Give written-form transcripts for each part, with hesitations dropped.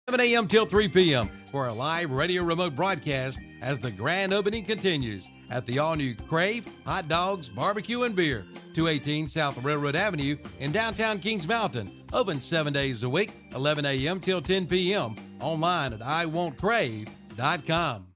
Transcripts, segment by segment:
7 a.m. till 3 p.m. for a live radio remote broadcast as the grand opening continues at the all-new Crave Hot Dogs, Barbecue, and Beer, 218 South Railroad Avenue in downtown Kings Mountain. Open 7 days a week, 11 a.m. till 10 p.m. Online at iwantcrave.com.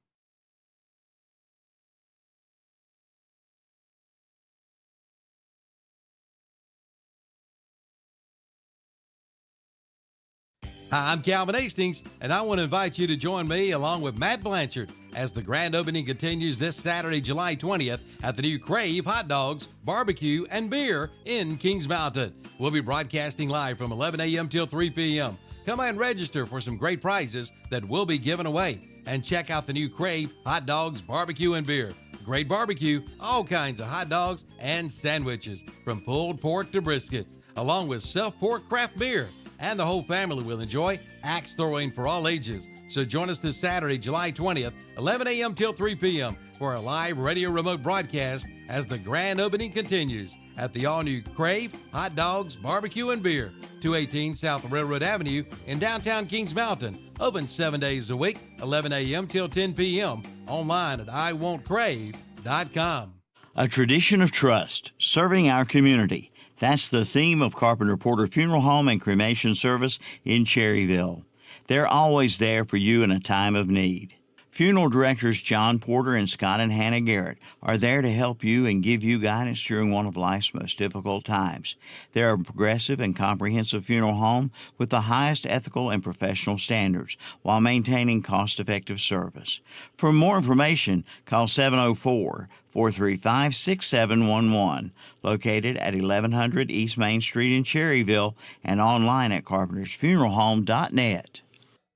Hi, I'm Calvin Hastings, and I want to invite you to join me along with Matt Blanchard as the grand opening continues this Saturday, July 20th at the new Crave Hot Dogs, Barbecue, and Beer in Kings Mountain. We'll be broadcasting live from 11 a.m. till 3 p.m. Come and register for some great prizes that will be given away. And check out the new Crave Hot Dogs, Barbecue, and Beer. Great barbecue, all kinds of hot dogs and sandwiches, from pulled pork to brisket, along with self-poured craft beer. And the whole family will enjoy axe throwing for all ages. So join us this Saturday, July 20th, 11 a.m. till 3 p.m. for a live radio remote broadcast as the grand opening continues at the all-new Crave Hot Dogs, Barbecue, and Beer, 218 South Railroad Avenue in downtown Kings Mountain. Open 7 days a week, 11 a.m. till 10 p.m. Online at iwantcrave.com. A tradition of trust, serving our community. That's the theme of Carpenter Porter Funeral Home and Cremation Service in Cherryville. They're always there for you in a time of need. Funeral directors John Porter and Scott and Hannah Garrett are there to help you and give you guidance during one of life's most difficult times. They're a progressive and comprehensive funeral home with the highest ethical and professional standards while maintaining cost-effective service. For more information, call 704-435-6711, located at 1100 East Main Street in Cherryville, and online at carpentersfuneralhome.net.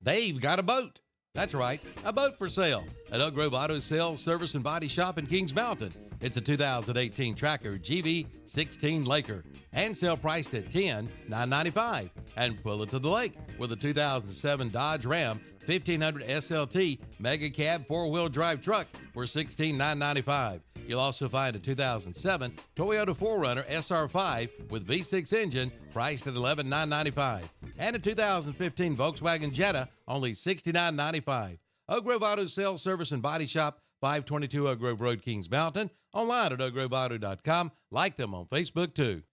They've got a boat. That's right, a boat for sale at Oak Grove Auto Sales, Service, and Body Shop in Kings Mountain. It's a 2018 Tracker GV16 Laker and sale priced at $10,995. And pull it to the lake with a 2007 Dodge Ram 1500 SLT Mega Cab 4-wheel drive truck for $16,995. You'll also find a 2007 Toyota 4Runner SR5 with V6 engine priced at $11,995. And a 2015 Volkswagen Jetta, only $69,995. Oak Grove Auto Sales, Service, and Body Shop, 522 Oak Grove Road, Kings Mountain. Online at oakgroveauto.com. Like them on Facebook, too.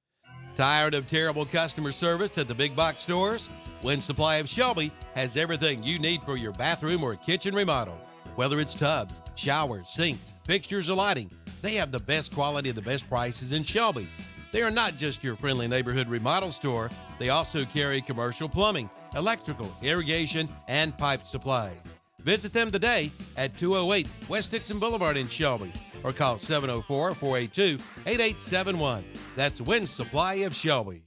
Tired of terrible customer service at the big box stores? Wind Supply of Shelby has everything you need for your bathroom or kitchen remodel. Whether it's tubs, showers, sinks, fixtures, or lighting, they have the best quality and the best prices in Shelby. They are not just your friendly neighborhood remodel store. They also carry commercial plumbing, electrical, irrigation, and pipe supplies. Visit them today at 208 West Dixon Boulevard in Shelby or call 704-482-8871. That's Wind Supply of Shelby.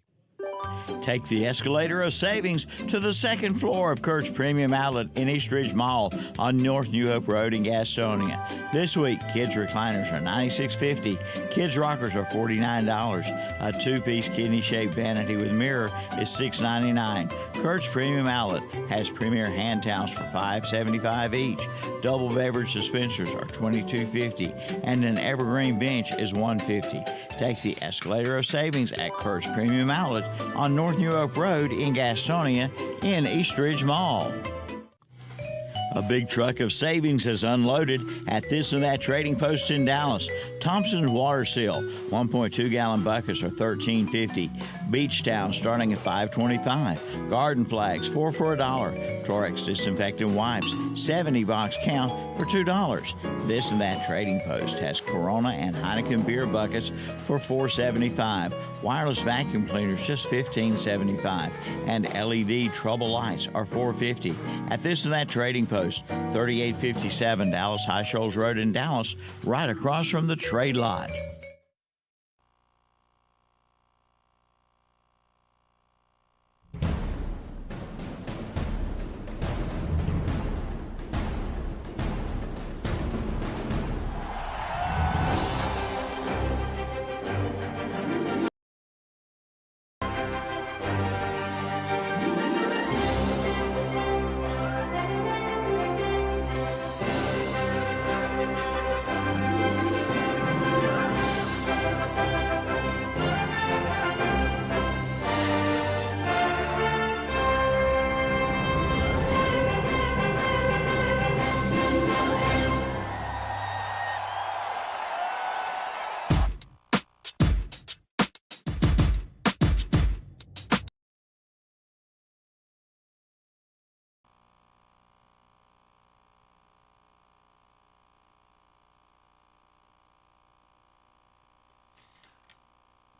Take the escalator of savings to the second floor of Kurt's Premium Outlet in East Ridge Mall on North New Hope Road in Gastonia. This week, kids' recliners are $96.50, kids' rockers are $49, a two-piece kidney-shaped vanity with mirror is $6.99. Kurt's Premium Outlet has premier hand towels for $5.75 each. Double beverage dispensers are $22.50, and an evergreen bench is $1.50. Take the escalator of savings at Kurt's Premium Outlet on North New Hope Road in Gastonia in East Ridge Mall. A big truck of savings has unloaded at This and That Trading Post in Dallas. Thompson's Water Seal, 1.2-gallon buckets are $13.50. Beach towels starting at $5.25. Garden flags, 4 for $1. Clorox disinfectant wipes, 70-box count for $2. This and That Trading Post has Corona and Heineken beer buckets for $4.75. Wireless vacuum cleaners just $15.75. And LED trouble lights are $4.50. At This and That Trading Post, 3857 Dallas High Shoals Road in Dallas, right across from the trade lot.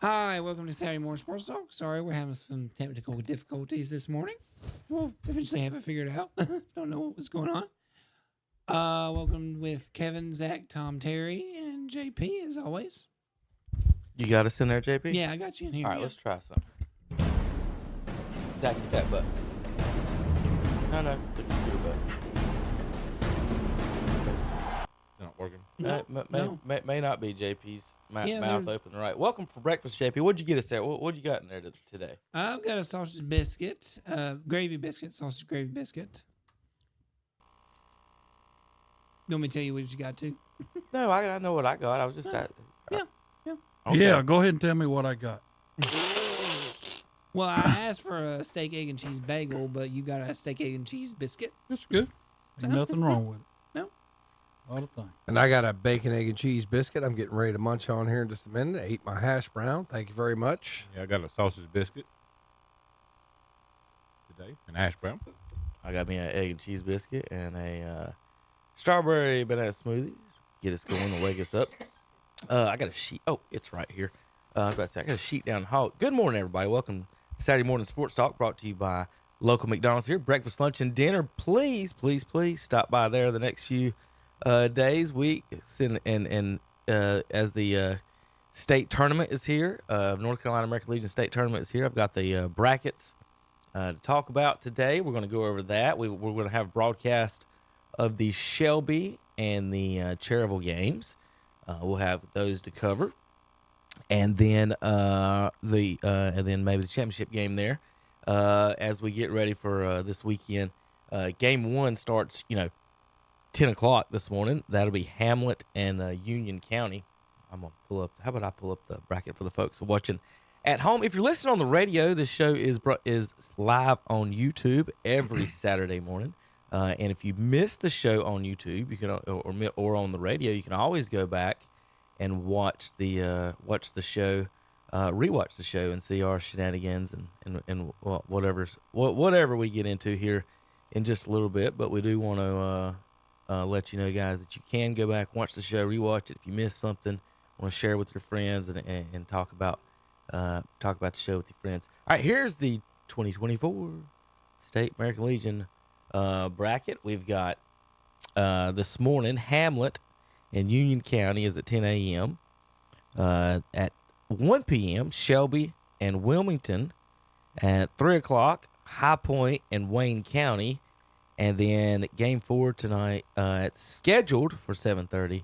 Hi, welcome to Saturday Morning Sports Talk. Sorry, we're having some technical difficulties this morning. We'll eventually have it figured out. Don't know what was going on. Welcome with Kevin, Zach, Tom, Terry, and JP as always. You got us in there, JP? Yeah, I got you in here. All right, yeah. let's try something. Zach, hit that button. No, the computer button. Not working. No. May not be JP's Yeah, mouth open. Right. Welcome for breakfast, JP. What'd you get us there? What'd you got in there today? I've got a sausage biscuit, gravy biscuit, sausage gravy biscuit. You want me to tell you what you got too? No, I know what I got. I was just at. Yeah. Okay. Yeah, go ahead and tell me what I got. Well, I asked for a steak, egg, and cheese bagel, but you got a steak, egg, and cheese biscuit. It's good. Ain't nothing wrong with it. No. Not a thing. And I got a bacon, egg, and cheese biscuit. I'm getting ready to munch on here in just a minute. I ate my hash brown. Thank you very much. Yeah, I got a sausage biscuit today, an hash brown. I got me an egg and cheese biscuit and a strawberry banana smoothie. Get us going and wake us up. I got a sheet. Oh, it's right here. I was about to say, I got a sheet down the hall. Good morning, everybody. Welcome to Saturday Morning Sports Talk, brought to you by local McDonald's here. Breakfast, lunch, and dinner. Please stop by there the next few days, weeks, and as the state tournament is here, North Carolina American Legion state tournament is here. I've got the brackets to talk about today. We're going to go over that. We're going to have a broadcast of the Shelby and the Cherryville games. We'll have those to cover, and then and then maybe the championship game there as we get ready for this weekend. Game 1 starts 10 o'clock this morning. That'll be Hamlet and Union County. I'm gonna pull up. How about I pull up the bracket for the folks watching at home? If you're listening on the radio, this show is live on YouTube every Saturday morning. And if you missed the show on YouTube, you can or on the radio, you can always go back and watch the show, rewatch the show, and see our shenanigans and whatever we get into here in just a little bit. But we do want to let you know, guys, that you can go back, watch the show, rewatch it. If you missed something, want to share with your friends and talk about the show with your friends. All right, here's the 2024 State American Legion bracket. We've got this morning Hamlet and Union County is at 10 a.m. At 1 p.m. Shelby and Wilmington. At 3 o'clock High Point and Wayne County. And then game 4 tonight, it's scheduled for 7:30.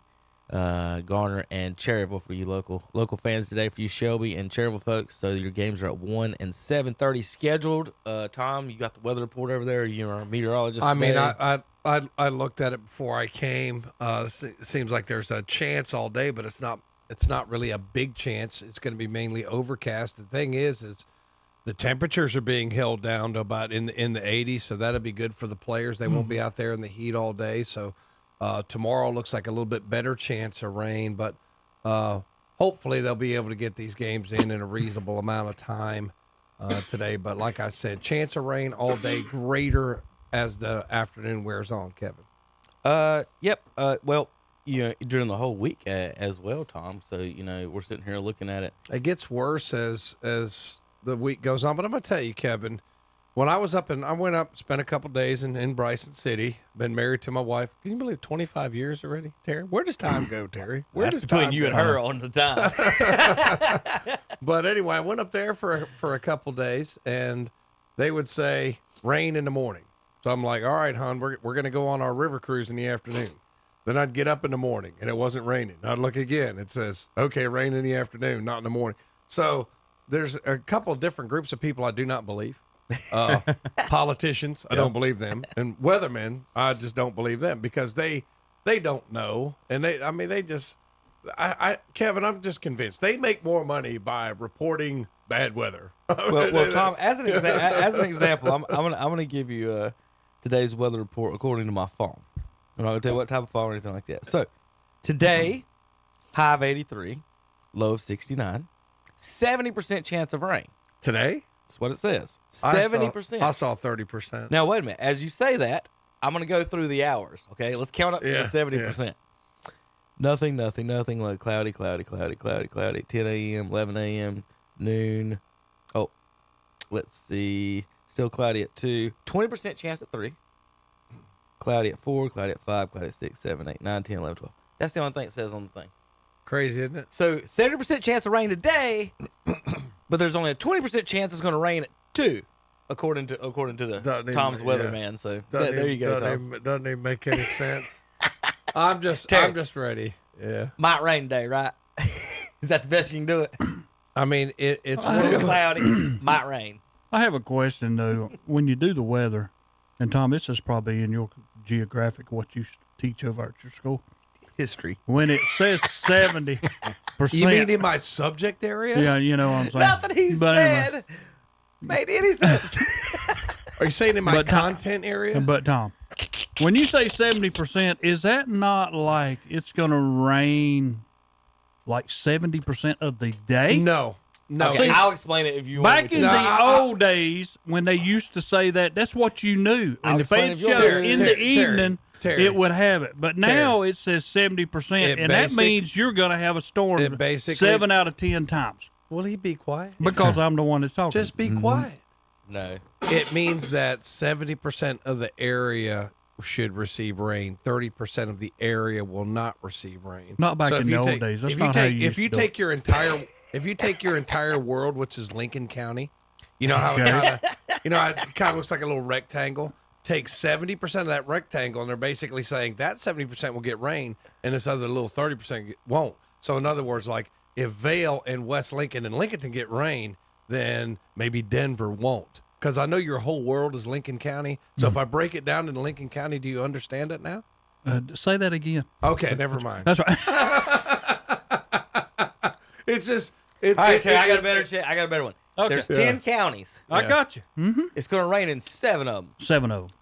Garner and Cherryville for you local fans today, for you Shelby and Cherryville folks. So your games are at 1 and 7:30 scheduled. Tom, you got the weather report over there? You're our meteorologist today. I looked at it before I came. It seems like there's a chance all day, but it's not really a big chance. It's going to be mainly overcast. The thing is the temperatures are being held down to about in the 80s, so that'll be good for the players. They won't be out there in the heat all day. So tomorrow looks like a little bit better chance of rain, but hopefully they'll be able to get these games in a reasonable amount of time today. But like I said, chance of rain all day, greater as the afternoon wears on, Kevin. Yep. Well, during the whole week as well, Tom. So, we're sitting here looking at it. It gets worse as the week goes on. But I'm going to tell you, Kevin, when I went up, spent a couple days in Bryson City, been married to my wife. Can you believe 25 years already, Terry? Where does time go, Terry? Where That's does between time you go? and her on the time. But anyway, I went up there for a couple days, and they would say rain in the morning. So I'm like, all right, hon, we're going to go on our river cruise in the afternoon. Then I'd get up in the morning, and it wasn't raining. I'd look again. It says, okay, rain in the afternoon, not in the morning. So there's a couple of different groups of people I do not believe. Politicians, I don't believe them. And weathermen, I just don't believe them because they don't know. And Kevin, I'm just convinced they make more money by reporting bad weather. Well, Tom, as an example, I'm gonna give you today's weather report according to my phone. I'm not gonna tell you what type of phone or anything like that. So today, high of 83, low of 69, 70% chance of rain. Today? That's what it says. 70%. I saw 30%. Now wait a minute. As you say that, I'm gonna go through the hours. Okay, let's count up the 70%. Yeah. Nothing. Like cloudy. 10 a.m., 11 a.m., noon. Oh, let's see. Still cloudy at 2. 20% chance at 3. Cloudy at 4, cloudy at 5, cloudy at 6, 7, 8, 9, 10, 11, 12. That's the only thing it says on the thing. Crazy, isn't it? So 70% chance of rain today, but there's only a 20% chance it's going to rain at 2, according to the Tom's weatherman. So there you go, Tom. Doesn't even make any sense. I'm just ready. Yeah. Might rain today, right? Is that the best you can do it? I mean, it's Cloudy, might rain. I have a question though. When you do the weather, and Tom, this is probably in your geographic what you teach over at your school. History. When it says 70%, You mean in my subject area? yeah, you know what I'm saying. Nothing he But anyway. said made any sense. Are you saying in my But Tom- content area? But Tom, when you say 70%, is that not like it's going to rain like 70% of the day? No. Okay, See, I'll explain it if you want Back me in to. the old days, when they used to say that, that's what you knew. I'll And if explain they if you want showed me to. in the evening, Terry. it would have it. But now it says 70%, and that means you're going to have a storm it basically- 7 out of 10 times. Will he be quiet? Because I'm the one that's talking. Just be quiet. No. It means that 70% of the area should receive rain. 30% of the area will not receive rain. Not back if in you the old take- days. That's if you not how take, you If used you to do take your entire, if you take your entire world, which is Lincoln County, you know how Okay. it kind of looks like a little rectangle. Take 70% of that rectangle, and they're basically saying that 70% will get rain, and this other little 30% won't. So in other words, like if Vale and West Lincoln and Lincoln get rain, then maybe Denver won't. Because I know your whole world is Lincoln County. So if I break it down into Lincoln County, do you understand it now? Say that again. Okay, never mind. That's right. It's just. All right, Terry, I got a better one. Okay. There's 10 counties. I got you. Mm-hmm. It's going to rain in 7 of them. 7 of them.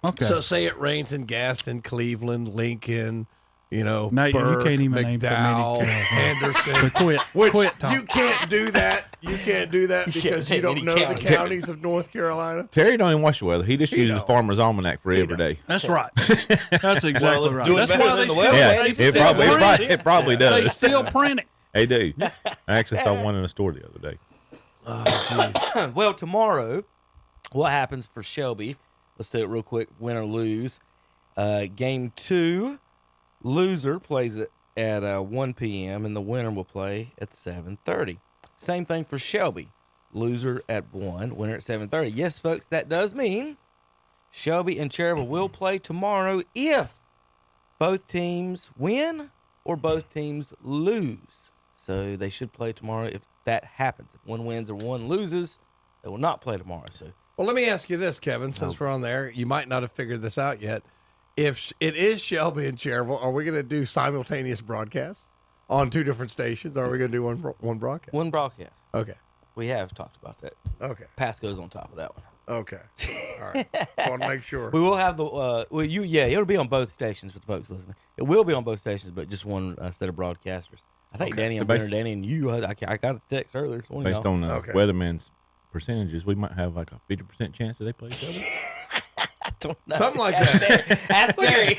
Okay. So say it rains in Gaston, Cleveland, Lincoln, No, you Burke, can't even name so many McDowell, counties. Anderson. So quit. Which Quit, Tom. you can't do that. You can't do that You because can't you don't name know any the counties. counties of North Carolina. Terry don't even watch the weather. He just uses the don't. Farmer's Almanac for every day. That's right. That's exactly right. doing That's better why than they the still, weather. Yeah, they it still probably, print it. it probably They does. still print it. They do. I actually saw one in the store the other day. Well, tomorrow, what happens for Shelby? Let's do it real quick. Win or lose. Game 2, loser plays it at 1 p.m. and the winner will play at 7:30. Same thing for Shelby. Loser at 1, winner at 7:30. Yes, folks, that does mean Shelby and Cherville will play tomorrow if both teams win or both teams lose. So they should play tomorrow if that happens. If one wins or one loses, they will not play tomorrow. So Well, let me ask you this, Kevin, since we're on there. You might not have figured this out yet. If it is Shelby and Cherville, are we going to do simultaneous broadcasts on 2 different stations? Or are we going to do one broadcast? one broadcast. Okay. We have talked about that. Okay. Pass goes on top of that one. Okay. All right. Want to make sure. We will have the it'll be on both stations for the folks listening. It will be on both stations, but just one set of broadcasters. I think Danny and Brenner, Danny and you. I got a text earlier. So Based on the Okay. weatherman's percentages, we might have like a 50% chance that they play each other. I don't know. Something like that. Ask Terry.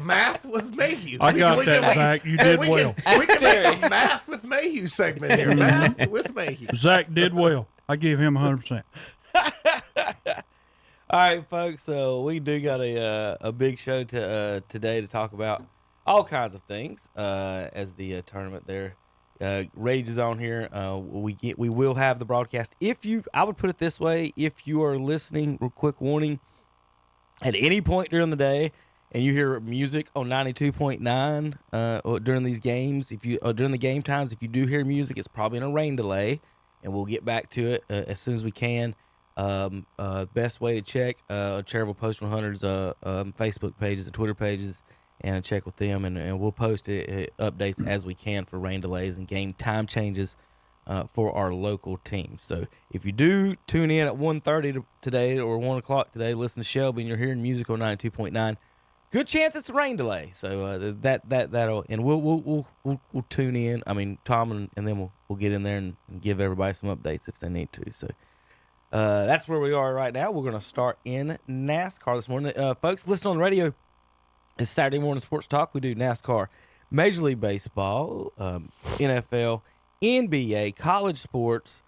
Math with Mayhew. I got that, Zach. You did well. We can make a Math with Mayhew segment here. Math with Mayhew. Zach did well. I give him 100%. All right, folks. So we do got a big show today to talk about all kinds of things as the tournament there rages on here. We will have the broadcast. I would put it this way: if you are listening, real quick warning, at any point during the day, and you hear music on 92.9 during these games, during the game times, if you do hear music, it's probably in a rain delay, and we'll get back to it as soon as we can. Best way to check Cherville Post 100's Facebook pages and Twitter pages, and check with them, and we'll post updates as we can for rain delays and game time changes for our local teams. So if you do tune in at 1:30 today or 1 o'clock today, listen to Shelby, and you're hearing music on 92.9, good chance it's a rain delay. So that'll, and we'll tune in. I mean, Tom and then we'll get in there and give everybody some updates if they need to. So that's where we are right now. We're going to start in NASCAR this morning. Folks, listen on the radio. It's Saturday morning sports talk. We do NASCAR, Major League Baseball, NFL, NBA, college sports,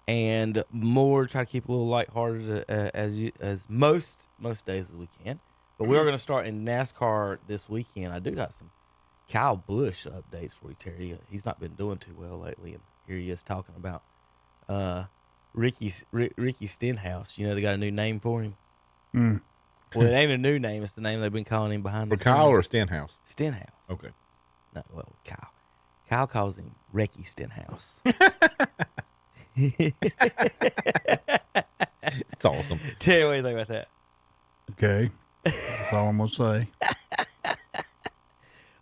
and more. Try to keep a little lighthearted as most days as we can. But we're going to start in NASCAR this weekend. I do got some Kyle Busch updates for you, Terry. He's not been doing too well lately, and here he is talking about Ricky Stenhouse. You know, they got a new name for him. Well, it ain't a new name. It's the name they've been calling him behind For the Kyle scenes. or Stenhouse? Stenhouse. Okay. No, well, Kyle. Kyle calls him Ricky Stenhouse. It's awesome. Terry, what do you think about that? Okay. That's all I'm going to say.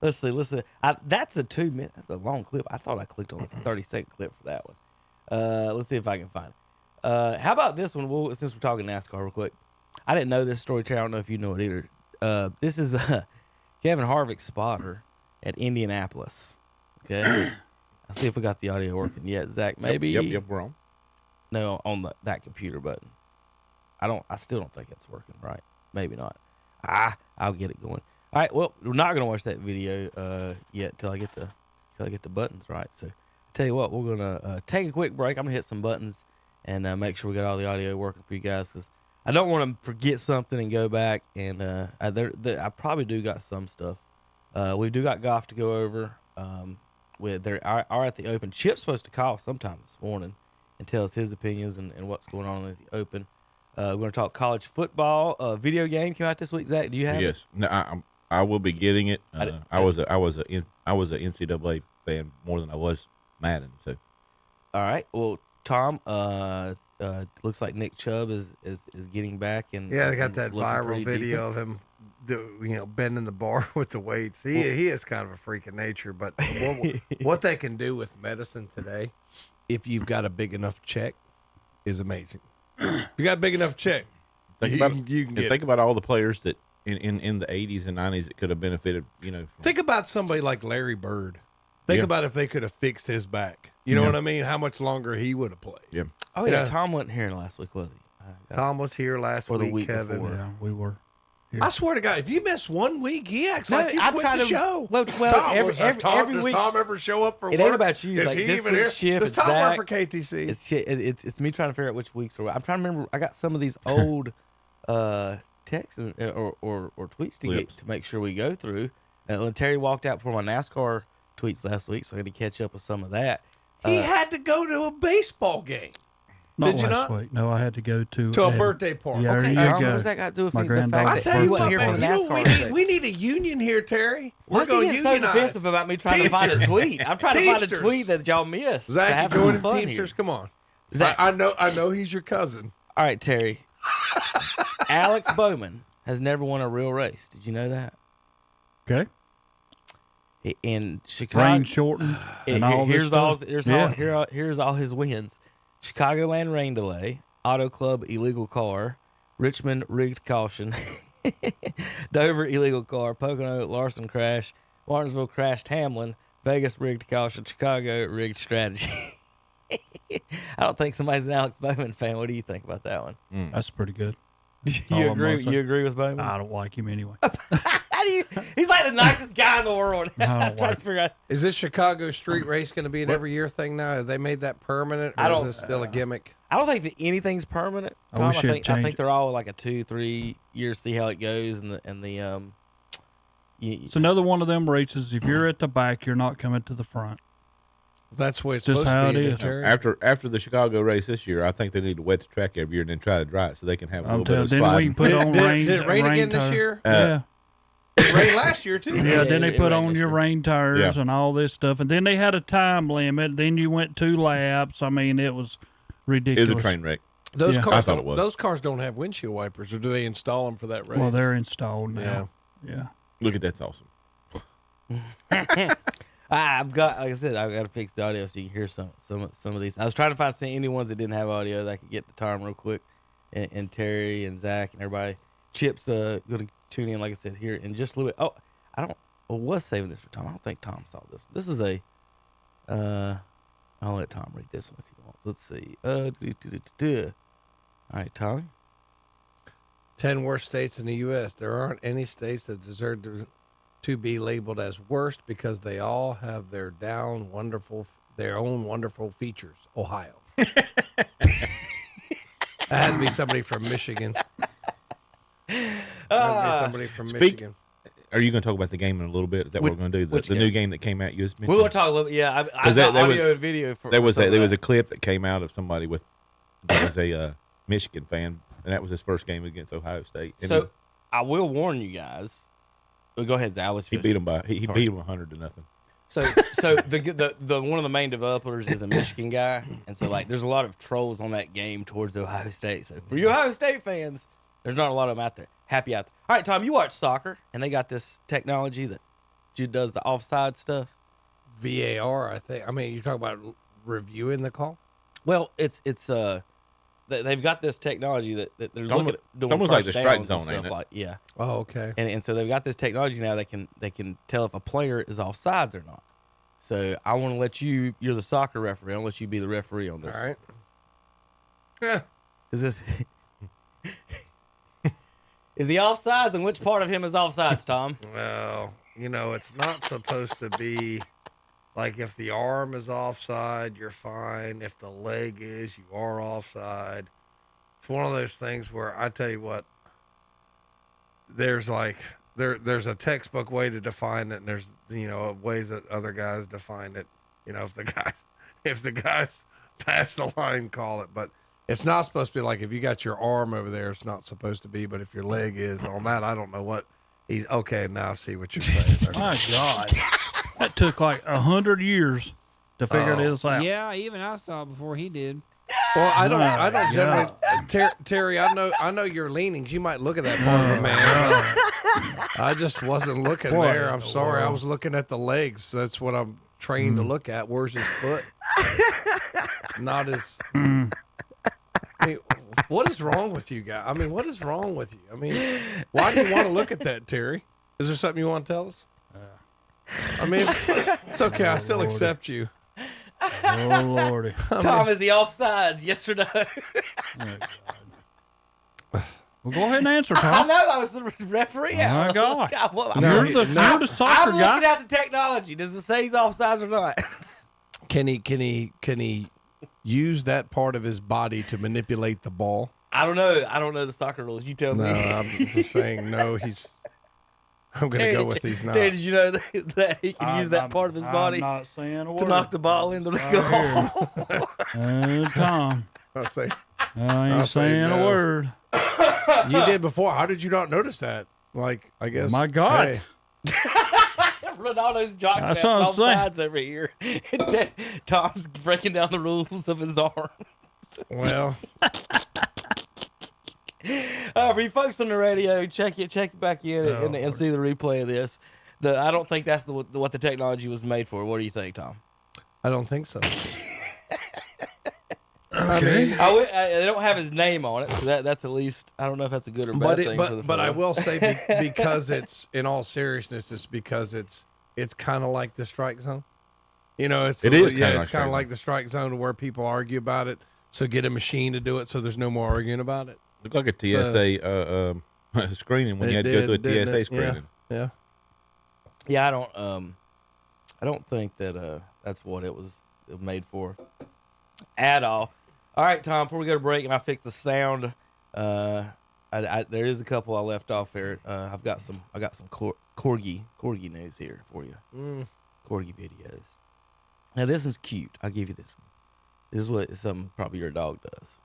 Let's see. That's a 2 minute. That's a long clip. I thought I clicked on a 30-second clip for that one. Let's see if I can find it. How about this one? Well, since we're talking NASCAR real quick. I didn't know this story, Terry. I don't know if you know it either. This is Kevin Harvick's spotter at Indianapolis. Okay. I'll see if we got the audio working yet, Zach. Maybe. Yep, we're on. No, on that computer button. I still don't think it's working right. Maybe not. I'll get it going. All right. Well, we're not gonna watch that video yet till I get the buttons right. So, I tell you what, we're gonna take a quick break. I'm gonna hit some buttons and make sure we got all the audio working for you guys, because I don't want to forget something and go back. And I probably do got some stuff. We do got golf to go over. They are at the Open. Chip's supposed to call sometime this morning and tell us his opinions and what's going on at the Open. We're going to talk college football. Video game came out this week. Zach, do you have it? Yes. No, I will be getting it. I was a NCAA fan more than I was Madden. So. All right. Well, Tom, looks like Nick Chubb is getting back, and Yeah, they got that looking viral pretty video decent. of him, bending the bar with the weights. He is kind of a freak of nature, but what they can do with medicine today, if you've got a big enough check, is amazing. If you got a big enough check, you can get Think about all the players that in the 80s and 90s that could have benefited. Think about somebody like Larry Bird. Think about if they could have fixed his back. You know what I mean? How much longer he would have played. Yeah. Oh yeah, Tom wasn't here last week, was he? Tom was here last Or the week, week Kevin. before. Yeah, we were. I swear to God, if you miss 1 week, he acts like you I quit try the to- show. well, Tom, every does week- Tom ever show up for It work? ain't about you. Is Like, he this even here? week's Chip, Does it's Tom Zach. work for KTC? It's me trying to figure out which weeks are. I'm trying to remember. I got some of these old texts or tweets to Clips. get to make sure we go through. Terry walked out for my NASCAR tweets last week, so I had to catch up with some of that. He had to go to a baseball game. Not Did you last not? week. No, I had to go to To a birthday party. Yeah, Okay, there you Tom, go. what does that got to do with My the fact granddaughter's I that tell he you wasn't what, here for man, the NASCAR? we need a union here, Terry. We're Why's he going to getting so unionize. defensive about me trying to find a tweet? I'm trying to find a Teamsters. tweet that y'all missed. to Zach, have you joining some fun Teamsters? here. Come on. Zach, I know he's your cousin. all right, Terry. Alex Bowman has never won a real race. Did you know that? Okay. In Chicago, Rain shortened and all this stuff. Here's all his wins: Chicagoland rain delay, Auto Club illegal car, Richmond rigged caution, Dover illegal car, Pocono Larson crash, Martinsville crashed Hamlin, Vegas rigged caution, Chicago rigged strategy. I don't think somebody's an Alex Bowman fan. What do you think about that one? That's pretty good. You I'm agree? gonna say. You agree with Bowman? I don't like him anyway. How do you? He's like the nicest guy in the world. I don't I'm trying like to figure out. Is this Chicago street race going to be an every year thing now? Have they made that permanent, or I don't- is this still a gimmick? I don't think that anything's permanent. I Tom. wish I it'd think change it. they're all like a 2-3 years, see how it goes, and the It's another one of them races. If you're at the back, you're not coming to the front. That's the way it's Just supposed how to be. it isn't is. Terry? After the Chicago race this year, I think they need to wet the track every year and then try to dry it so they can have a I'm little bit telling. of Then we sliding. can put on rain. Did it rain again this tires. year? Yeah. It rained last year too. Yeah, then they it put rained on this your year. rain tires Yeah. and all this stuff, and then they had a time limit. Then you went 2 laps. I mean, it was It ridiculous. was a train wreck. Those Yeah. cars, I thought it was. Those cars don't have windshield wipers, or do they install them for that race? Well, they're installed now. Yeah. Look at that's awesome. I've got, like I said, I've got to fix the audio so you can hear some of these. I was trying to find any ones that didn't have audio that I could get to Tom real quick, and Terry and Zach and everybody. Chip's going to tune in, like I said, here in just a little bit. Oh, I was saving this for Tom. I don't think Tom saw this. This is I'll let Tom read this one if he wants. Let's see. All right, Tommy. 10 worst states in the U.S. There aren't any states that deserve to be labeled as worst because they all have their their own wonderful features. Ohio. It had to be somebody from Michigan. Somebody from Michigan. Are you going to talk about the game in a little bit? Is that what we're going to do? The new game that came out. You just mentioned? We're going to talk a little bit. Yeah, I got audio and video for there was a clip that came out of somebody that was a Michigan fan, and that was his first game against Ohio State. And so I will warn you guys. Go ahead, Zal. he beat him he beat him 100-0. So the one of the main developers is a Michigan guy, and so like there's a lot of trolls on that game towards Ohio State. So for you Ohio State fans, there's not a lot of them out there. Happy out there. All right, Tom, you watch soccer, and they got this technology that does the offside stuff. VAR, I think. I mean, you talk about reviewing the call. Well, it's they've got this technology that they're looking at doing almost like the first strike downs zone, and stuff ain't it? like yeah. Oh, okay. And so they've got this technology now that they can tell if a player is offsides or not. So I want to let you're the soccer referee. I'll let you be the referee on this. All right. Yeah. Is this is he offsides, and which part of him is offsides, Tom? Well, it's not supposed to be like if the arm is offside, you're fine. If the leg is, you are offside. It's one of those things where I tell you what, there's there's a textbook way to define it, and there's ways that other guys define it. If the guys pass the line, call it. But it's not supposed to be like if you got your arm over there, it's not supposed to be. But if your leg is on that, I don't know what he's. Okay, now I see what you're saying. My God, that took like 100 years to figure this out. Yeah, even I saw it before he did. Well, I don't generally. Terry, I know your leanings. You might look at that part of the man. I just wasn't looking there. I'm sorry. I was looking at the legs. That's what I'm trained to look at. Where's his foot? Not his. I mean, what is wrong with you guys? I mean, what is wrong with you? I mean, why do you want to look at that, Terry? Is there something you want to tell us? I mean, it's okay. I still accept you. Oh, Lordy. Tom, is he offsides? Yes or no? Well, go ahead and answer, I Tom. know. I was the referee. Oh, my God. You're the soccer I'm guy. looking at the technology. Does it say he's offsides or not? Can he use that part of his body to manipulate the ball? I don't know. I don't know the soccer rules. You tell No, me. I'm just saying no. I'm going to go with he's not. Terry, did you know that he can use that part of his body I'm not saying a to word. knock the ball into the goal? Tom, I'll say I ain't I'll say saying no. a word. you did before. How did you not notice that? Like, I guess. My God. Hey, Ronaldo's Joxx That's bets what I'm offsides every year. Tom's breaking down the rules of his arm. well, For you folks on the radio, check it back in and see the replay of this. I don't think that's what the technology was made for. What do you think, Tom? I don't think so. Okay. mean, they don't have his name on it. So that's at least I don't know if that's a good or bad thing. But I will say because it's in all seriousness, it's because it's kind of like the strike zone. It is it's kinda like kind strike of like the strike zone where people argue about it. So get a machine to do it, so there's no more arguing about it. Looked like a TSA screening when you had to go through a TSA screening. Yeah. Yeah, I don't think that that's what it was made for at all. All right, Tom. Before we go to break, and I fix the sound. There is a couple I left off there. I got some corgi news here for you. Corgi videos. Now this is cute. I'll give you this one. This is what something probably your dog does.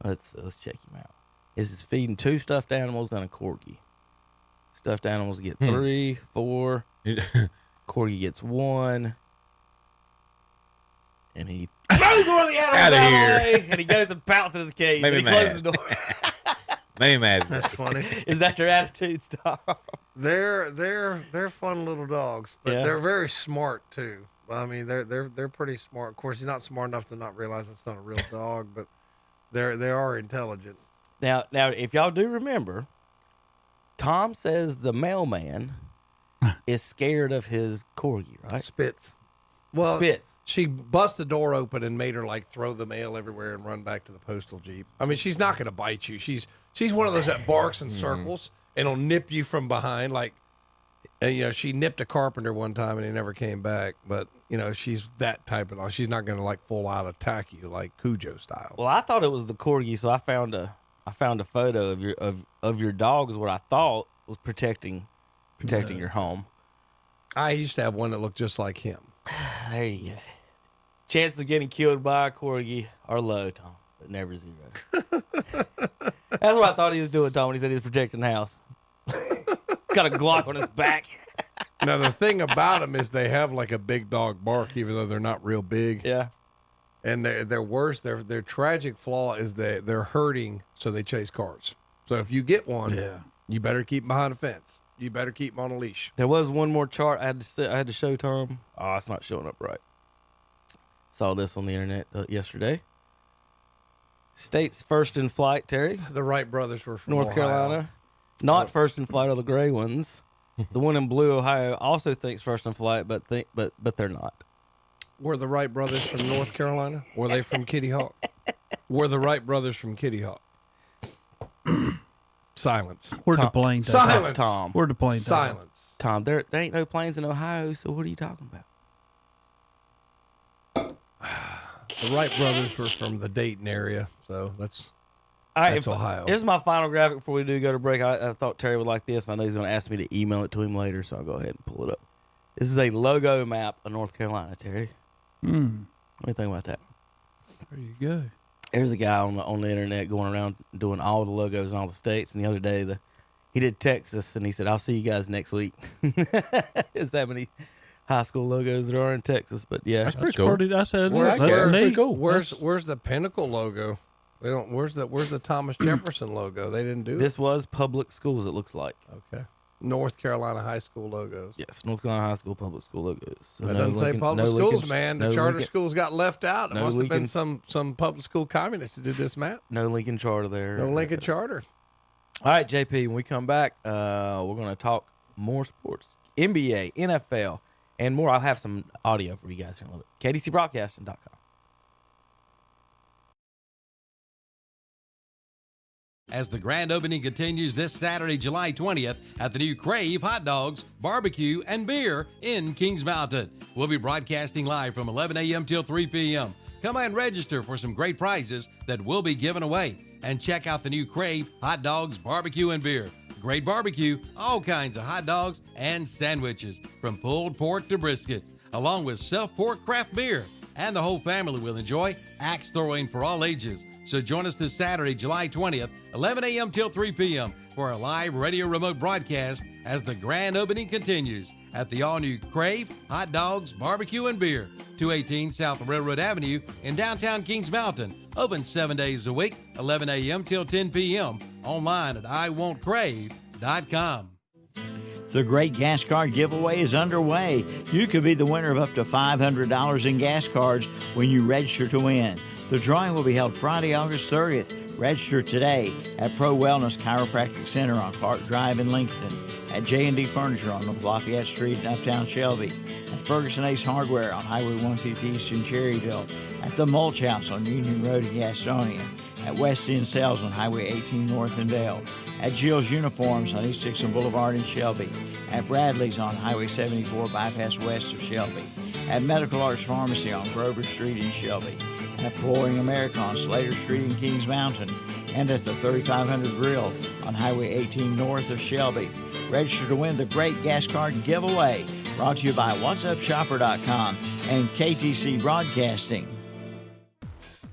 Let's check him out. This is feeding 2 stuffed animals and a corgi. Stuffed animals get 3, 4. Corgi gets 1. And he throws one of the animals out of here. And he goes and pounces in his cage. Maybe and he closes the door. Maybe mad. That's funny. Is that your attitude, Tom? They're fun little dogs, but Yeah. they're very smart too. I mean, they're pretty smart. Of course, he's not smart enough to not realize it's not a real dog, but they are intelligent. Now, if y'all do remember, Tom says the mailman is scared of his corgi, right? Spits. Well, Spits. she bust the door open and made her like throw the mail everywhere and run back to the postal jeep. I mean, she's not going to bite you. She's one of those that barks in circles and will nip you from behind. Like, she nipped a carpenter one time and he never came back. But she's that type of dog. She's not going to like full out attack you like Cujo style. Well, I thought it was the corgi, so I found a photo of your dog is what I thought was protecting your home. I used to have one that looked just like him. There you go. Chances of getting killed by a corgi are low, Tom, but never zero. That's what I thought he was doing, Tom, when he said he was protecting the house. He's got a Glock on his back. Now, the thing about them is they have like a big dog bark, even though they're not real big. Yeah. And their worst, their tragic flaw is that they're herding, so they chase cars. So if you get one, you better keep them behind a fence. You better keep them on a leash. There was one more chart I had to show Tom. Oh, it's not showing up right. Saw this on the internet yesterday. States first in flight, Terry. The Wright brothers were from North Ohio. Carolina. Not first in flight are the gray ones. The one in blue, Ohio, also thinks first in flight, but they're not. Were the Wright brothers from North Carolina? Were they from Kitty Hawk? Were the Wright brothers from Kitty Hawk? Silence. Where'd the plane take Silence. Tom. Where'd the plane take Silence. Tom, there ain't no planes in Ohio, so what are you talking about? The Wright brothers were from the Dayton area, so that's Ohio. Here's my final graphic before we do go to break. I thought Terry would like this, and I know he's going to ask me to email it to him later, so I'll go ahead and pull it up. This is a logo map of North Carolina, Terry. What do you think about that? There you go. There's a guy on the internet going around doing all the logos in all the states, and the other day he did Texas, and he said, "I'll see you guys next week." It's that many high school logos there are in Texas, but yeah, That's pretty cool. I said Where's that's neat. cool. Where's the Pinnacle logo? They don't. Where's the Thomas Jefferson logo? They didn't do this was public schools. It looks like. Okay. North Carolina high school logos. Yes, North Carolina high school public school logos. So That doesn't say public schools, man. The charter schools got left out. It no must have been Lincoln- some public school communists who did this map. No Lincoln charter there. No Lincoln charter. All right, JP, when we come back, we're going to talk more sports, NBA, NFL, and more. I'll have some audio for you guys here in a little bit. KDCBroadcasting.com. As the grand opening continues this Saturday, July 20th at the new Crave Hot Dogs, Barbecue, and Beer in Kings Mountain. We'll be broadcasting live from 11 a.m. till 3 p.m. Come and register for some great prizes that will be given away. And check out the new Crave Hot Dogs, Barbecue, and Beer. Great barbecue, all kinds of hot dogs and sandwiches, from pulled pork to brisket, along with self-poured craft beer. And the whole family will enjoy axe throwing for all ages. So join us this Saturday, July 20th, 11 a.m. till 3 p.m. for a live radio remote broadcast as the grand opening continues at the all-new Crave Hot Dogs, Barbecue, and Beer, 218 South Railroad Avenue in downtown Kings Mountain. Open 7 days a week, 11 a.m. till 10 p.m. Online at iwantcrave.com. The Great Gas Card Giveaway is underway. You could be the winner of up to $500 in gas cards when you register to win. The drawing will be held Friday, August 30th. Register today at Pro Wellness Chiropractic Center on Clark Drive in Lincoln, at J&D Furniture on North Lafayette Street in Uptown Shelby, at Ferguson Ace Hardware on Highway 150 East in Cherryville, at the Mulch House on Union Road in Gastonia, at West End Sales on Highway 18 North in Dale, at Jill's Uniforms on East Dixon Boulevard in Shelby, at Bradley's on Highway 74 Bypass West of Shelby, at Medical Arts Pharmacy on Grover Street in Shelby, at Flooring America on Slater Street in Kings Mountain, and at the 3500 Grill on Highway 18 north of Shelby. Register to win the Great Gas Card Giveaway, brought to you by What'sUpShopper.com and KTC Broadcasting.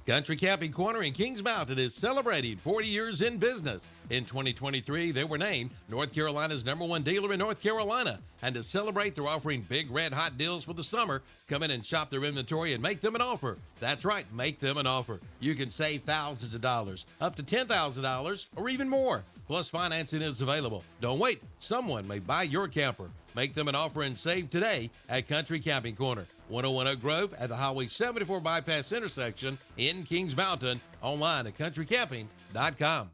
Country Camping Corner in Kings Mountain is celebrating 40 years in business. In 2023, they were named North Carolina's #1 dealer in North Carolina. And to celebrate, they're offering big red hot deals for the summer. Come in and shop their inventory and make them an offer. That's right, make them an offer. You can save thousands of dollars, up to $10,000 or even more. Plus, financing is available. Don't wait. Someone may buy your camper. Make them an offer and save today at Country Camping Corner, 101 Oak Grove at the Highway 74 Bypass intersection in Kings Mountain. Online at countrycamping.com.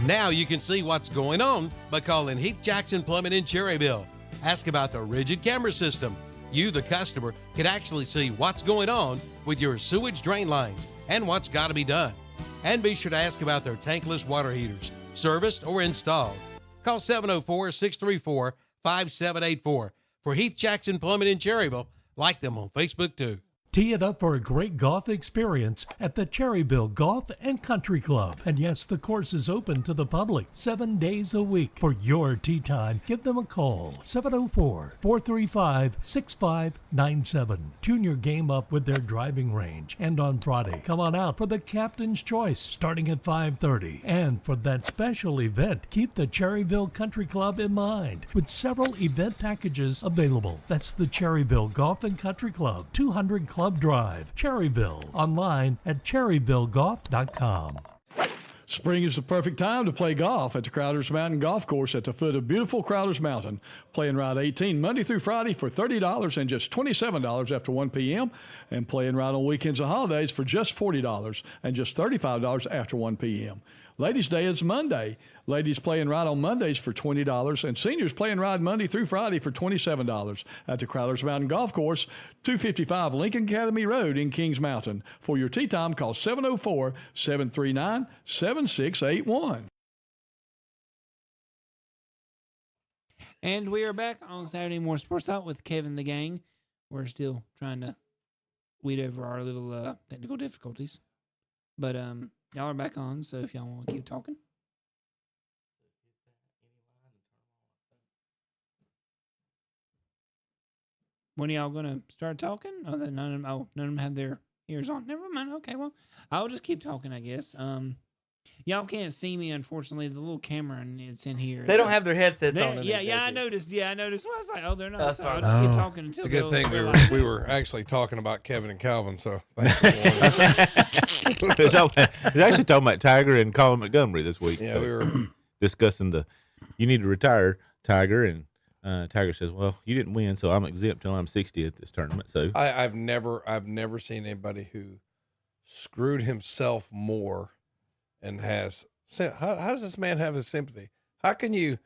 Now you can see what's going on by calling Heath Jackson Plumbing in Cherryville. Ask about the rigid camera system. You, the customer, can actually see what's going on with your sewage drain lines and what's got to be done. And be sure to ask about their tankless water heaters, serviced or installed. Call 704-634-5784 for Heath Jackson Plumbing in Cherryville, Like them on Facebook, too. Tee it up for a great golf experience at the Cherryville Golf and Country Club. And yes, the course is open to the public 7 days a week. For your tee time, give them a call, 704-435-6597. Tune your game up with their driving range. And on Friday, come on out for the Captain's Choice starting at 5:30. And for that special event, keep the Cherryville Country Club in mind with several event packages available. That's the Cherryville Golf and Country Club, 200 Club Drive, Cherryville. Online at cherryvillegolf.com. Spring is the perfect time to play golf at the Crowders Mountain Golf Course at the foot of beautiful Crowders Mountain. Play in Route 18 Monday through Friday for $30 and just $27 after 1 p.m. And play in Route on weekends and holidays for just $40 and just $35 after 1 p.m. Ladies' Day is Monday. Ladies play and ride on Mondays for $20, and seniors play and ride Monday through Friday for $27 at the Crowders Mountain Golf Course, 255 Lincoln Academy Road in Kings Mountain. For your tee time, call 704-739-7681. And we are back on Saturday Morning Sports Talk with Kevin the Gang. We're still trying to weed over our little technical difficulties. But y'all are back on, so if y'all want to keep talking. When are y'all going to start talking? Oh, none of them have their ears on. Never mind. Okay, well, I'll just keep talking, I guess. Y'all can't see me, unfortunately. The little camera and it's in here. They don't have their headsets on. Yeah, I noticed. Well, I was like, oh, they're not. That's So fine. I'll just keep talking until It's a good thing we were actually talking about Kevin and Calvin. So thanks for warning. We're actually talking about Tiger and Colin Montgomery this week. Yeah, So we were discussing you need to retire, Tiger, and Tiger says, "Well, you didn't win, so I'm exempt till I'm 60 at this tournament." So I've never seen anybody who screwed himself more and has. How does this man have his sympathy? How can you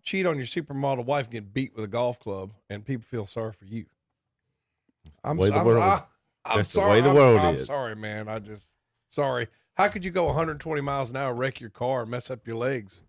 cheat on your supermodel wife and get beat with a golf club and people feel sorry for you? I'm That's the sorry. way the world I'm is. sorry, man. Sorry. How could you go 120 miles an hour, wreck your car, and mess up your legs?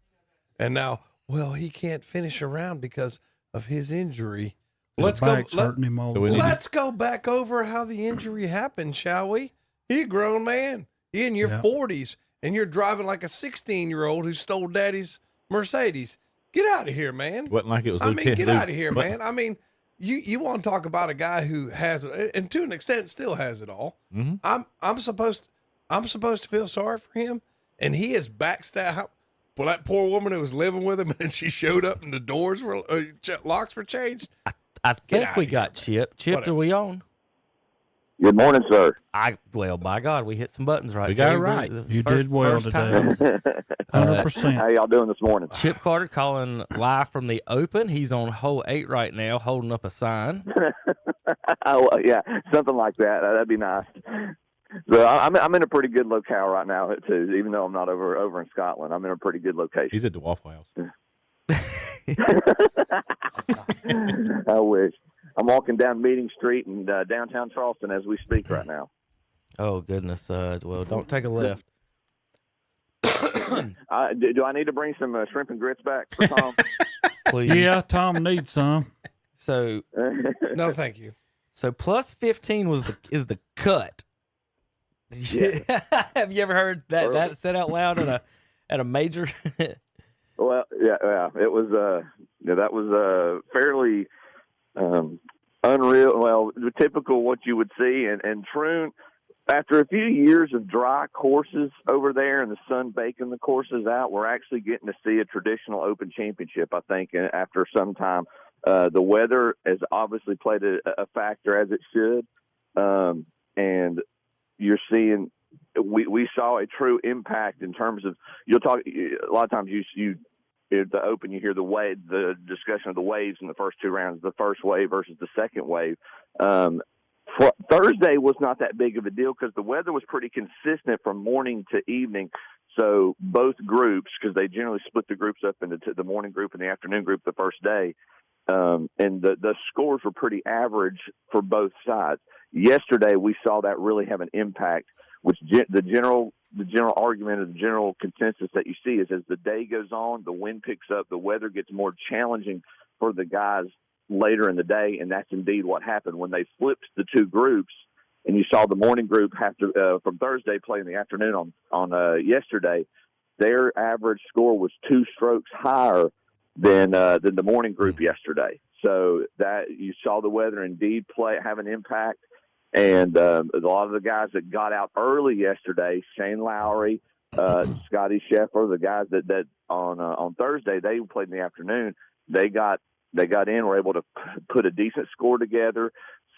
And now, he can't finish a round because of his injury. His back's hurting him all the way. Let's go back over how the injury happened, shall we? You're a grown man. You're in your 40s, and you're driving like a 16-year-old who stole daddy's Mercedes. Get out of here, man. wasn't like it was. Get out of here, man. I mean, you want to talk about a guy who has it, and to an extent still has it all. Mm-hmm. I'm supposed to feel sorry for him, and he is backstabbed. Well, that poor woman who was living with him, and she showed up, and the doors were locks were changed. I think we got Chip. Chip, Whatever. are we on? Good morning, sir. Well, by God, we hit some buttons right. We got it Jerry. right. You did well today. time. 100%. How y'all doing this morning? Chip Carter calling live from the Open. He's on hole 8 right now, holding up a sign. Oh, yeah, something like that. That'd be nice. So I'm in a pretty good locale right now too. Even though I'm not over in Scotland, I'm in a pretty good location. He's at the Waffle House. I wish. I'm walking down Meeting Street in downtown Charleston as we speak right now. Oh, goodness. Well, don't take a left. Do I need to bring some shrimp and grits back for Tom? Please. Yeah, Tom needs some. So, No, thank you. so plus 15 is the cut. Yeah. Have you ever heard that said out loud at a major? Well, yeah. It was that was fairly unreal. Well, typical what you would see, and Troon. After a few years of dry courses over there and the sun baking the courses out, we're actually getting to see a traditional Open Championship, I think, after some time. The weather has obviously played a factor, as it should. And you're seeing we saw a true impact in terms of you'll talk a lot of times you at the Open you hear the discussion of the waves in the first two rounds, the first wave versus the second wave. Thursday was not that big of a deal because the weather was pretty consistent from morning to evening. So both groups, because they generally split the groups up into the morning group and the afternoon group the first day, and the scores were pretty average for both sides. Yesterday, we saw that really have an impact, which the general argument or the general consensus that you see is as the day goes on, the wind picks up, the weather gets more challenging for the guys later in the day, and that's indeed what happened when they flipped the two groups. And you saw the morning group have to from Thursday play in the afternoon on yesterday. Their average score was 2 strokes higher than the morning group yesterday. So that you saw the weather indeed have an impact. And a lot of the guys that got out early yesterday, Shane Lowry, Scotty Scheffler, the guys that on Thursday they played in the afternoon. They got in, were able to put a decent score together,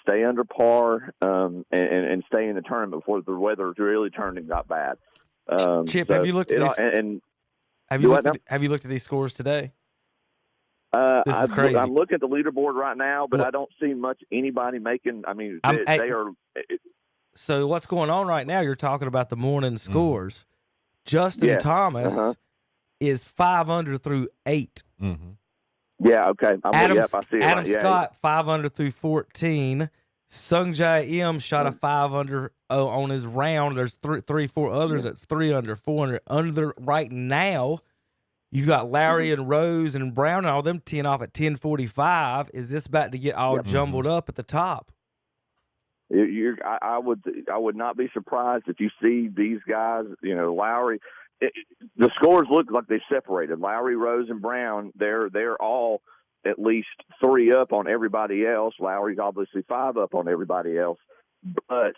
stay under par, and stay in the tournament before the weather really turned and got bad. Chip, have you looked at these? Have you looked at these scores today? This is crazy. I'm looking at the leaderboard right now, but I don't see much anybody making. I mean, they are. So what's going on right now? You're talking about the morning scores. Justin Thomas is 5 under through 8. Mm-hmm. Yeah. Okay. I see it. Adam Scott 5 under through 14. Sungjae M shot a 5 under on his round. There's 4 others at 3 under, 4 under right now. You've got Lowry and Rose and Brown and all them teeing off at 10:45. Is this about to get all jumbled up at the top? I would not be surprised if you see these guys. Lowry. The scores look like they separated. Lowry, Rose, and Brown. They're all at least 3 up on everybody else. Lowry's obviously 5 up on everybody else. But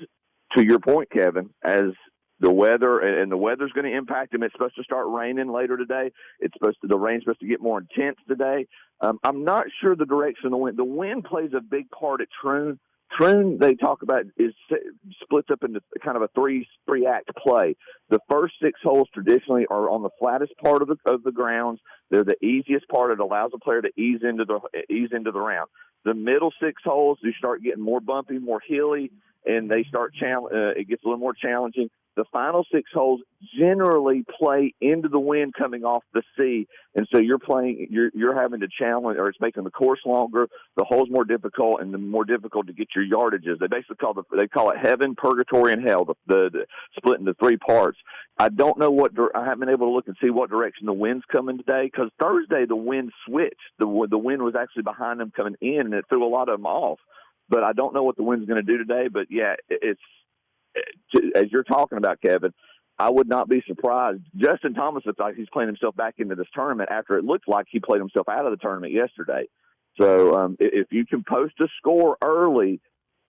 to your point, Kevin, as the weather and the weather's going to impact him. It's supposed to start raining later today. The rain's supposed to get more intense today. I'm not sure the direction of the wind. The wind plays a big part at Troon. Troon, they talk about, is splits up into kind of a three-act play. The first 6 holes traditionally are on the flattest part of the grounds. They're the easiest part. It allows a player to ease into the round. The middle 6 holes, you start getting more bumpy, more hilly, and they start it gets a little more challenging. The final 6 holes generally play into the wind coming off the sea, and so you're having to challenge, or it's making the course longer, the holes more difficult, and the more difficult to get your yardages. They basically call it heaven, purgatory, and hell. The split into 3 parts. I don't know I haven't been able to look and see what direction the wind's coming today, because Thursday the wind switched. The wind was actually behind them coming in, and it threw a lot of them off. But I don't know what the wind's going to do today. But yeah, it's. As you're talking about, Kevin, I would not be surprised. Justin Thomas looks like he's playing himself back into this tournament after it looked like he played himself out of the tournament yesterday. So if you can post a score early,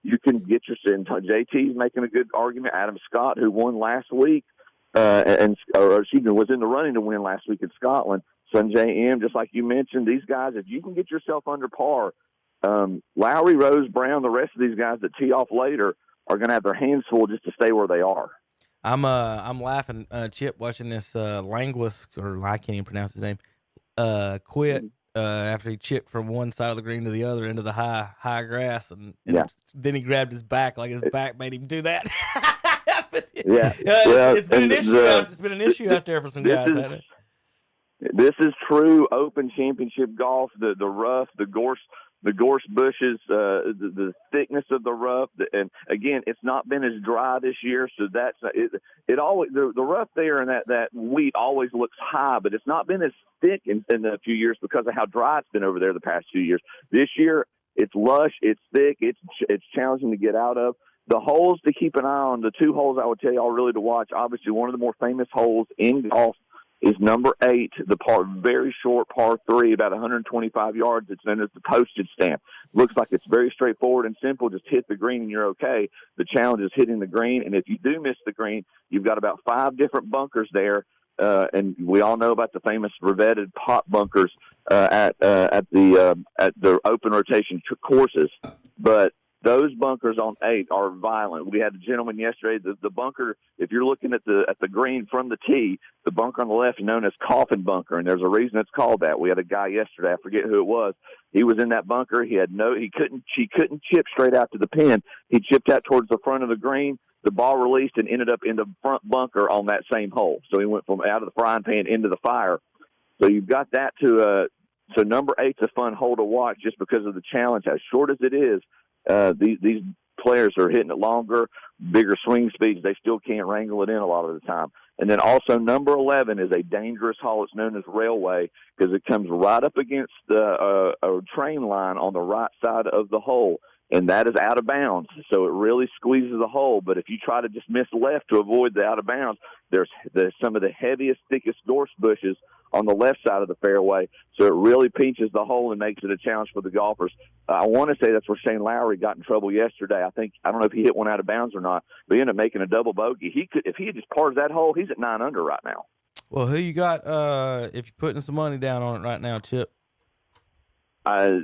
you can get your – JT's making a good argument. Adam Scott, who won last week, was in the running to win last week in Scotland. Sungjae M, just like you mentioned, these guys, if you can get yourself under par, Lowry, Rose, Brown, the rest of these guys that tee off later – are going to have their hands full just to stay where they are. I'm laughing, Chip, watching this Languis, or I can't even pronounce his name, quit after he chipped from one side of the green to the other into the high grass, and then he grabbed his back like his back made him do that. It's been an issue. It's been an issue out there for some guys. This is true Open Championship golf. The rough, the gorse bushes, the thickness of the rough, and again, it's not been as dry this year, so that's it. Always the rough there and that wheat always looks high, but it's not been as thick in a few years because of how dry it's been over there the past few years. This year, it's lush, it's thick, it's challenging to get out of. The holes to keep an eye on, the 2 holes I would tell y'all really to watch. Obviously, one of the more famous holes in golf is number 8, very short par 3, about 125 yards. It's known as the postage stamp. Looks like it's very straightforward and simple. Just hit the green and you're okay. The challenge is hitting the green, and if you do miss the green, you've got about 5 different bunkers there, and we all know about the famous revetted pot bunkers at the open rotation courses. But those bunkers on 8 are violent. We had a gentleman yesterday. The bunker, if you're looking at the green from the tee, the bunker on the left is known as coffin bunker, and there's a reason it's called that. We had a guy yesterday, I forget who it was. He was in that bunker. He couldn't chip straight out to the pin. He chipped out towards the front of the green. The ball released and ended up in the front bunker on that same hole. So he went from out of the frying pan into the fire. So you've got that so number 8's a fun hole to watch just because of the challenge, as short as it is. These players are hitting it longer, bigger swing speeds. They still can't wrangle it in a lot of the time. And then also number 11 is a dangerous hole. It's known as Railway because it comes right up against the a train line on the right side of the hole, and that is out of bounds. So it really squeezes the hole. But if you try to just miss left to avoid the out of bounds, there's some of the heaviest, thickest gorse bushes on the left side of the fairway. So it really pinches the hole and makes it a challenge for the golfers. I want to say that's where Shane Lowry got in trouble yesterday. I don't know if he hit one out of bounds or not, but he ended up making a double bogey. If he had just parred that hole, he's at 9 under right now. Well, who you got if you're putting some money down on it right now, Chip? I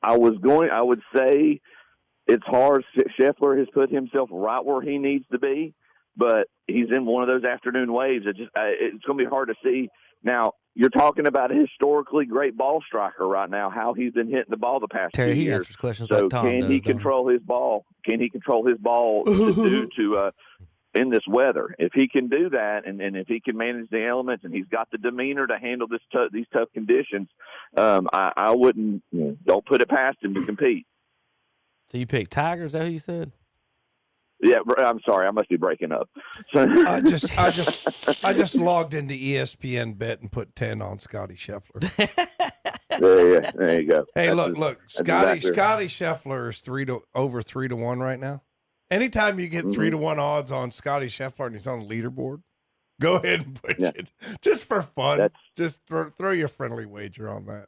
would say it's hard. Scheffler has put himself right where he needs to be, but he's in one of those afternoon waves. It's going to be hard to see. Now, you're talking about a historically great ball striker right now, how he's been hitting the ball the past Terry, 2 he years. answers questions So like Tom can does, he don't he? control his ball? Can he control his ball due to in this weather? If he can do that, and if he can manage the elements, and he's got the demeanor to handle these tough conditions, I wouldn't don't put it past him to compete. So you picked Tiger? Is that who you said? Yeah, I'm sorry, I must be breaking up. So, I just logged into ESPN Bet and put 10 on Scotty Scheffler. there you go. Hey, That's look, Scotty Scheffler is over 3-1 right now. Anytime you get 3-1 odds on Scotty Scheffler and he's on the leaderboard, go ahead and put it just for fun. Just throw your friendly wager on that.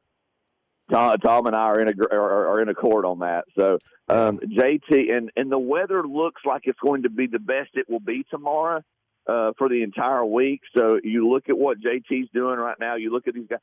Tom and I are in accord on that. So JT and the weather looks like it's going to be the best it will be tomorrow for the entire week. So you look at what JT's doing right now. You look at these guys.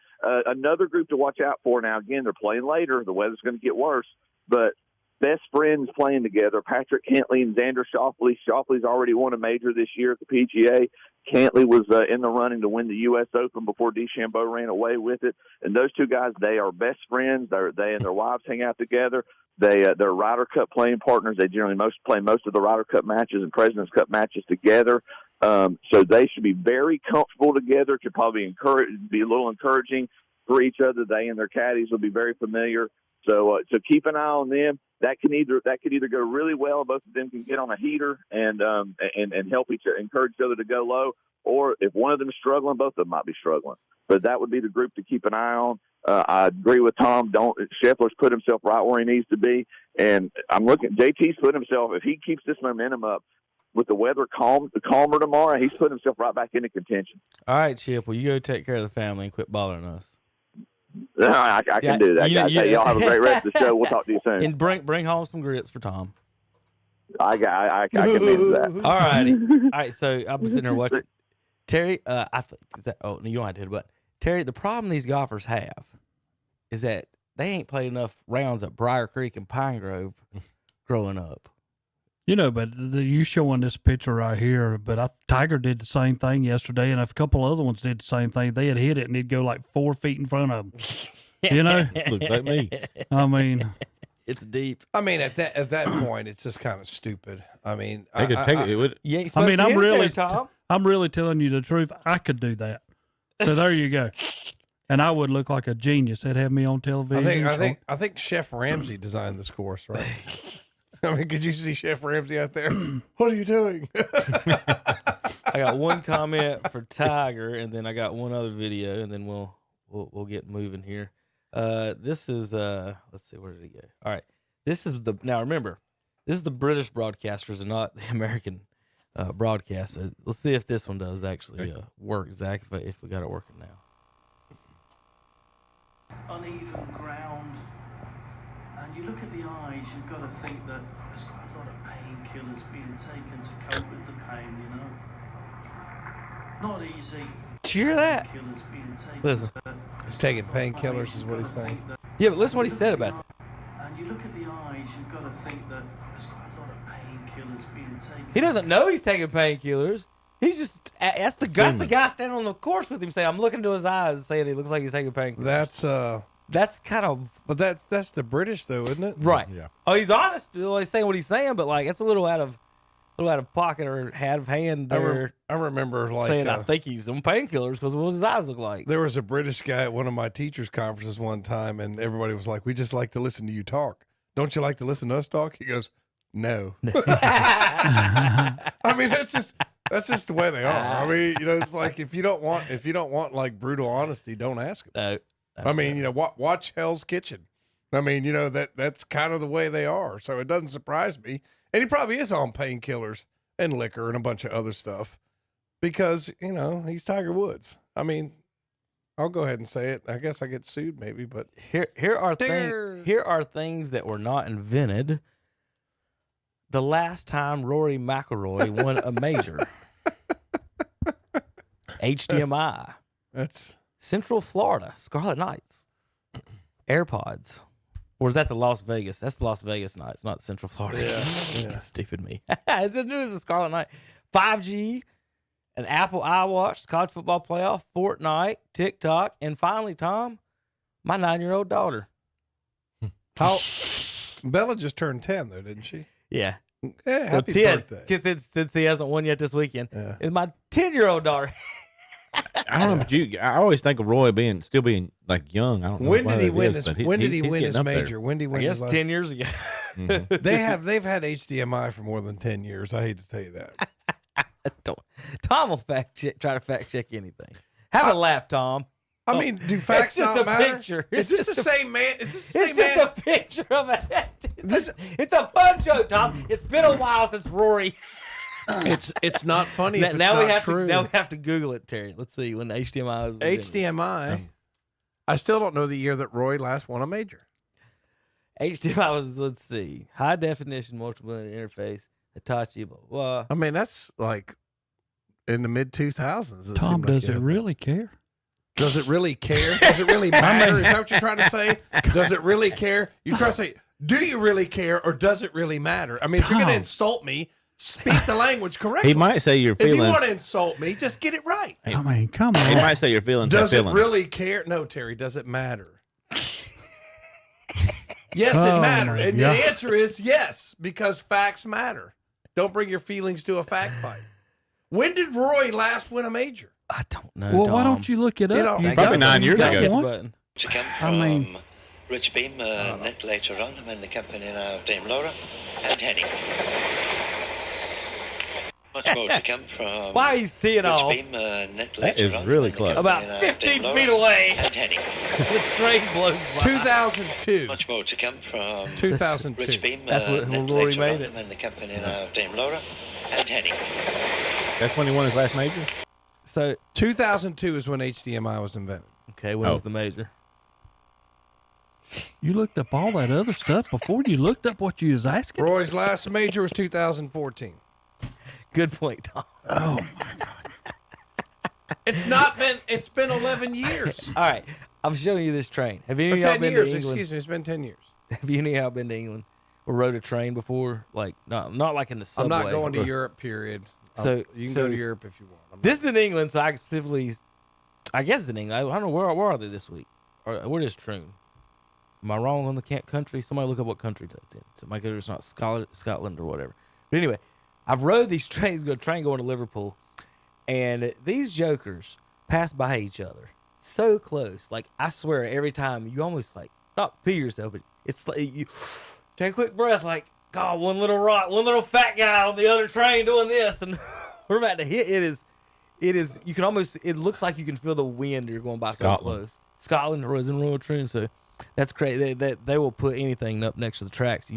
Another group to watch out for. Now again, they're playing later. The weather's going to get worse, but best friends playing together. Patrick Cantley and Xander Schauffele. Schauffele's already won a major this year at the PGA. Cantley was in the running to win the U.S. Open before DeChambeau ran away with it. And those two guys, they are best friends. They and their wives hang out together. They're Ryder Cup playing partners. They generally play most of the Ryder Cup matches and President's Cup matches together. So they should be very comfortable together. Could probably be a little encouraging for each other. They and their caddies will be very familiar. So keep an eye on them. That could either go really well. Both of them can get on a heater and help encourage each other to go low. Or if one of them is struggling, both of them might be struggling. But that would be the group to keep an eye on. I agree with Tom. Scheffler's put himself right where he needs to be, and I'm looking. JT's put himself. If he keeps this momentum up, with the weather calmer tomorrow, he's put himself right back into contention. All right, Chip. Well, you go take care of the family and quit bothering us. No, I can do that. Y'all have a great rest of the show. We'll talk to you soon. And bring home some grits for Tom. I can manage that. All righty. All right. So I'm sitting there watching Terry. I think no, you don't have to. But Terry, the problem these golfers have is that they ain't played enough rounds at Briar Creek and Pine Grove growing up. You know, but you showing this picture right here, but Tiger did the same thing yesterday, and a couple other ones did the same thing. They had hit it, and it'd go like 4 feet in front of them. You know? Looks like me. I mean, it's deep. I mean, at that point, it's just kind of stupid. I mean, Take it. It would. You ain't supposed to hit it there, Tom. I'm really telling you the truth. I could do that. So there you go. And I would look like a genius. They'd have me on television. I think Chef Ramsay designed this course, right? I mean, could you see Chef Ramsay out there? What are you doing? I got one comment for Tiger, and then I got one other video, and then we'll get moving here. This is let's see, where did he go? All right, now remember, this is the British broadcasters and not the American broadcast. So let's see if this one does actually work, Zach. If we got it working now. Uneven ground. And you look at the eyes, you've got to think that there's quite a lot of painkillers being taken to cope with the pain, you know. Not easy. Did you hear that? Painkillers being taken. Listen. He's taking painkillers is what he's saying. Yeah, but listen what he said about that. And you look at the eyes, you've got to think that there's quite a lot of painkillers being taken. He doesn't know he's taking painkillers. He's just, that's the guy standing on the course with him saying, I'm looking to his eyes saying he looks like he's taking painkillers. That's kind of... But that's the British, though, isn't it? Right. Yeah. Oh, he's honest. He's saying what he's saying, but, like, it's a little out of pocket or out of hand there. I remember, like... saying, I think he's on painkillers because of what his eyes look like. There was a British guy at one of my teachers' conferences one time, and everybody was like, we just like to listen to you talk. don't you like to listen to us talk? He goes, no. I mean, that's just the way they are. I mean, it's like if you don't want like brutal honesty, don't ask them. I mean, watch Hell's Kitchen. I mean, that's kind of the way they are. So it doesn't surprise me. And he probably is on painkillers and liquor and a bunch of other stuff because, he's Tiger Woods. I mean, I'll go ahead and say it. I guess I get sued maybe, but here are things that were not invented. The last time Rory McIlroy won a major. HDMI. That's Central Florida, Scarlet Knights. AirPods. Or is that the Las Vegas? That's the Las Vegas Knights, not Central Florida. Yeah. Stupid me. It's as new as the Scarlet Knight. 5G, an Apple iWatch, college football playoff, Fortnite, TikTok, and finally, Tom, my 9-year-old daughter. How Bella just turned 10 though, didn't she? Yeah. Yeah, happy 10, birthday. since he hasn't won yet this weekend. Yeah. Is my 10-year-old daughter. I don't know, but I always think of Roy still being like young. I don't know. When did he win his major? When did he win I guess 10 years ago. Mm-hmm. They've had HDMI for more than 10 years. I hate to tell you that. Tom will try to fact check anything. Have a laugh, Tom. I mean, do facts just not a matter? Picture. Is this the same man? It's just a picture of it. It's a fun joke, Tom. It's been a while since Rory. It's not funny. Now we have true. to Google it, Terry. Let's see when HDMI was invented. HDMI. I still don't know the year that Roy last won a major. HDMI was, let's see, high definition multiple interface, Hitachi, blah, blah. I mean, that's like in the mid 2000s. Tom, does it really care? Does it really care? Does it really matter? Is that what you're trying to say? Does it really care? You try to say, do you really care or does it really matter? I mean, if you're going to insult me, speak the language correctly. He might say your feelings. If you want to insult me, just get it right. I mean, come on. He might say your feelings. Does it really care? No, Terry, does it matter? Yes, it matters. And the answer is yes, because facts matter. Don't bring your feelings to a fact fight. When did Roy last win a major? I don't know. Well, Tom. why don't you look it up? Probably 9 years ago. To come from Rich Beam, Nick later on. I'm in the company now of Dame Laura and Henny. Much more to come from. Why he's teeing off? Rich Beam, Nick That later is on. really close. About 15 feet away. And Henny. The train blows by. 2002. Much more to come from 2002. Rich Beam, That's when Nick Rory later made on. it. I'm in the company now of Dame Laura and Henny. That's when he won his last major? So 2002 is when HDMI was invented. Okay, when was the major? You looked up all that other stuff before you looked up what you was asking? Roy's last major was 2014. Good point, Tom. Oh, my God. It's been 11 years. All right, I'm showing you this train. Have any of 10 y'all been years, to England? excuse me, it's been 10 years. Have any of y'all been to England or rode a train before? Like, not like in the subway. I'm not going to Europe, period. So you can go to Europe if you want. This is in England, so I specifically, I guess it's in England. I don't know, where are they this week? Where is Troon? Am I wrong on the country? Somebody look up what country that's in. So my it's not Scotland or whatever. But anyway, I've rode these trains, train going to Liverpool, and these jokers pass by each other so close. Like, I swear, every time you almost like, not pee yourself, but it's like you take a quick breath, like, God, one little fat guy on the other train doing this, and we're about to hit. It is, you can almost, it looks like you can feel the wind. You're going by so close. Scotland was in Royal Troon, so that's crazy. They will put anything up next to the tracks.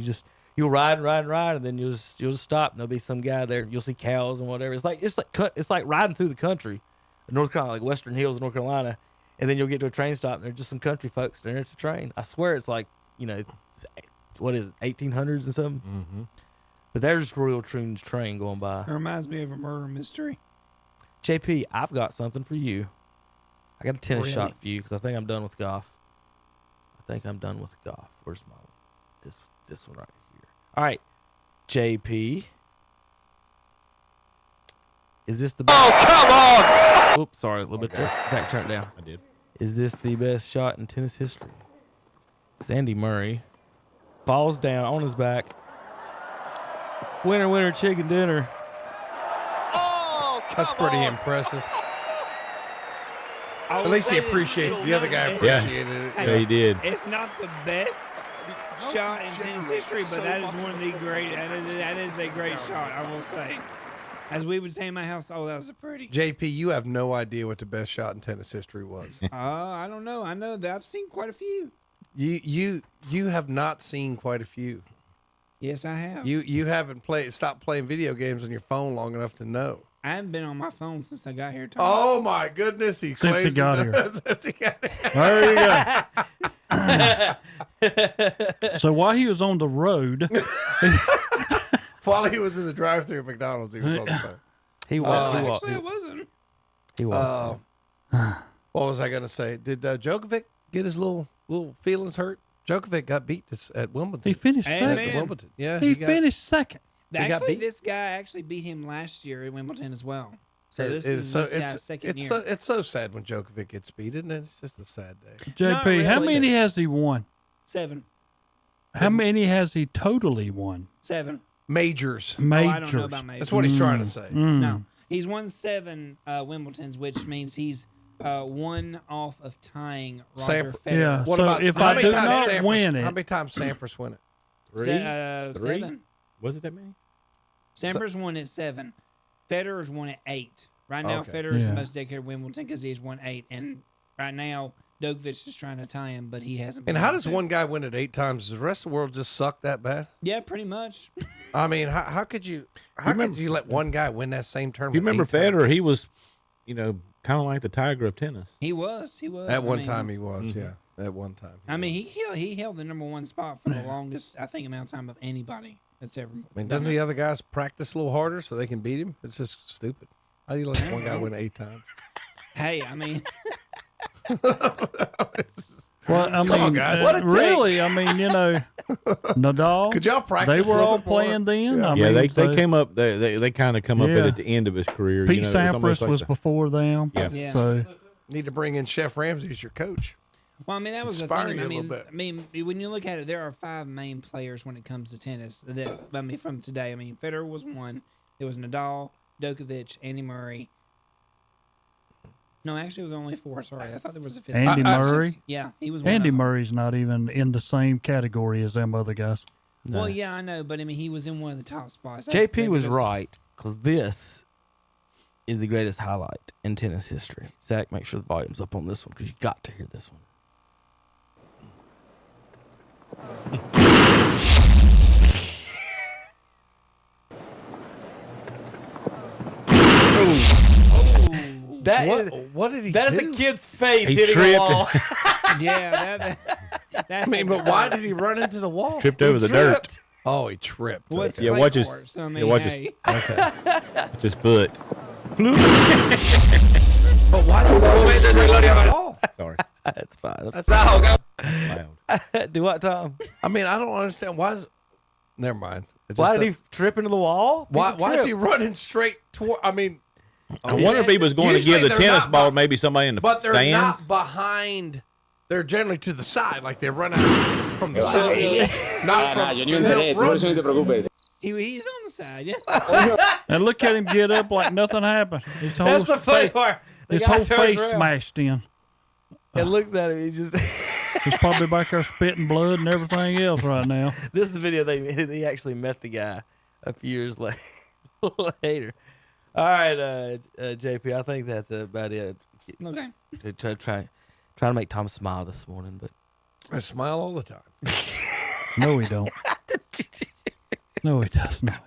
You'll ride, and then you'll just stop, and there'll be some guy there. You'll see cows and whatever. It's like riding through the country, North Carolina, like Western Hills, North Carolina, and then you'll get to a train stop, and there's just some country folks there at the train. I swear it's like, what is it, 1800s and something? Mm-hmm. But there's Royal Troon's train going by. It reminds me of a murder mystery. JP, I've got something for you. I got a tennis shot for you because I think I'm done with golf. Where's my this one right here? All right, JP. Is this the best? Oh, come on! Oops, sorry, a little bit there. Zach, turn it down. I did. Is this the best shot in tennis history? It's Andy Murray. Falls down on his back. Winner, chicken dinner. Oh, that's pretty impressive. At least he appreciates the other guy appreciated it. Yeah, he did. It's not the best shot in tennis history, but that is one of the great. That is a great shot, I will say. As we would say in my house, oh, that was a pretty. JP, you have no idea what the best shot in tennis history was. I don't know. I know that I've seen quite a few. You have not seen quite a few. Yes, I have. You haven't stopped playing video games on your phone long enough to know. I haven't been on my phone since I got here. Tom. Oh my goodness, Since he got here. Since he got here. There you go. So while he was on the road, While he was in the drive-thru at McDonald's, he was on the phone. He was. Actually, I wasn't. He was. What was I going to say? Did Djokovic get his little feelings hurt? Djokovic got beat at Wimbledon. he finished Hey, second. man. At Wimbledon. Yeah, He got- finished second. got Actually, beat. this guy actually beat him last year at Wimbledon as well. So It- this it's is so this guy's it's second it's year. so it's so sad when Djokovic gets beat, isn't it? It's just a sad day. JP, how really. many has he won? 7. How many has he totally won? 7. Majors. Majors. Oh, I don't know about majors. That's what he's trying to say. No, he's won 7 Wimbledons, which means he's 1 off of tying Roger Sampras. Federer. Yeah. What So about if how I many do times not Sampras- win How it, many times Sampras win it? Three? Three? 7. Was it that many? Sampras won at 7. Federer's won at 8. Right now, Okay. Federer's Yeah. the most decade at Wimbledon because he's won 8. And right now, Djokovic is trying to tie him, but he hasn't. And been how able does to. one guy win it 8 times? Does the rest of the world just suck that bad? Yeah, pretty much. I mean, how could you let one guy win that same tournament? You remember 8 times? Federer? He was, kind of like the Tiger of tennis. He was. At one I mean, time he was, yeah. At one time. I mean, he held the number 1 spot for the longest, I think, amount of time of anybody that's ever. I mean, doesn't the other guys practice a little harder so they can beat him? It's just stupid. How do you let one guy win 8 times? Hey, I mean, well, I mean, on, guys. What a take. really, I mean, Nadal. Could y'all practice? They a were little all bit more? playing then. Yeah. I Yeah, mean, they so came up. They kind of come up Yeah. at the end of his career. Pete it's almost Sampras like was the- before them. Yeah. Yeah. So Need to bring in Chef Ramsay as your coach. well, I mean, that was the Inspire thing. you I a little mean, bit. when you look at it, there are 5 main players when it comes to tennis. From today, I mean, Federer was 1. It was Nadal, Djokovic, Andy Murray. No, actually, it was only 4. Sorry, I thought there was a 5th. Andy Murray. Yeah, he was. One Andy of them. Murray's not even in the same category as them other guys. Well, yeah, I know, but I mean, he was in one of the top spots. JP was right, because this is the greatest highlight in tennis history. Zach, make sure the volume's up on this one, because you got to hear this one. What did he That do? is a kid's face He hitting tripped. the wall. Yeah, that I mean, but why did he run into the wall? Tripped over the dirt. Tripped. Oh, he tripped. What's Yeah, clay watch his- courts? I mean, yeah, watch his- hey. Okay. With his foot. But why did he run into the wall? Sorry. That's fine. That's Loud. Do what, Tom? I mean, I don't understand. Why is... Never mind. It Why just did he trip into the wall? Why People is he trip. running straight toward... I mean... I wonder if he was going to Usually give the they're tennis not ball bu- to maybe somebody in the But they're stands. not behind... They're generally to the side, like they run out from the side. Not from... He's He's on the side, yeah. And look at him get up like nothing happened. His whole That's the funny face, part. The his guy whole turns face around smashed in. and looks at him. He's just. He's probably back there spitting blood and everything else right now. This is a video they actually met the guy a few years later. All right, JP, I think that's about it. Okay. To try to make Tom smile this morning, but I smile all the time. No, he don't. No, he does not.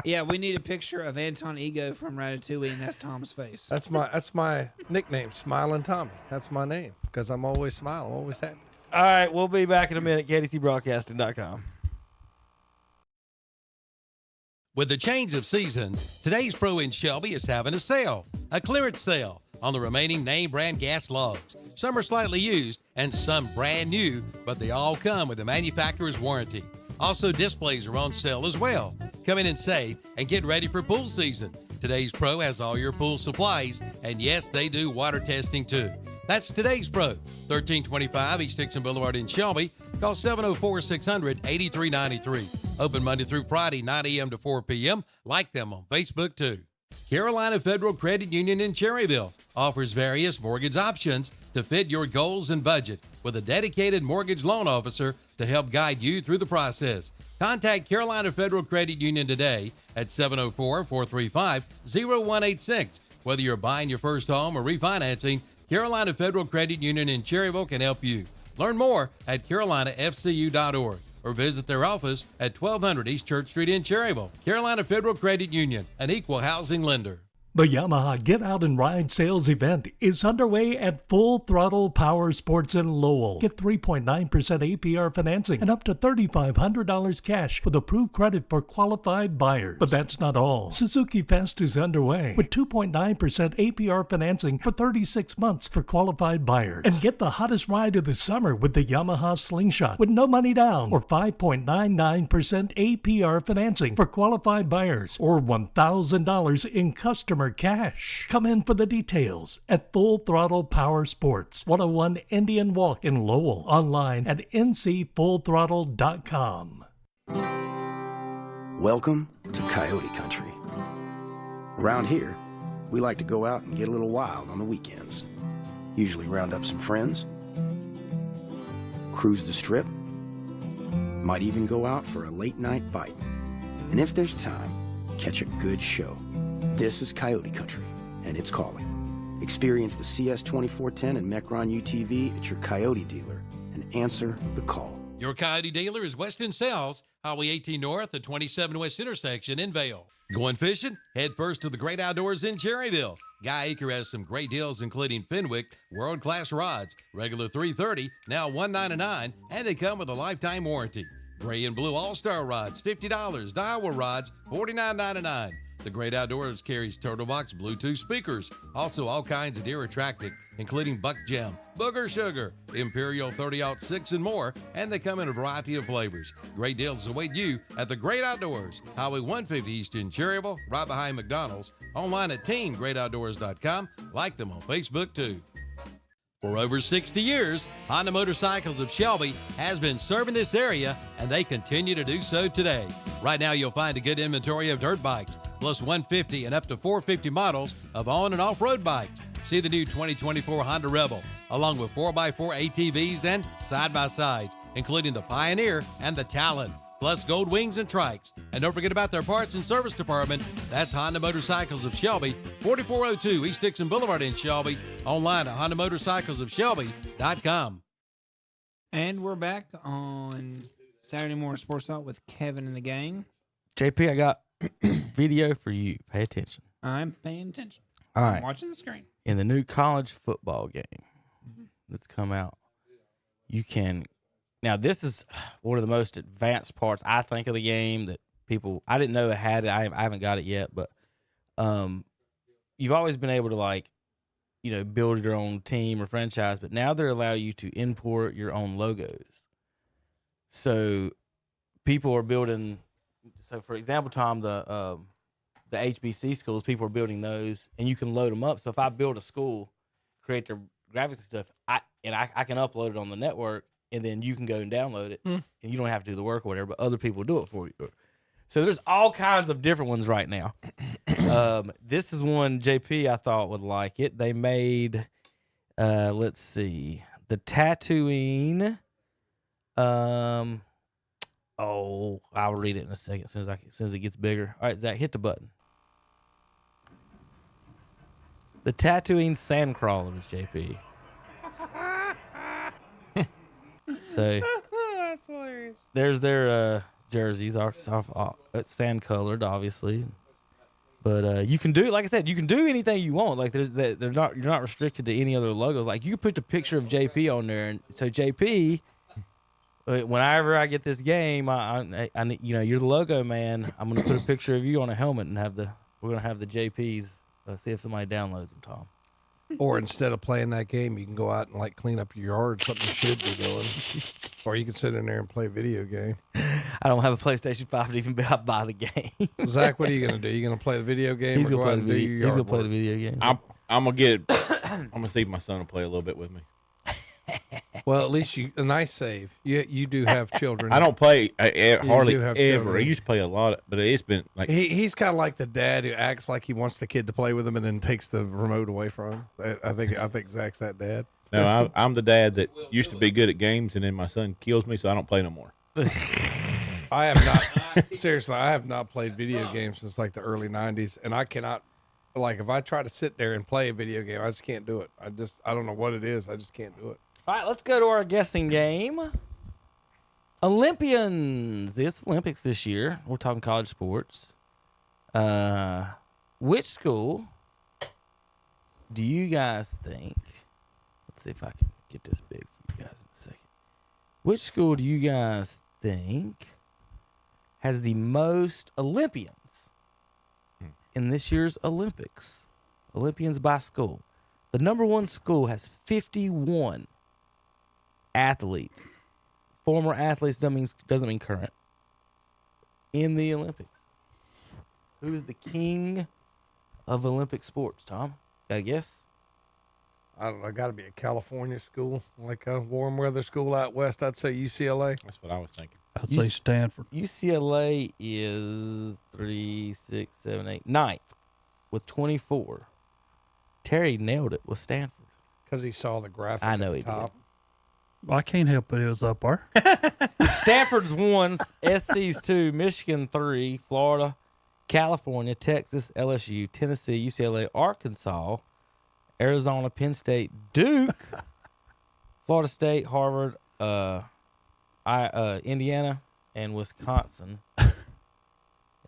Yeah, we need a picture of Anton Ego from Ratatouille, and that's Tom's face. That's my nickname, Smiling Tommy. That's my name because I'm always smiling, always happy. all right, we'll be back in a minute. KDCBroadcasting.com. With the change of seasons, today's Pro in Shelby is having a sale, a clearance sale on the remaining name brand gas logs. Some are slightly used and some brand new, but they all come with a manufacturer's warranty. Also, displays are on sale as well. Come in and save and get ready for pool season. Today's Pro has all your pool supplies, and yes, they do water testing too. That's Today's Pro, 1325 East Dixon Boulevard in Shelby. Call 704-600-8393. Open Monday through Friday, 9 a.m. to 4 p.m. Like them on Facebook too. Carolina Federal Credit Union in Cherryville offers various mortgage options to fit your goals and budget with a dedicated mortgage loan officer to help guide you through the process. Contact Carolina Federal Credit Union today at 704-435-0186. Whether you're buying your first home or refinancing, Carolina Federal Credit Union in Cherryville can help you. Learn more at carolinafcu.org or visit their office at 1200 East Church Street in Cherryville. Carolina Federal Credit Union, an equal housing lender. The Yamaha Get Out and Ride sales event is underway at Full Throttle Power Sports in Lowell. Get 3.9% APR financing and up to $3,500 cash with approved credit for qualified buyers. But that's not all. Suzuki Fest is underway with 2.9% APR financing for 36 months for qualified buyers. And get the hottest ride of the summer with the Yamaha Slingshot with no money down or 5.99% APR financing for qualified buyers or $1,000 in customer cash. Come in for the details at Full Throttle Power Sports, 101 Indian Walk in Lowell. Online at ncfullthrottle.com. Welcome to Coyote Country. Around here, we like to go out and get a little wild on the weekends. Usually round up some friends, cruise the strip, might even go out for a late night bite. And if there's time, catch a good show. This is Coyote Country, and it's calling. Experience the CS 2410 and Mecron UTV at your Coyote dealer and answer the call. Your Coyote dealer is Weston Sales, Highway 18 North at 27 West intersection in Vale. Going fishing? Head first to the Great Outdoors in Cherryville. Guy Acre has some great deals, including Fenwick world-class rods, regular $330, now $199, and they come with a lifetime warranty. Gray and blue all-star rods, $50. Daiwa rods, $49.99. The Great Outdoors carries Turtle Box Bluetooth speakers. Also, all kinds of deer attractant, including Buck Gem, Booger Sugar, Imperial 30-06, and more. And they come in a variety of flavors. Great deals await you at the Great Outdoors, Highway 150 East in Cherryville, right behind McDonald's. Online at teamgreatoutdoors.com. Like them on Facebook, too. For over 60 years, Honda Motorcycles of Shelby has been serving this area, and they continue to do so today. Right now, you'll find a good inventory of dirt bikes, plus 150 and up to 450 models of on- and off-road bikes. See the new 2024 Honda Rebel, along with 4x4 ATVs and side-by-sides, including the Pioneer and the Talon, plus Gold Wings and Trikes. And don't forget about their parts and service department. That's Honda Motorcycles of Shelby, 4402 East Dixon Boulevard in Shelby. Online at HondaMotorcyclesofShelby.com. And we're back on Saturday Morning Sports Talk with Kevin and the gang. JP, I got video for you. Pay attention. I'm paying attention. All I'm right. watching the screen. In the new college football game that's come out, you can... Now, this is one of the most advanced parts, I think, of the game that people... I didn't know it had it. I haven't got it yet, but you've always been able to, build your own team or franchise, but now they're allowing you to import your own logos. So people are building... So, for example, Tom, the HBC schools, people are building those, and you can load them up. So if I build a school, create their graphics and stuff, I can upload it on the network, and then you can go and download it, and you don't have to do the work or whatever, but other people do it for you. So there's all kinds of different ones right now. This is one JP I thought would like it. They made, let's see, the Tatooine. I'll read it in a second as soon as it gets bigger. All right, Zach, hit the button. The Tatooine Sandcrawlers, JP. So That's hilarious. there's their jerseys. It's sand colored, obviously, but you can do, like I said, you can do anything you want. Like you're not restricted to any other logos. Like you can put the picture of JP on there, and so JP, whenever I get this game, I you're the logo man. I'm gonna put a picture of you on a helmet and we're gonna have the JPs. See if somebody downloads them, Tom. Or instead of playing that game, you can go out and clean up your yard, something you should be doing. Or you can sit in there and play a video game. I don't have a PlayStation 5 to even buy the game. Zach, what are you going to do? You going to play the video game? He's or going go out and do your to yard play work? the video game. I'm gonna get it. I'm gonna see if my son will play a little bit with me. Well, at least a nice save. You do have children. I don't play hardly do have ever. children. I used to play a lot, but it's been like He's kind of like the dad who acts like he wants the kid to play with him and then takes the remote away from him. I think Zach's that dad. no. I'm the dad that used to be good at games, and then my son kills me, so I don't play no more. I have not seriously. I have not played video games since like the early '90s, and I cannot. Like if I try to sit there and play a video game, I just can't do it. I don't know what it is. I just can't do it. All right, let's go to our guessing game. Olympians. It's Olympics this year. We're talking college sports. Which school do you guys think? Let's see if I can get this big for you guys in a second. Which school do you guys think has the most Olympians in this year's Olympics? Olympians by school. The number one school has 51 athletes. Former athletes doesn't mean current. In the Olympics. Who is the king of Olympic sports, Tom? Got a guess? I don't know. Got to be a California school, like a warm weather school out west. I'd say UCLA. That's what I was thinking. I'd say Stanford. UCLA is 3, 6, 7, 8, 9th with 24. Terry nailed it with Stanford. Because he saw the graphic I know at he the top. Well, I can't help it. It was up there. Stanford's 1, SC's 2, Michigan 3, Florida, California, Texas, LSU, Tennessee, UCLA, Arkansas, Arizona, Penn State, Duke, Florida State, Harvard, Indiana, and Wisconsin. And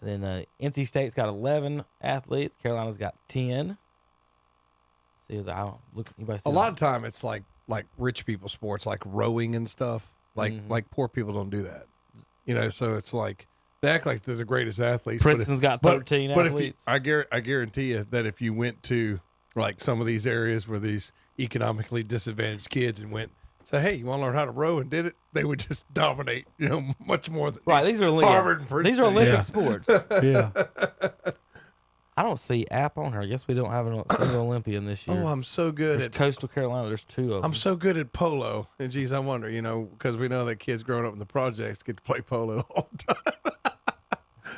then NC State's got 11 athletes. Carolina's got 10. See, I don't look. Anybody see A that? lot of time it's like rich people sports, like rowing and stuff. Like poor people don't do that. You know, so it's like they act like they're the greatest athletes. Princeton's got 13 but athletes. I guarantee you that if you went to like some of these areas where these economically disadvantaged kids and went, say, hey, you want to learn how to row and did it, they would just dominate, you know, much more than Right, these are Harvard and Princeton. These are Olympic sports. Yeah. I don't see App on here. I guess we don't have a single Olympian this year. Oh, I'm so good There's at Coastal Carolina. There's 2 of them. I'm so good at polo. And geez, I wonder, you know, because we know that kids growing up in the projects get to play polo all the time.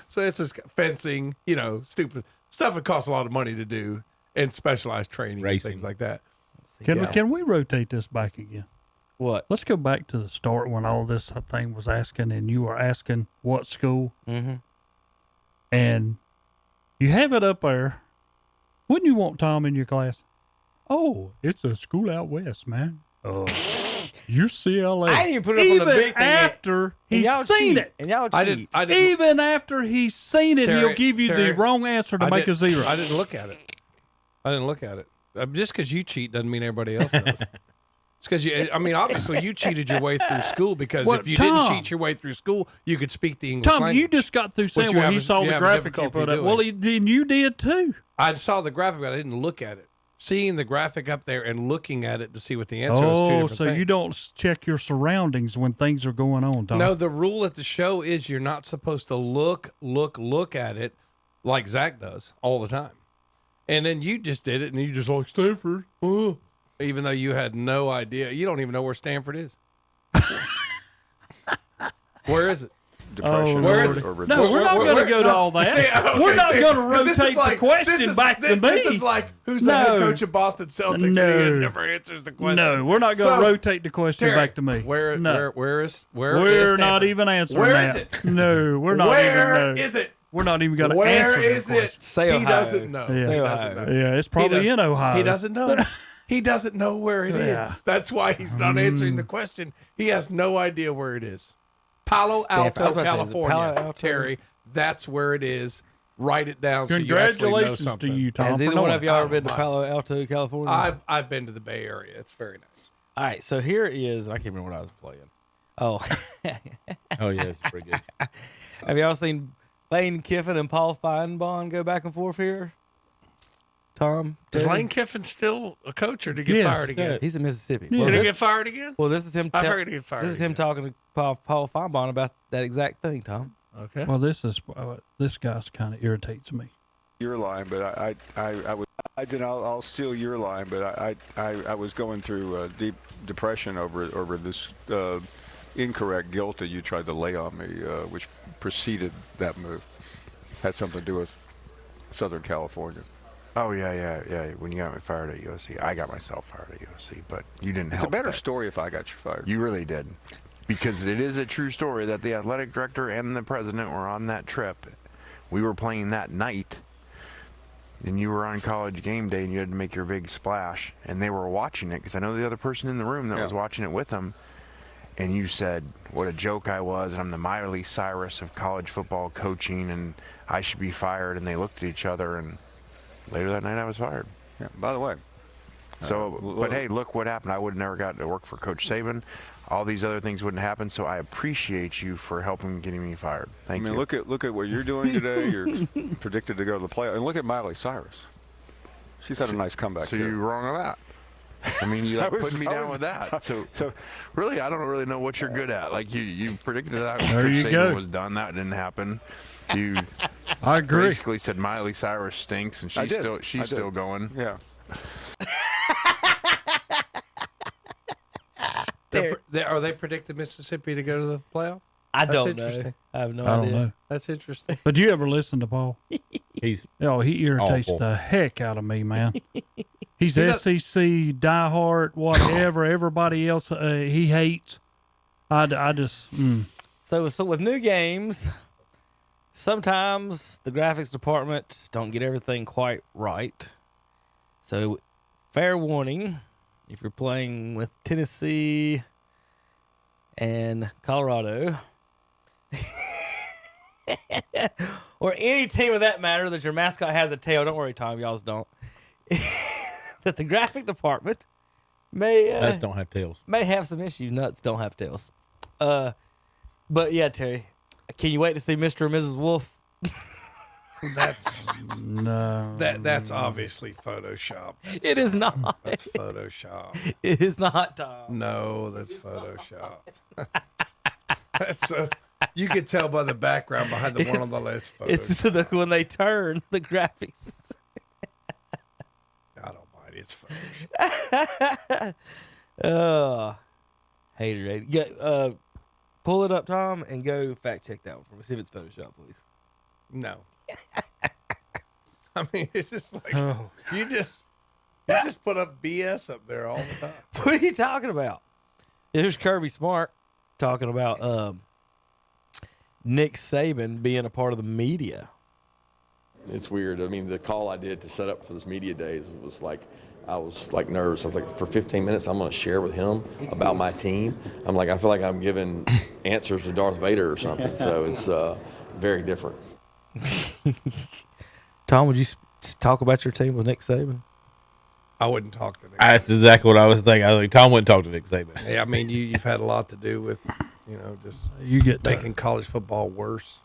So it's just fencing, you know, stupid stuff that costs a lot of money to do and specialized training and things like that. Can we rotate this back again? What? Let's go back to the start when all this thing was asking, and you were asking what school. Mm-hmm. And you have it up there. Wouldn't you want Tom in your class? Oh, it's a school out west, man. Oh, UCLA. I didn't even put it up on the big thing. After he's seen it. And y'all cheat. I didn't Even after he's seen it, Terry, he'll give you the wrong answer to make a 0. I didn't look at it. Just because you cheat doesn't mean everybody else does. It's because obviously you cheated your way through school because if you didn't cheat your way through school, you could speak the English language. You just got through saying, well, he saw the graphic you put up. Well, then you did too. I saw the graphic, but I didn't look at it. Seeing the graphic up there and looking at it to see what the answer was. Two different things. You don't check your surroundings when things are going on, Tom. No, the rule at the show is you're not supposed to look at it like Zach does all the time. And then you just did it, and you just like Stanford, even though you had no idea. You don't even know where Stanford is. Where is it? Depression. Where is it? No, we're not going to go to all that. We're not going to rotate the question back to me. This is like, who's the head coach of Boston Celtics? No. And he never answers the question. No, we're not going to rotate the question Terry, back to me. Where is We're Stanford? not even answering Where that. is it? No, we're not Where is it? We're not even going to Where answer is the it? question. Say He Ohio. doesn't know. Yeah. He doesn't know. Yeah, it's probably in Ohio. He doesn't know. He doesn't know where it is. That's why he's not answering the question. He has no idea where it is. Palo Alto, California. Palo Alto? Terry, that's where it is. Write it down so you actually know Congratulations something. to you, Tom. Has for either one knowing. of y'all ever been to Palo Alto, California? I've been to the Bay Area. It's very nice. All right, so here is. I can't remember what I was playing. Oh. Oh yeah, it's pretty good. Have y'all seen Lane Kiffin and Paul Feinbaum go back and forth here? Tom? Is Terry? Lane Kiffin still a coach or did he get Yes. fired again? He's in Mississippi. Yeah. Well, Did he this, get fired again? well, this is him. I heard he get fired This is him again. talking to Paul Feinbaum about that exact thing, Tom. Okay. Well, this guy's kind of irritates me. You're lying, but I would I'll steal your line, but I was going through a deep depression over this incorrect guilt that you tried to lay on me, which preceded that move. Had something to do with Southern California. Oh, yeah. When you got me fired at USC, I got myself fired at USC, but you didn't help. It's a better that. story if I got you fired. You really did. Because it is a true story that the athletic director and the president were on that trip. We were playing that night, and you were on college game day, and you had to make your big splash, and they were watching it, because I know the other person in the room that was watching it with them, and you said what a joke I was, and I'm the Miley Cyrus of college football coaching, and I should be fired, and they looked at each other, and later that night I was fired. Yeah, by the way. So, but hey, look what happened. I would have never gotten to work for Coach Saban. All these other things wouldn't happen, so I appreciate you for helping getting me fired. Thank you. Look at what you're doing today. You're predicted to go to the playoffs. And look at Miley Cyrus. She's had a nice comeback. So too. you're wrong on that. I mean, you put me down with that. So really, I don't really know what you're good at. Like you predicted that There you Saban go. was done. That didn't happen. You I agree. basically said Miley Cyrus stinks, and she's still going. Yeah. Are they predicting Mississippi to go to the playoff? I That's don't know. interesting. I have no I don't idea. know. That's interesting. But you ever listen to Paul? He's he irritates awful. the heck out of me, man. He's He SEC, diehard, whatever. Everybody else he hates. I just. So with new games, sometimes the graphics department don't get everything quite right. So, fair warning, if you're playing with Tennessee and Colorado, or any team of that matter that your mascot has a tail, don't worry, Tom, y'all's don't, that the graphic department may Nuts don't have tails. may have some issues. Nuts don't have tails. But yeah, Terry, can you wait to see Mr. and Mrs. Wolf? That's No. that's obviously Photoshop. It is not. That's Photoshop. It is not, Tom. No, that's Photoshop. That's you could tell by the background behind the one on the list. It's when they turn the graphics. God Almighty, it's Photoshop. Hater. Yeah, pull it up, Tom, and go fact check that one for me. See if it's Photoshop, please. No. I mean, it's just like Oh, you just put up BS up there all the time. What are you talking about? There's Kirby Smart talking about Nick Saban being a part of the media. It's weird. I mean, the call I did to set up for this media days was like, I was like nervous. I was like, for 15 minutes, I'm going to share with him about my team. I'm like, I feel like I'm giving answers to Darth Vader or something. So it's very different. Tom, would you talk about your team with Nick Saban? I wouldn't talk to Nick. That's exactly what I was thinking. I was like, Tom wouldn't talk to Nick Saban. Yeah, I mean, you've had a lot to do with, just you get making college football worse.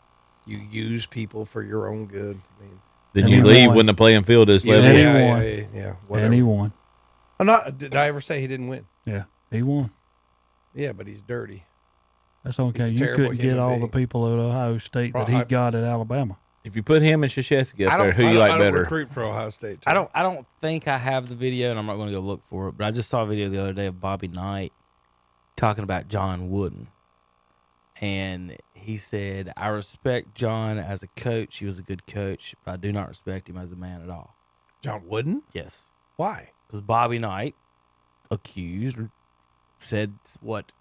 You use people for your own good. I mean, Then And you he leave won. when the playing field is level. And he yeah, won. yeah, whatever. and he won. Did I ever say he didn't win? Yeah, he won. Yeah, but he's dirty. That's okay. He's a You terrible couldn't get human all being. the people at Ohio State that he got at Alabama. If you put him and Krzyzewski up there, who you I like don't better? recruit for Ohio State. I don't think I have the video, and I'm not going to go look for it. But I just saw a video the other day of Bobby Knight talking about John Wooden, and he said, "I respect John as a coach. He was a good coach, but I do not respect him as a man at all." John Wooden? Yes. Why? Because Bobby Knight accused or said what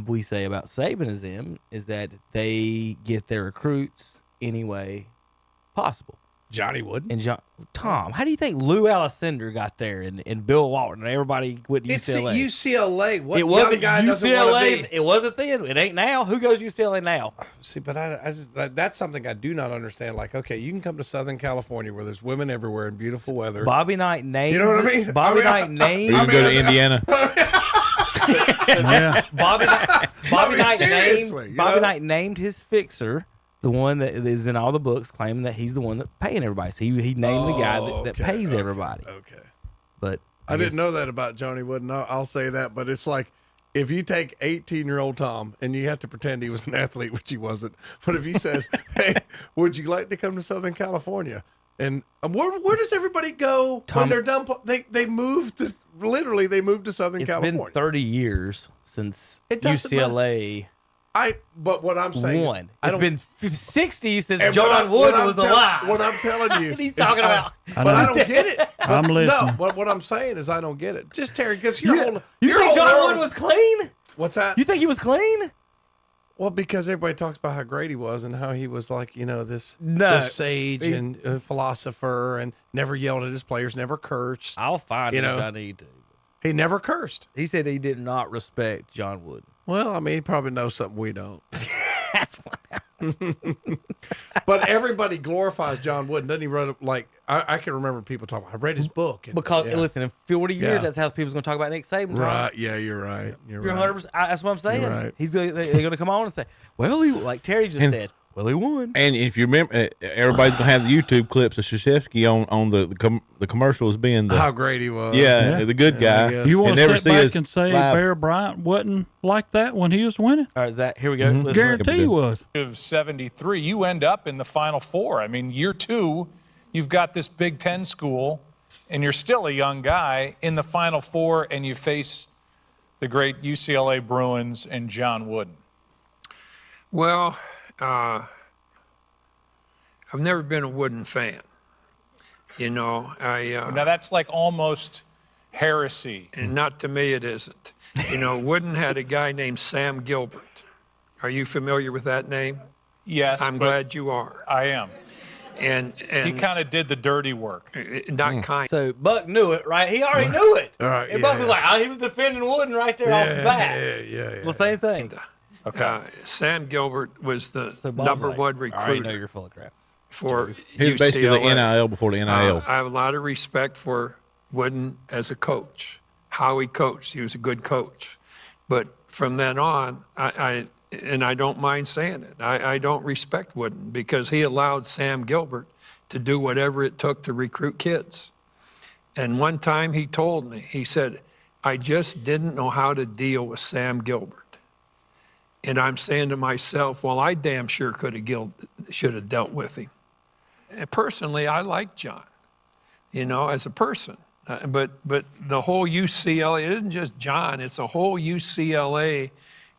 we say about Sabanism is that they get their recruits any way possible. Johnny Wooden? And Tom, how do you think Lou Alcindor got there and Bill Walton and everybody went to It's UCLA? UCLA. What it wasn't young guy doesn't want to UCLA. be? It wasn't then. It ain't now. Who goes to UCLA now? See, but I just that's something I do not understand. Like, okay, you can come to Southern California where there's women everywhere and beautiful weather. Bobby Knight named. You know what I mean? Bobby Knight named. Or you can go to Indiana. Yeah. Bobby Knight seriously, named. Bobby Knight named his fixer, the one that is in all the books, claiming that he's the one that's paying everybody. So he named the guy that pays everybody. Okay. But I didn't know that about Johnny Wooden. I'll say that, but it's like if you take 18-year-old Tom and you have to pretend he was an athlete, which he wasn't. But if you said, "Hey, would you like to come to Southern California?" And where does everybody go when they're done? They moved to Southern California. It's been 30 years since It doesn't UCLA But what I'm saying, won. It's been 60 since and John Wood was alive. What I'm telling you, What he's talking about. But I don't get it. I'm listening. No, but what I'm saying is I don't get it. Just Terry, because You think John Wood was clean? What's that? You think he was clean? Well, because everybody talks about how great he was and how he was like, this sage and philosopher and never yelled at his players, never cursed. I'll find him if I need to. He never cursed. He said he did not respect John Wood. Well, I mean, he probably knows something we don't. That's what But everybody glorifies John Wood. Doesn't he run like I can remember people talking about I read his book. And, Listen, in 40 years, that's how people's going to talk about Nick Saban. Right. Yeah, you're right. You're 100%. That's what I'm saying. You're right. They're going to come on and say, well, he, like Terry just said, well, he won. And if you remember, everybody's gonna have the YouTube clips of Krzyzewski on the commercials being how great he was. Yeah, the good guy. You want to never sit back and say Bear Bryant wasn't like that when he was winning? All right, Zach, here we go. Mm-hmm. Guarantee he was. Of 73, you end up in the Final Four. I mean, year 2, you've got this Big Ten school, and you're still a young guy in the Final Four, and you face the great UCLA Bruins and John Wooden. Well, I've never been a Wooden fan. Now that's like almost heresy. And not to me, it isn't. Wooden had a guy named Sam Gilbert. Are you familiar with that name? Yes. I'm glad you are. I am. And he kind of did the dirty work. Not kind. So Buck knew it, right? He already knew it. All right, and Buck was like, he was defending Wooden right there off the bat. Yeah. The same thing. Okay. Sam Gilbert was the Bob's number like, one I already recruiter know you're full of crap. for He was basically the UCLA. NIL before the NIL. I have a lot of respect for Wooden as a coach, how he coached. He was a good coach. But from then on, I don't mind saying it, I don't respect Wooden because he allowed Sam Gilbert to do whatever it took to recruit kids. And one time he told me, he said, I just didn't know how to deal with Sam Gilbert. And I'm saying to myself, well, I damn sure should have dealt with him. And personally, I like John, as a person. But the whole UCLA, it isn't just John, it's a whole UCLA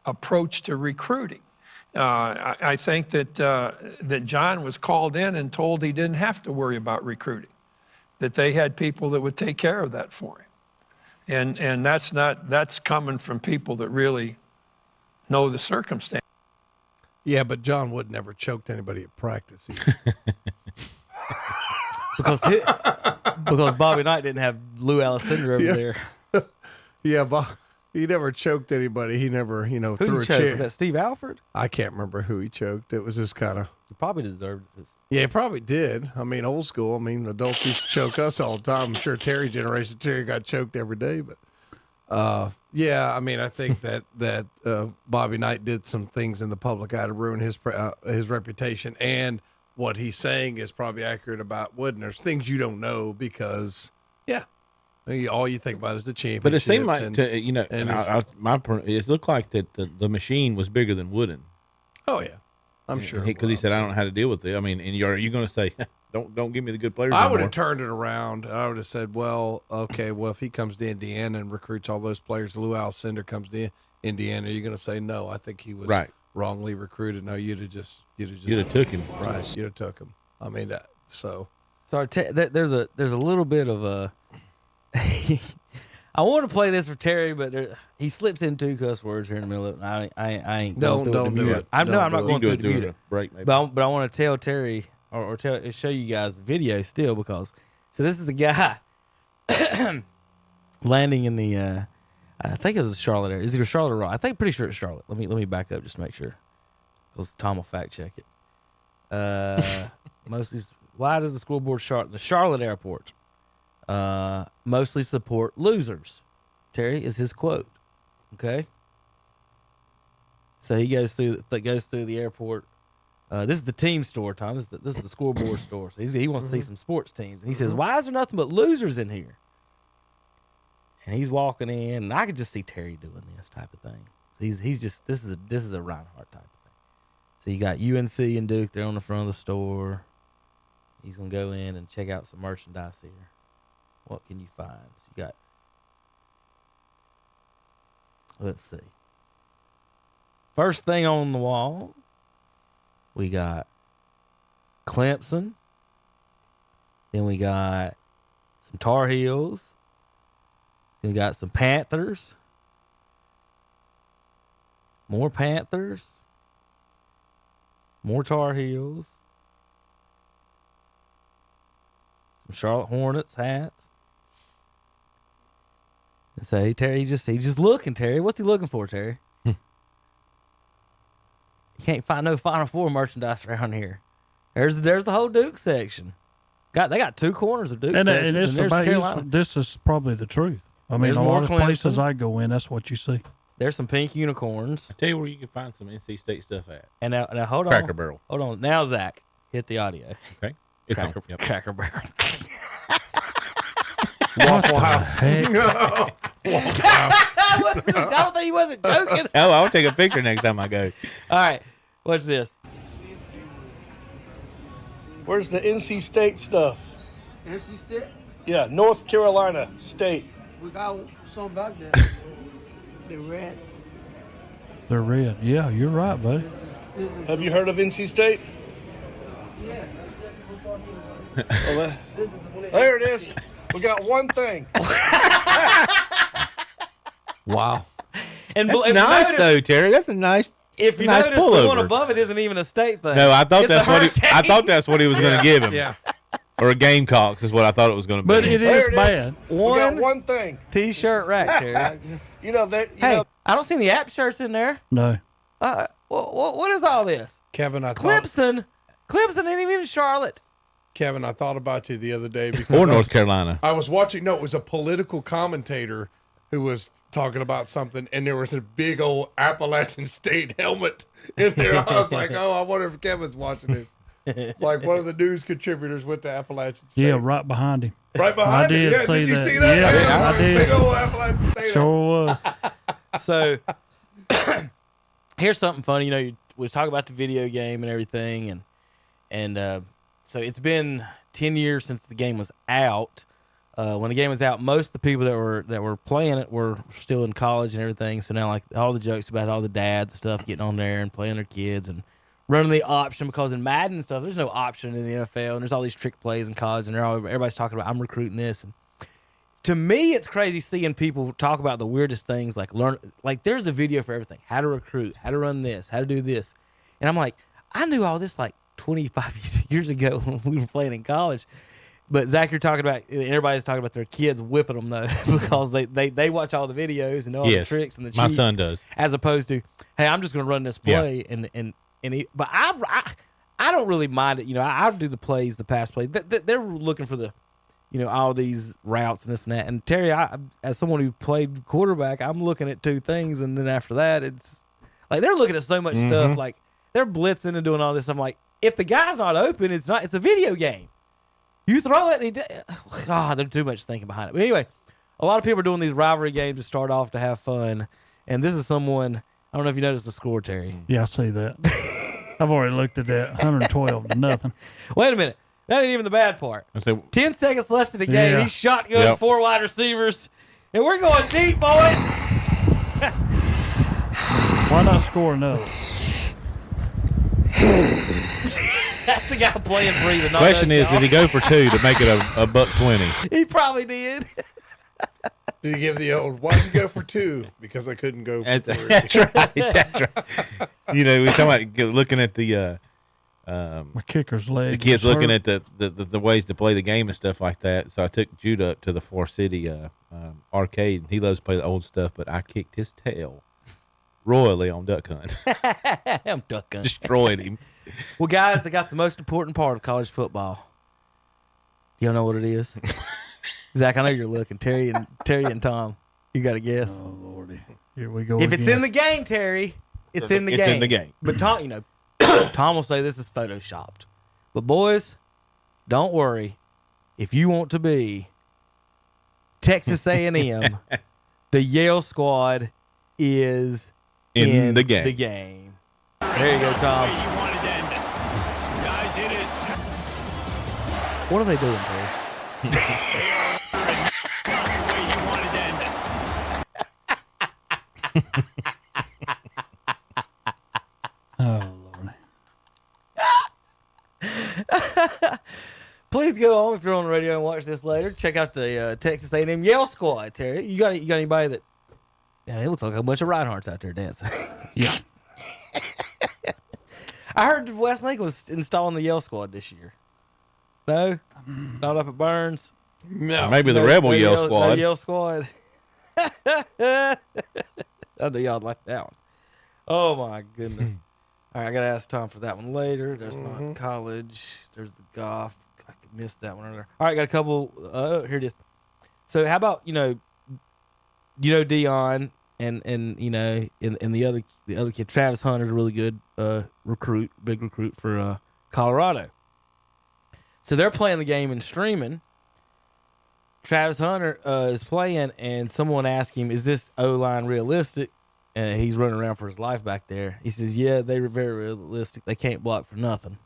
approach to recruiting. I think that John was called in and told he didn't have to worry about recruiting, that they had people that would take care of that for him. And that's coming from people that really know the circumstance. Yeah, but John Wood never choked anybody at practice. because Bobby Knight didn't have Lou Alcindor over there. Yeah, but he never choked anybody. He never, Who threw a choked? chair. Was that Steve Alford? I can't remember who he choked. It was just kind of. He probably deserved it. Yeah, he probably did. I mean, old school. I mean, adults used to choke us all the time. I'm sure Terry's generation, Terry got choked every day. But, yeah, I mean, I think that Bobby Knight did some things in the public eye to ruin his reputation. And what he's saying is probably accurate about Wooden. There's things you don't know because, yeah, all you think about is the championship. But it seemed like, it looked like that the machine was bigger than Wooden. Oh, yeah. I'm sure. Because he said, I don't know how to deal with it. I mean, and are you going to say, don't give me the good players I would anymore? have turned it around. I would have said, well, okay, well, if he comes to Indiana and recruits all those players, Lou Alcindor comes to Indiana, you're going to say, no, I think he was wrongly recruited. No, you'd have took him. Right. You'd have took him. I mean, so. So there's a little bit of a. I want to play this for Terry, but he slips in 2 cuss words here in the middle of it. I ain't don't do it. I'm not going to do it. Break, maybe. But I want to tell Terry or show you guys the video still because this is a guy landing in the I think it was Charlotte area. Is it Charlotte or Raleigh? Pretty sure it's Charlotte. Let me back up just to make sure because Tom will fact check it. Why does the school board the Charlotte airport mostly support losers? Terry is his quote. Okay. So he goes through the airport. This is the team store, Tom. This is the scoreboard store. So he wants to see some sports teams. And he says, "Why is there nothing but losers in here?" And he's walking in, and I could just see Terry doing this type of thing. So he's just this is a Reinhardt type of thing. So you got UNC and Duke there on the front of the store. He's going to go in and check out some merchandise here. What can you find? So you got, let's see. First thing on the wall, we got Clemson. Then we got some Tar Heels. Then we got some Panthers. More Panthers. More Tar Heels. Some Charlotte Hornets hats. And so hey, Terry, he's just looking, Terry. What's he looking for, Terry? You can't find no Final Four merchandise around here. There's the whole Duke section. They got two corners of Duke sections, and there's Carolina. This is probably the truth. I mean, There's a more lot of Clemson. places I go in, that's what you see. There's some pink unicorns. I tell you where you can find some NC State stuff at. And now hold on. Cracker Barrel. Hold on. Now, Zach, hit the audio. Okay. It's Cracker, on. Yep. Cracker Barrel. Waffle House. Heck? I don't think he wasn't joking. Oh, I'll take a picture next time I go. All right. What's this? Where's the NC State stuff? NC State? Yeah, North Carolina State. We got some back there. They're red. They're red. Yeah, you're right, buddy. Have you heard of NC State? Yeah. Well, there it is. We got one thing. Wow. And That's if nice, you notice, though, Terry. That's a nice. If you nice notice, the one pullover. above it isn't even a state thing. No, I thought It's that's a what I thought hurricane. that's what he was going to give him. Yeah. Or a Gamecocks is what I thought it was going to be. But it There is it is. bad. We got One one thing. T-shirt rack, Terry. You know that. You Hey, know, I don't see any app shirts in there. No. What is all this? Kevin, I Clemson ain't even in Charlotte. Kevin, I thought about you the other day because or North Carolina. I was watching. No, it was a political commentator who was talking about something, and there was a big old Appalachian State helmet in there. I was like, oh, I wonder if Kevin's watching this. It's like one of the news contributors went to Appalachian State. Yeah, right behind him. Right behind I did him. Yeah, see did you that. see that? Yeah, I did. Big old Appalachian State. Sure was. So here's something funny. You know, we was talking about the video game and everything, and so it's been 10 years since the game was out. When the game was out, most of the people that were playing it were still in college and everything. So now, like, all the jokes about all the dads and stuff getting on there and playing their kids and running the option, because in Madden and stuff, there's no option in the NFL, and there's all these trick plays in college, and everybody's talking about, I'm recruiting this. And to me, it's crazy seeing people talk about the weirdest things, like there's a video for everything: how to recruit, how to run this, how to do this. And I'm like, I knew all this like 25 years ago when we were playing in college. But Zach, you're talking about, everybody's talking about their kids whipping them though, because they watch all the videos and know all the tricks and the cheats. My son does. As opposed to, hey, I'm just going to run this play but I don't really mind it. You know, I do the plays, the pass play. They're looking for the, you know, all these routes and this and that. And Terry, as someone who played quarterback, I'm looking at two things, and then after that, it's like they're looking at so much stuff. Like they're blitzing and doing all this. I'm like, if the guy's not open, it's a video game. You throw it, and there's too much thinking behind it. But anyway, a lot of people are doing these rivalry games to start off to have fun. And this is someone, I don't know if you noticed the score, Terry. Yeah, I see that. I've already looked at that. 112-0. Wait a minute. That ain't even the bad part. 10 seconds left in the game. Yeah. He's shotgun 4 wide receivers. And we're going deep, boys. Why not score another? That's the guy playing breathing. Question is, did he go for 2 to make it a $1.20? He probably did. Did he give the old, why'd you go for 2? Because I couldn't go for 3. That's right. That's right. You know, we're talking about looking at the my kicker's leg. the kids was looking hurt. at the ways to play the game and stuff like that. So I took Judah up to the 4 City arcade. He loves to play the old stuff, but I kicked his tail royally on Duck Hunt. I'm Duck Hunt. Destroyed him. Well, guys, they got the most important part of college football. Do y'all know what it is? Zach, I know you're looking. Terry and Tom, you got to guess. Oh, Lordy. Here we go If again. it's in the game, Terry, it's in the game. It's in the game. But Tom, you know, Tom will say this is photoshopped. But boys, don't worry. If you want to be Texas A&M, the Yale squad is In the game. The game. There you go, Tom. What are they doing, Terry? Oh, Lord. Please go on if you're on the radio and watch this later. Check out the Texas A&M Yale squad, Terry. You got anybody that? Yeah, it looks like a bunch of Reinhardts out there dancing. Yeah. I heard Westlake was installing the Yale squad this year. No, not up at Burns. No, maybe the Rebel Yale squad. No Yale squad. I knew y'all like that one. Oh my goodness. All right, I gotta ask Tom for that one later. There's not college. There's the golf. I missed that one earlier. All right, got a couple. Here it is. So how about Dion and the other kid, Travis Hunter's a really good big recruit for Colorado. So they're playing the game and streaming. Travis Hunter is playing, and someone asked him, "Is this O-line realistic?" And he's running around for his life back there. He says, "Yeah, they were very realistic. They can't block for nothing."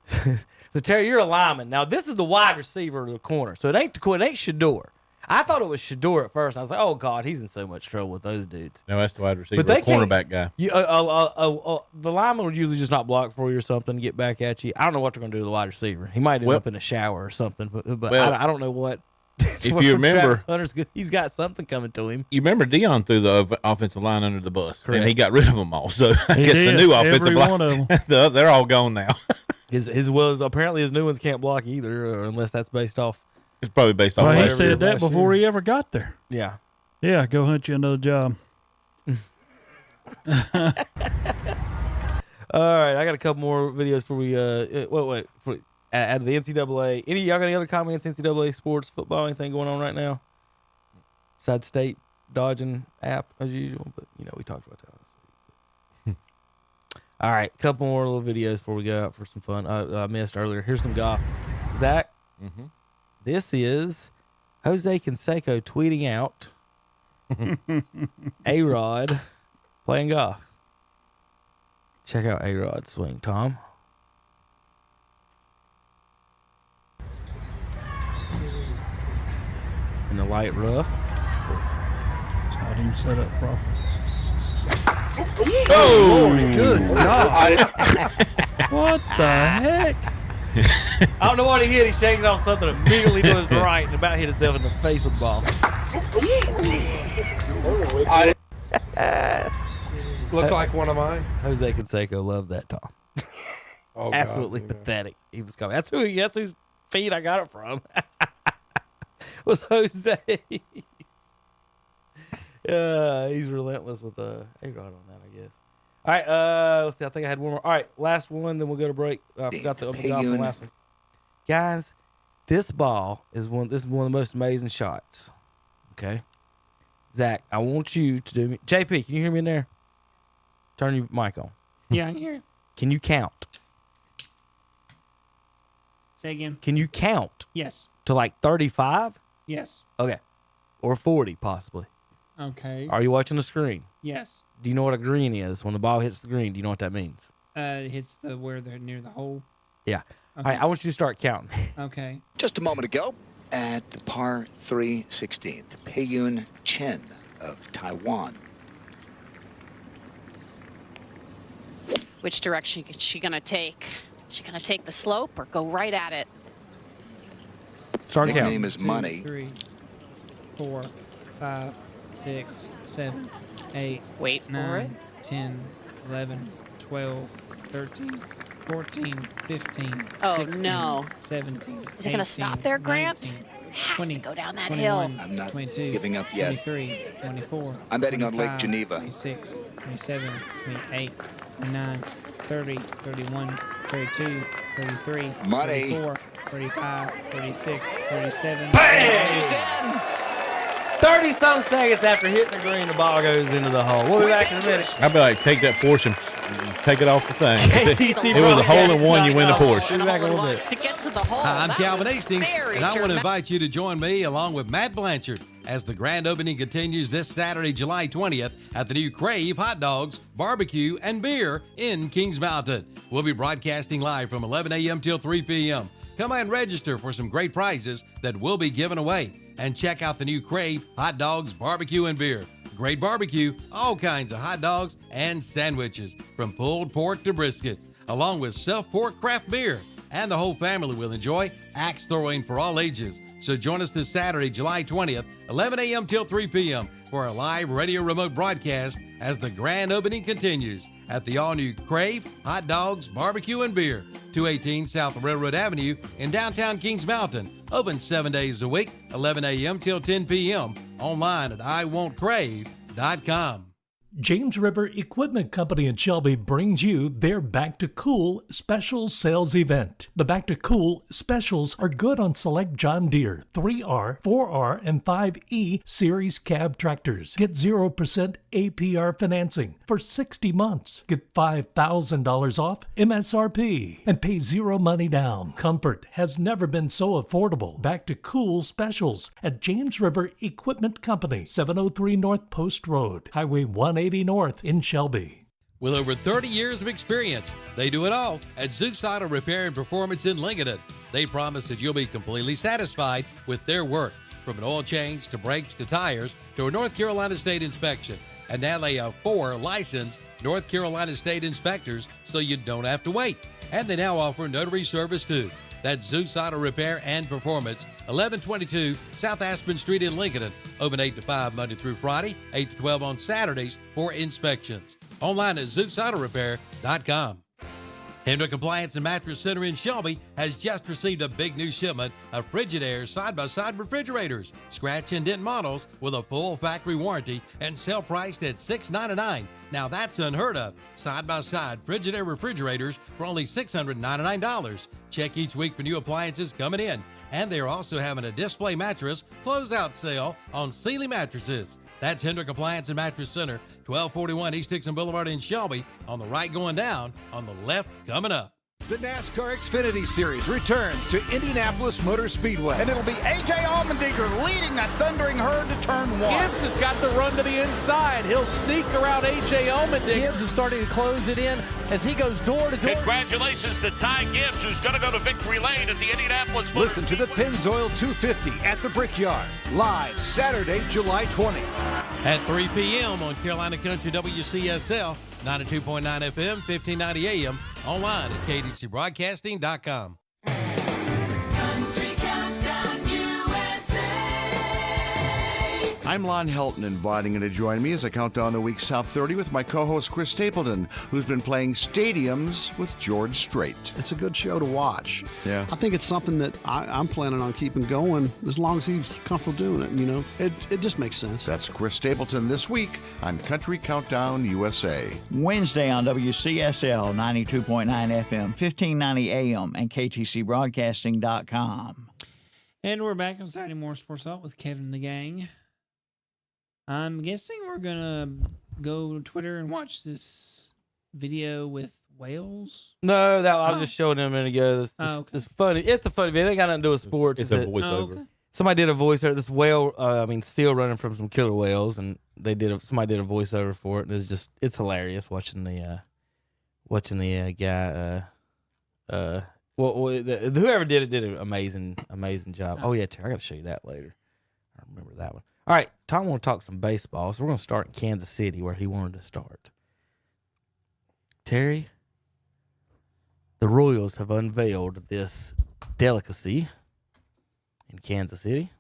So Terry, you're a lineman. Now this is the wide receiver of the corner. So it ain't Shador. I thought it was Shador at first. And I was like, "Oh God, he's in so much trouble with those dudes." No, that's the wide receiver, But they the cornerback guy. The lineman would usually just not block for you or something to get back at you. I don't know what they're going to do to the wide receiver. He might end up in a shower or something. But I don't know what. If you remember, he's got something coming to him. You remember Dion threw the offensive line under the bus, Correct. and he got rid of them all. So I He guess the did, new every offensive one of line, they're all gone now. Apparently his new ones can't block either, or unless that's based off. It's probably based off. Well, he whatever it said is that last before year. he ever got there. Yeah. Yeah, go hunt you another job. All right, I got a couple more videos for we. Out of the NCAA. Y'all got any other comments? NCAA sports, football, anything going on right now? Besides state dodging app as usual, but we talked about that last week. All right, a couple more little videos before we go out for some fun. I missed earlier. Here's some golf. Zach, This is Jose Canseco tweeting out A-Rod playing golf. Check out A-Rod's swing, Tom. In the light rough. I didn't set up properly. Oh, Lordy, good God. What the heck? I don't know what he hit. He shaking off something immediately to his right and about hit himself in the face with the ball. Looked like one of mine. Jose Canseco loved that, Tom. Oh, absolutely God, yeah. pathetic. He was coming. That's whose feet I got it from. Was Jose. He's relentless with A-Rod on that, I guess. All right, let's see. I think I had one more. All right, last one, then we'll go to break. I forgot to open golf on the last one. Guys, this ball is one of the most amazing shots. Okay? Zach, I want you to do me. JP, can you hear me in there? Turn your mic on. Yeah, I can hear you. Can you count? Say again. Can you count? Yes. To like 35? Yes. Okay. Or 40, possibly. Okay. Are you watching the screen? Yes. Do you know what a green is? When the ball hits the green, do you know what that means? It hits where they're near the hole. Yeah. Okay. All right, I want you to start counting. Okay. Just a moment ago, at the par 3 16th, Pei-Yun Chen of Taiwan. Which direction is she going to take? Is she going to take the slope or go right at it? Start counting. Nickname is Money. 3, 4, 5, 6, 7, 8, Wait for 9, it. 10, 11, 12, 13, 14, 15, Oh, 16, no. 17, Is it going to stop there, Grant? 19, Has 20, to go down that 21, hill. I'm not 22, giving up yet. 23, 24. I'm betting on Lake 25, Geneva. 26, 27, 28, 29, 30, 31, 32, 33, Money. 34, 35, 36, 37. Bam! 38. She's in. 30-some seconds after hitting the green, the ball goes into the hole. We'll be back in a minute. I'd be like, take that portion, take it off the thing. KCC It was a hole in one, you win the Porsche. We'll be back in a little bit. To get to the hole. Hi, I'm That Calvin was Hastings, very and I want to dramatic. invite you to join me along with Matt Blanchard as the grand opening continues this Saturday, July 20th at the new Crave Hot Dogs, Barbecue, and Beer in Kings Mountain. We'll be broadcasting live from 11 a.m. till 3 p.m. Come and register for some great prizes that will be given away. And check out the new Crave hot dogs, barbecue, and beer. Great barbecue, all kinds of hot dogs and sandwiches, from pulled pork to brisket, along with self-poured craft beer. And the whole family will enjoy axe throwing for all ages. So join us this Saturday, July 20th, 11 a.m. till 3 p.m. for a live radio remote broadcast as the grand opening continues at the all-new Crave Hot Dogs, Barbecue, and Beer, 218 South Railroad Avenue in downtown Kings Mountain. Open 7 days a week, 11 a.m. till 10 p.m. Online at iwantcrave.com. James River Equipment Company in Shelby brings you their Back to Cool special sales event. The Back to Cool specials are good on select John Deere 3R, 4R, and 5E series cab tractors. Get 0% APR financing for 60 months. Get $5,000 off MSRP and pay zero money down. Comfort has never been so affordable. Back to Cool specials at James River Equipment Company, 703 North Post Road, Highway 180 North in Shelby. With over 30 years of experience, they do it all at Joxx Auto Repair and Performance in Lincoln. They promise that you'll be completely satisfied with their work, from an oil change to brakes to tires to a North Carolina State inspection. And now they have 4 licensed North Carolina State inspectors, so you don't have to wait. And they now offer notary service too. That's Joxx Auto Repair and Performance, 1122 South Aspen Street in Lincoln. Open 8 to 5 Monday through Friday, 8 to 12 on Saturdays for inspections. Online at ZoxxAutoRepair.com. Hendrick Appliance and Mattress Center in Shelby has just received a big new shipment of Frigidaire side-by-side refrigerators, scratch and dent models with a full factory warranty and sale priced at $699. Now that's unheard of. Side-by-side Frigidaire refrigerators for only $699. Check each week for new appliances coming in. And they're also having a display mattress closeout sale on Sealy mattresses. That's Hendrick Appliance and Mattress Center, 1241 East Dixon Boulevard in Shelby. On the right going down, on the left coming up. The NASCAR Xfinity Series returns to Indianapolis Motor Speedway. And it'll be A.J. Allmendinger leading that thundering herd to turn 1. Gibbs has got the run to the inside. He'll sneak around A.J. Allmendinger. Gibbs is starting to close it in as he goes door to door. Congratulations to Ty Gibbs, who's going to go to victory lane at the Indianapolis Motor Listen to the Pennzoil 250 at the Brickyard. Live Saturday, July 20th. At 3 p.m. on Carolina Country WCSL, 92.9 FM, 1590 AM, online at kdcbroadcasting.com. I'm Lon Helton, inviting you to join me as I count down the week's top 30 with my co-host Chris Stapleton, who's been playing Stadiums with George Strait. It's a good show to watch. Yeah. I think it's something that I'm planning on keeping going as long as he's comfortable doing it, you know. It just makes sense. That's Chris Stapleton this week on Country Countdown USA. Wednesday on WCSL 92.9 FM, 1590 AM, and KTCBroadcasting.com. And we're back on Saturday Morning Sports Talk with Kevin and the gang. I'm guessing we're going to go to Twitter and watch this video with whales. No, I was just showing them a minute ago. It's funny. It's a funny video. It ain't got nothing to do with sports. It's a voiceover. okay. Somebody did a voiceover. This whale, still running from some killer whales, and somebody did a voiceover for it, and it's hilarious watching the guy. Whoever did it did an amazing job. Oh yeah, Terry, I got to show you that later. I remember that one. All right, Tom want to talk some baseball, so we're going to start in Kansas City where he wanted to start. Terry, the Royals have unveiled this delicacy in Kansas City.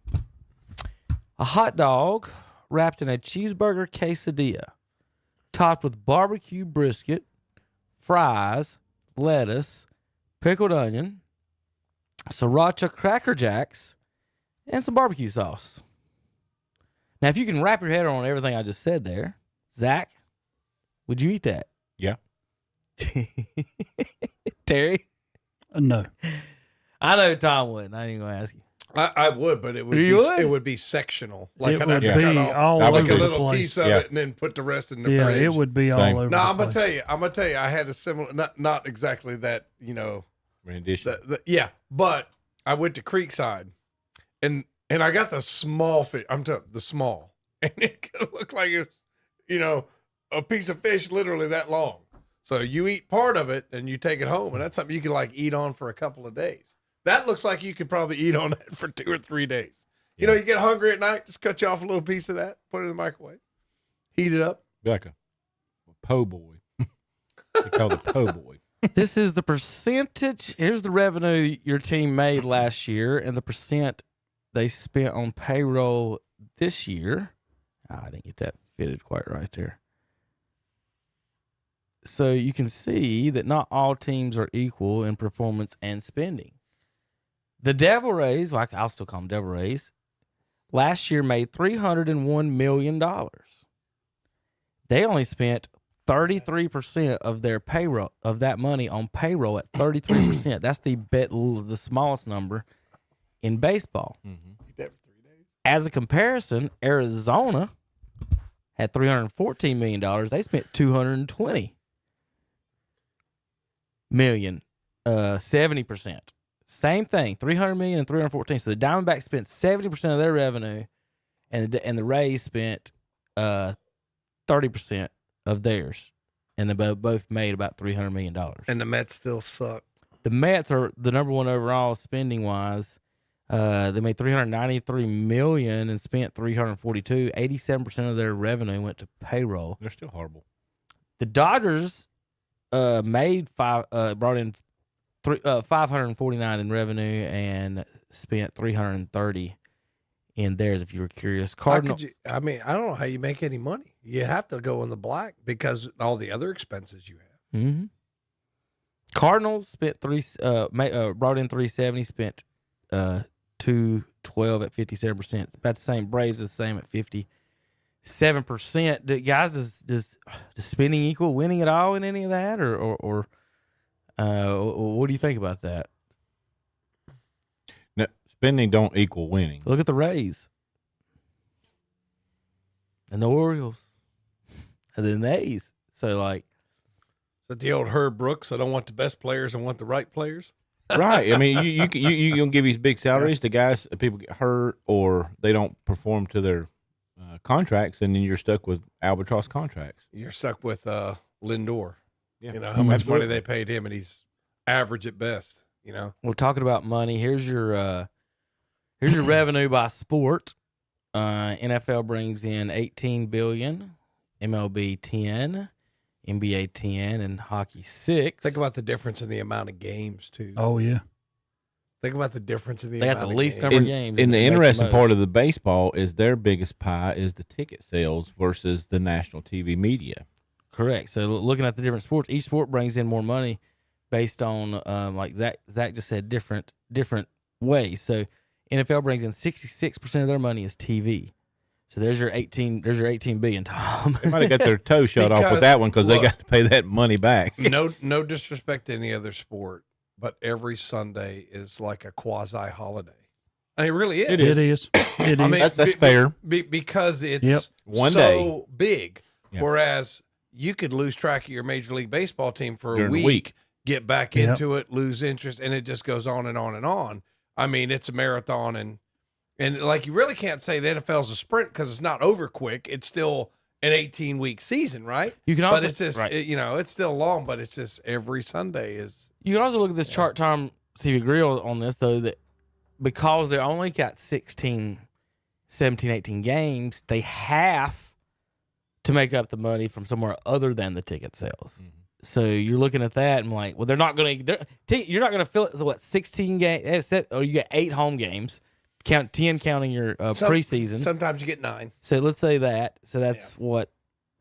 A hot dog wrapped in a cheeseburger quesadilla, topped with barbecue brisket, fries, lettuce, pickled onion, sriracha Cracker Jacks, and some barbecue sauce. Now, if you can wrap your head around everything I just said there, Zach, would you eat that? Yeah. Terry? No. I know Tom wouldn't. I ain't going to ask you. I would, but it would be sectional. Like It I'd have would to cut be off all like over a the little place. piece of Yeah. it and then put the rest in the Yeah, fridge. it would be all Same. over No, the I'm gonna place. tell you. I had a similar, not exactly that. You know, rendition. Yeah, but I went to Creekside, and I got the small fish. I'm telling the small, and it looked like it was, you know, a piece of fish literally that long. So you eat part of it and you take it home, and that's something you can like eat on for a couple of days. That looks like you could probably eat on that for 2 or 3 days. You know, you get hungry at night, just cut you off a little piece of that, put it in the microwave, heat it up. Be like a po' boy. They call it po' boy. This is the percentage. Here's the revenue your team made last year and the percent they spent on payroll this year. Oh, I didn't get that fitted quite right there. So you can see that not all teams are equal in performance and spending. The Devil Rays, well, I'll still call them Devil Rays, last year made $301 million. They only spent 33% of their payroll, of that money on payroll at 33%. That's the smallest number in baseball. As a comparison, Arizona had $314 million. They spent $220 million, 70%. Same thing, $300 million and $314. So the Diamondbacks spent 70% of their revenue, and the Rays spent 30% of theirs, and they both made about $300 million. And the Mets still suck. The Mets are the number one overall spending wise. They made $393 million and spent $342. 87% of their revenue went to payroll. They're still horrible. The Dodgers brought in $549 in revenue and spent $330 in theirs. If you were curious, Cardinals. I don't know how you make any money. You have to go in the black because all the other expenses you have. Mm-hmm. Cardinals spent brought in $370, spent $212 at 57%. It's about the same. Braves is the same at 57%. Guys, does spending equal winning at all in any of that, or what do you think about that? No, spending don't equal winning. Look at the Rays and the Orioles and then the A's. So like, is that the old Herb Brooks? I don't want the best players, I want the right players. Right. I mean, you gonna give these big salaries to guys. People get hurt or they don't perform to their contracts, and then you're stuck with albatross contracts. You're stuck with Lindor. Yeah. You know how much money they paid him, and he's average at best. You know. We're talking about money. Here's your revenue by sport. NFL brings in $18 billion, MLB 10, NBA 10, and hockey 6. Think about the difference in the amount of games too. Oh yeah. Think about the difference in the they amount got the of least games. number of games. And the interesting part of the baseball is their biggest pie is the ticket sales versus the national TV media. Correct. So looking at the different sports, each sport brings in more money based on like Zach just said, different ways. So NFL brings in 66% of their money is TV. So there's your 18 billion, Tom. They might have got their toe shut off with that one because they got to pay that money back. No disrespect to any other sport, but every Sunday is like a quasi holiday. I mean, it really is. It is. It I mean, is. That's fair. Because it's One so day. big. Yep. Whereas you could lose track of your Major League Baseball team for During a the week, get back into it, lose interest, and it just goes on and on and on. I mean, it's a marathon, and like you really can't say the NFL's a sprint because it's not over quick. It's still an 18-week season, right? You can also, but it's just it's still long, but it's just every Sunday is. You can also look at this chart, Tom. See if you agree on this though, that because they only got 16, 17, 18 games, they have to make up the money from somewhere other than the ticket sales. Mm-hmm. So you're looking at that and like, well, you're not going to fill it. What 16 games? Or you get 8 home games. Count 10 counting your preseason. Sometimes you get 9. So let's say that. So that's what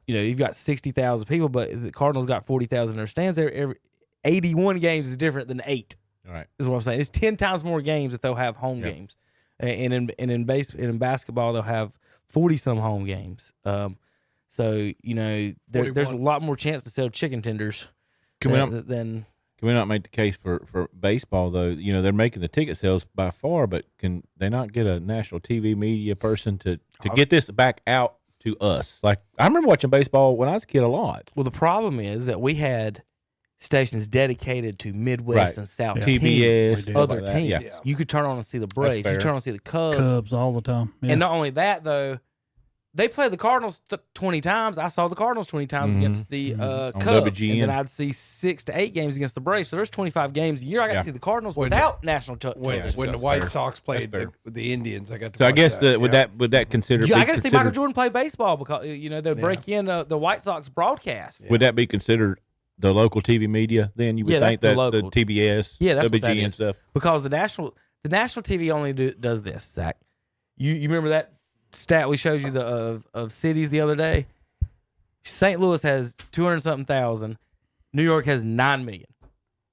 you've got 60,000 people, but the Cardinals got 40,000 in their stands. Every 81 games is different than 8. All right, is what I'm saying. It's 10 times more games that they'll have home games, and in basketball they'll have 40 some home games. So there's a lot more chance to sell chicken tenders than. Can we not make the case for baseball though? They're making the ticket sales by far, but can they not get a national TV media person to get this back out to us? Like I remember watching baseball when I was a kid a lot. Well, the problem is that we had stations dedicated to Midwest and South TBS, teams, other like teams. Yeah. You could turn on and see the Braves. You turn on and see the Cubs all the time. Yeah. And not only that, though, they play the Cardinals 20 times. I saw the Cardinals 20 times against the Cubs, WGN. and then I'd see 6 to 8 games against the Braves. So there's 25 games a year. I got to see the Cardinals without national television. When the White Sox played the Indians, I got to. So I watch guess that. would that consider? I got to see Michael Jordan play baseball because they break in the White Sox broadcast. Would that be considered the local TV media? Then you would think that the TBS, that's WGN stuff, because the national TV only does this. Zach, you remember that stat we showed you of cities the other day? St. Louis has 200-something thousand. New York has 9 million.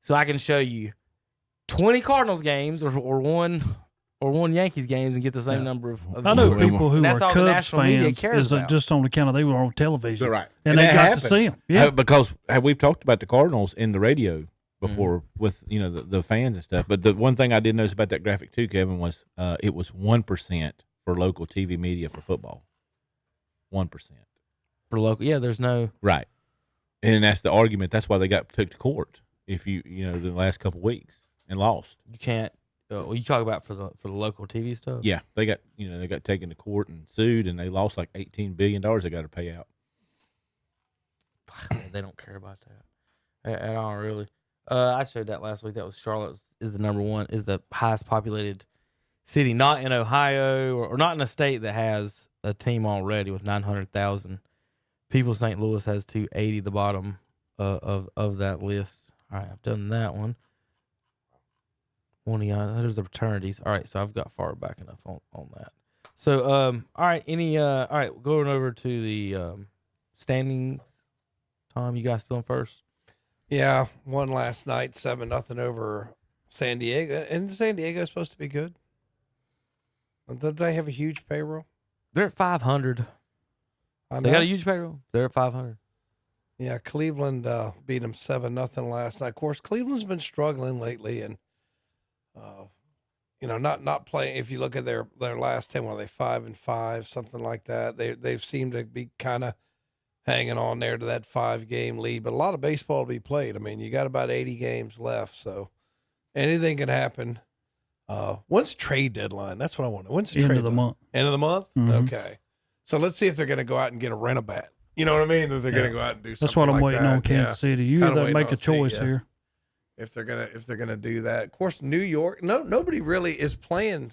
So I can show you 20 Cardinals games or one Yankees games and get the same number of I know viewers. people who And that's are all the Cubs national media fans cares is about. just on account of they were on television, right? And they that got happens. to see them. Yeah, because we've talked about the Cardinals in the radio before with the fans and stuff. But the one thing I did notice about that graphic too, Kevin, was it was 1% for local TV media for football. 1% for local. Yeah, there's no right, and that's the argument. That's why they took to court. If the last couple of weeks and lost, you can't. You talk about for the local TV stuff. Yeah, they got taken to court and sued, and they lost like $18 billion. They got to pay out. They don't care about that at all, really. I showed that last week. That was Charlotte is the highest populated city, not in Ohio or not in a state that has a team already with 900,000 people. St. Louis has 280, the bottom of that list. All right, I've done that one. There's the fraternities. All right, so I've got far back enough on that. So, all right, all right, going over to the standings. Tom, you guys still in first? Yeah, won last night, 7-0 over San Diego. And San Diego supposed to be good? Don't they have a huge payroll? They're at 500. They got a huge payroll. They're at 500. Yeah, Cleveland beat them 7-0 last night. Of course, Cleveland's been struggling lately, and not playing. If you look at their last 10, were they 5-5, something like that? They've seemed to be kind of hanging on there to that 5-game lead. But a lot of baseball to be played. I mean, you got about 80 games left, so anything can happen. When's trade deadline? That's what I want. When's the end trade of the month? End of the month? Mm-hmm. Okay. So let's see if they're going to go out and get a rent-a-bat. You know what I mean? That they're going to go out and do something. That's what I'm like waiting that. on Kansas City. You got to make a choice here. If they're gonna do that, of course, New York. Nobody really is playing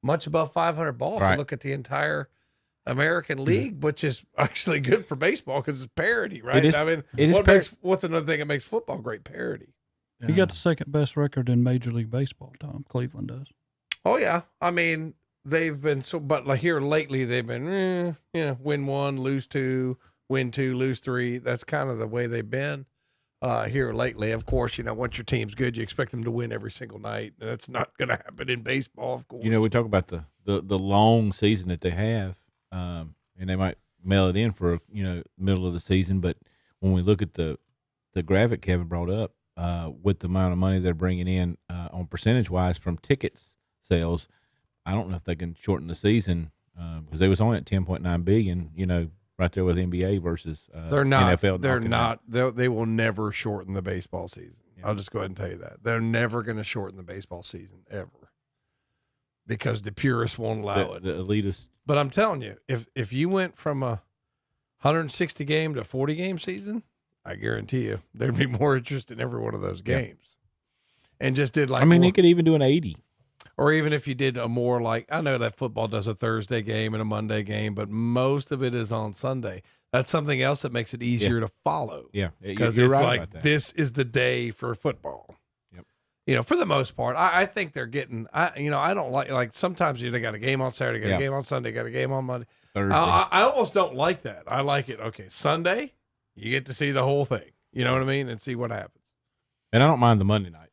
much above 500 ball. If you look at the entire American League, which is actually good for baseball because it's parity, right? What's another thing that makes football great? Parity. You got the second best record in Major League Baseball, Tom. Cleveland does. Oh yeah, I mean they've been but like here lately they've been win 1, lose 2, win 2, lose 3. That's kind of the way they've been here lately. Of course, once your team's good, you expect them to win every single night, and that's not going to happen in baseball, of course. We talk about the long season that they have, and they might mail it in for middle of the season, but when we look at the graphic Kevin brought up with the amount of money they're bringing in on percentage wise from tickets sales, I don't know if they can shorten the season because they was only at 10.9 billion, right there with NBA versus they're not, NFL. They're not. They will never shorten the baseball season. Yeah. I'll just go ahead and tell you that. They're never going to shorten the baseball season ever because the purists won't allow it. The elitists. But I'm telling you, if you went from a 160 game to 40 game season, I guarantee you there'd be more interest in every one of those games. Yeah. And just did like you could even do an 80. Or even if you did a more like, I know that football does a Thursday game and a Monday game, but most of it is on Sunday. That's something else that makes it easier to follow. Yeah. Because you're it's right like, about that. this is the day for football. Yep. For the most part, I think they're getting, I don't like sometimes they got a game on Saturday, got a game on Sunday, got a game on Monday. Thursday. I almost don't like that. I like it. Okay. Sunday, you get to see the whole thing. You know what I mean? And see what happens. And I don't mind the Monday night.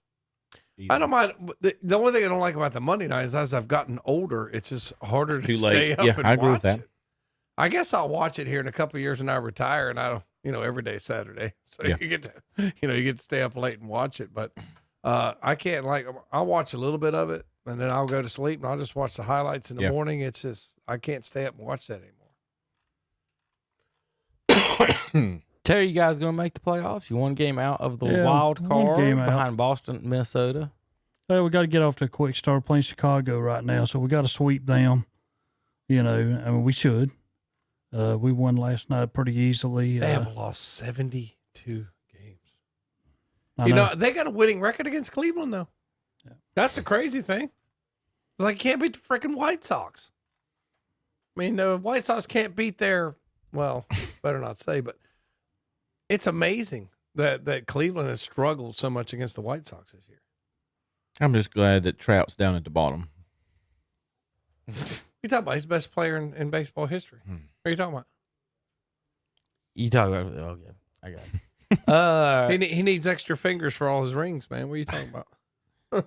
I don't mind. The only thing I don't like about the Monday night is as I've gotten older, it's just harder to stay up and I agree with watch that. it. I guess I'll watch it here in a couple of years when I retire, and I don't, every day Saturday, so you get to, you get to stay up late and watch it. But I can't I'll watch a little bit of it, and then I'll go to sleep, and I'll just watch the highlights in the morning. It's just I can't stay up and watch that anymore. Terry, you guys going to make the playoffs? You one game out of the wild card behind Boston, Minnesota. Well, we got to get off to a quick start. Playing Chicago right now, so we got to sweep them. We should. We won last night pretty easily. They have lost 72 games. I You know. know, they got a winning record against Cleveland, though. Yeah. That's a crazy thing. It's like, can't beat the freaking White Sox. I mean, the White Sox can't beat their, well, better not say, but it's amazing that Cleveland has struggled so much against the White Sox this year. I'm just glad that Trout's down at the bottom. You talking about his best player in baseball history. What are you talking about? You talk about okay, I got it. He needs extra fingers for all his rings, man. What are you talking about? You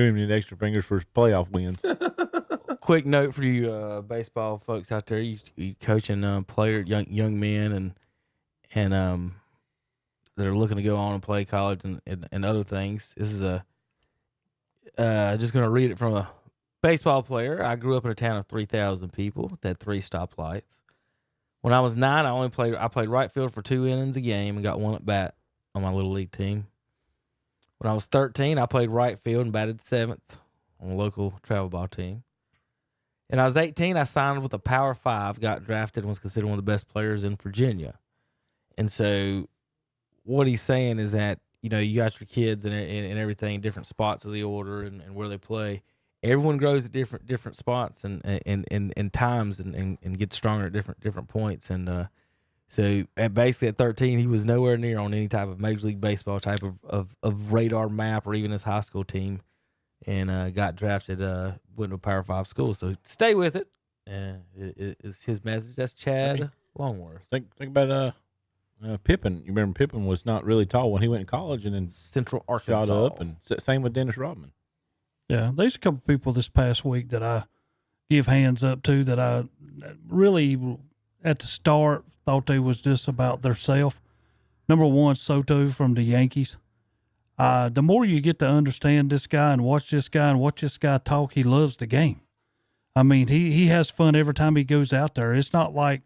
don't even need extra fingers for his playoff wins. Quick note for you baseball folks out there: you coaching young men and that are looking to go on and play college and other things. This is just going to read it from a baseball player. I grew up in a town of 3,000 people that had 3 stoplights. When I was 9, I played right field for 2 innings a game and got 1 at bat on my little league team. When I was 13, I played right field and batted 7th on a local travel ball team. And I was 18, I signed with a Power 5, got drafted, and was considered one of the best players in Virginia. And so what he's saying is that, you know, you got your kids and everything, different spots of the order and where they play. Everyone grows at different spots and times and gets stronger at different points. And so basically at 13, he was nowhere near on any type of Major League Baseball type of radar map or even his high school team, and got drafted, went to a Power 5 school. So stay with it. It's his message. That's Chad Longworth. Think about Pippen. You remember Pippen was not really tall when he went to college, and then Central Arkansas. shot up. And same with Dennis Rodman. Yeah, there's a couple people this past week that I give hands up to that I really at the start thought they was just about theirself. Number one, Soto from the Yankees. The more you get to understand this guy and watch this guy talk, he loves the game. I mean, he has fun every time he goes out there. It's not like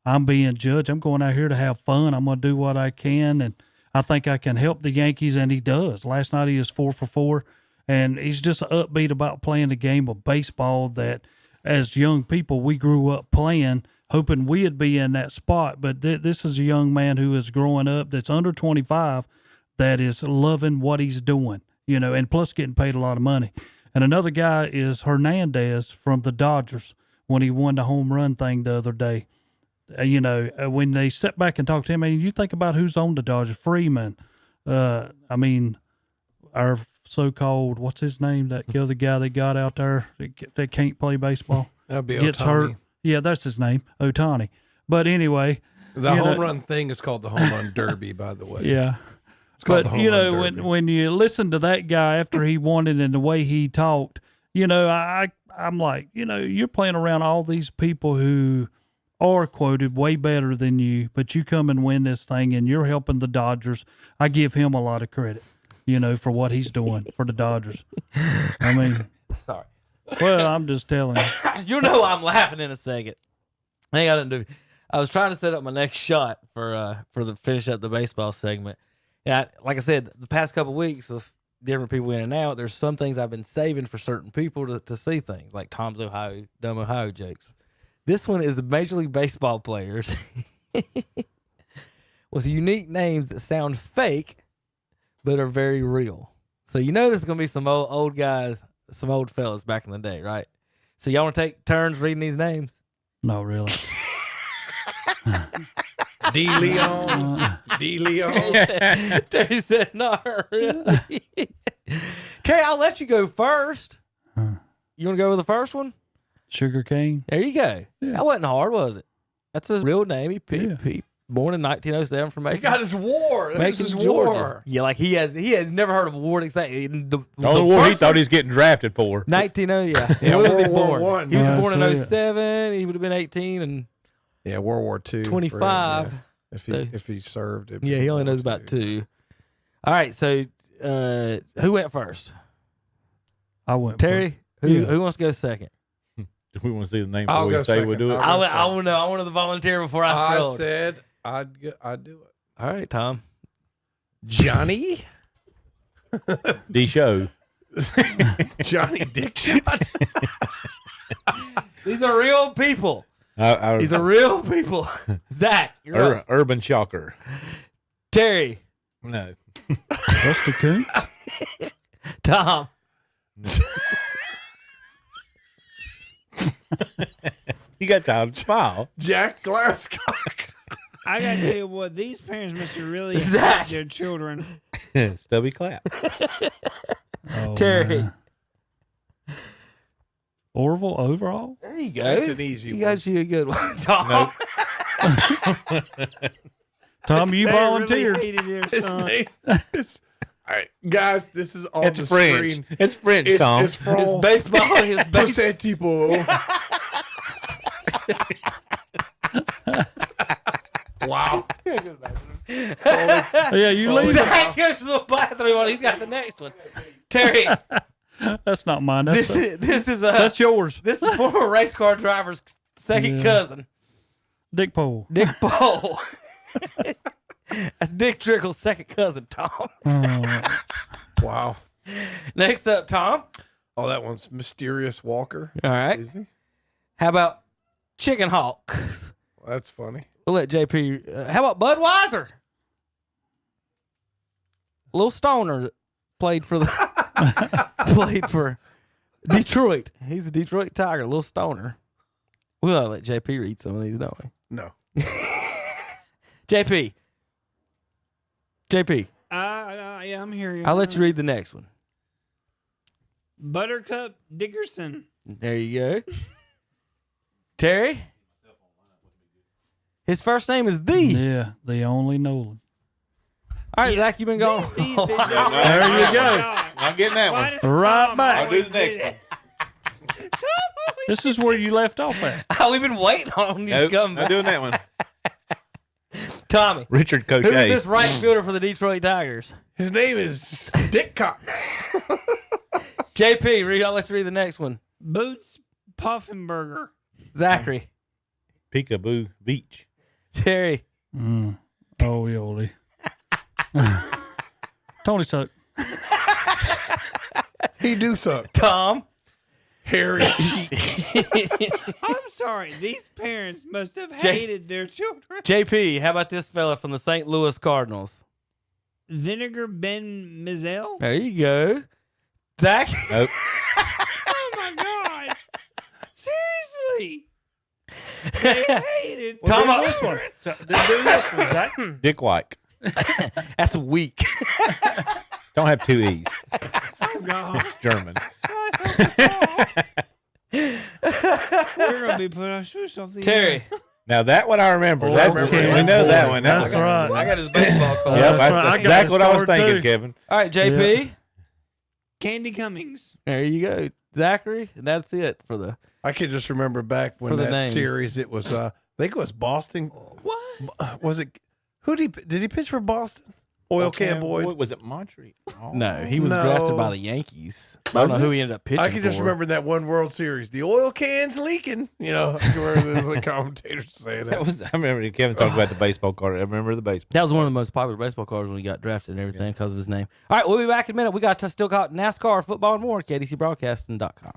I'm being judged. I'm going out here to have fun. I'm going to do what I can, and I think I can help the Yankees, and he does. Last night he was 4 for 4, and he's just upbeat about playing the game of baseball that as young people we grew up playing, hoping we'd be in that spot. But this is a young man who is growing up that's under 25 that is loving what he's doing, you know, and plus getting paid a lot of money. And another guy is Hernandez from the Dodgers when he won the home run thing the other day. You know, when they sit back and talk to him, I mean, you think about who's on the Dodgers. Freeman, I mean, our so-called, what's his name, that other guy they got out there that can't play baseball. That'd be gets Ohtani. hurt. Yeah, that's his name, Ohtani. But anyway. The home run thing is called the home run derby, by the way. Yeah. It's called the But, home you run know, derby. when you listen to that guy after he won it and the way he talked, you know, I'm like, you know, you're playing around all these people who are quoted way better than you, but you come and win this thing and you're helping the Dodgers. I give him a lot of credit, you know, for what he's doing for the Dodgers. I mean, Sorry. Well, I'm just telling you. You know I'm laughing in a second. I ain't got nothing to do. I was trying to set up my next shot for the finish up the baseball segment. And like I said, the past couple of weeks with different people in and out, there's some things I've been saving for certain people to see things, like Tom's dumb Ohio jokes. This one is Major League Baseball players with unique names that sound fake but are very real. So you know there's going to be some old guys, some old fellas back in the day, right? So y'all want to take turns reading these names? No, really. D. Leon. Terry said, not really. Terry, I'll let you go first. You want to go with the first one? Sugar cane. There you go. Yeah. That wasn't hard, was it? That's his real name. He born in 1907 from Macon. He got his war. That was his Georgia. war. Yeah, like he has never heard of a war. The only war he thought he was getting drafted for. 1900, yeah. Yeah, When was he World War born? I. He was Yeah, born in that's it. 07. He would have been 18 and Yeah, World War II. 25. Yeah. If he served. Yeah, he only knows about 2. All right, so who went first? I went Terry. first. Who wants to go second? Do we want to see the name I'll before go we say second. we do it? I'll go I want to know. I wanted to volunteer before I I scrolled. said I'd do it. All right, Tom. Johnny? D-Show. Johnny Dick Shot? These are real people. These are real people. Zach, you're up. Urban Shocker. Terry. No. Rusty Coons. Tom. No. You got time to smile. Jack Glasscock. I got to tell you what, these parents must have really Zach. hurt their children. Stubby Clap. Oh, Terry. man. Orville overall. There you go. That's an easy you one. got you a good one. Tom. Tom, you They volunteered. Really hated their His son. name is, all right, guys, this is on It's the French. screen. It's French, Tom. It's from His baseball. His baseball. Percentipo. Wow. Yeah, you leave. Zach goes to the bathroom while he's got the next one. Terry. That's not mine. That's This is that's yours. This is former race car driver's second cousin, Dick Pole. Dick Pole. That's Dick Trickle's second cousin, Tom. Wow. Next up, Tom. Oh, that one's Mysterious Walker. All right. Is he? How about Chicken Hawk? That's funny. We'll let JP. How about Budweiser? Little Stoner that played for Detroit. He's a Detroit Tiger. Little Stoner. We'll let JP read some of these, don't we? No. JP. Yeah, I'm here. I'll let you read the next one. Buttercup Dickerson. There you go. Terry. His first name is The. Yeah, the only Nolan. All right, Zach, you've been going. There you go. I'm getting that one. Right back. I'll do the next one. This is where you left off at. We've been waiting on you to come back. I'm doing that one. Tommy. Richard Who's Cochet. this right fielder for the Detroit Tigers? His name is Dick Cox. JP, I'll let you read the next one. Boots Poffenberger. Zachary. Peekaboo Beach. Terry. Oh, Yoli. Tony Suck. He do suck. Tom. Harry Cheek. I'm sorry. These parents must have hated their children. JP, how about this fella from the St. Louis Cardinals? Vinegar Ben Mizell. There you go. Zach? Nope. Oh, my God. Seriously. They hated Tom, Do this one. Do this one, Zach. Dick White. That's weak. Don't have two E's. Oh, God. It's German. We're going to be put on shoes off the Terry. Now that one I remember. Oh, That, I remember we that. know that one. That's right. I got his baseball card. Yep, That's right. I that's got exactly what I was his card, thinking, too. Kevin. All right, JP. Candy Cummings. There you go. Zachary. And that's it for the. I can just remember back when For the that names. series, it was, I think it was Boston. What? Was it, did he pitch for Boston? Oil Can Boyd? What was it, Montreal? Oh. No, he was No. drafted by the Yankees. I don't know who he ended up pitching I can just for. remember that one World Series. The oil can's leaking. You know, I can remember the commentators saying that. I remember Kevin talking about the baseball card. I remember the baseball. That was one of the most popular baseball cards when he got drafted and everything because of his name. All right, we'll be back in a minute. We got to still got NASCAR, football, and more. KDCBroadcasting.com.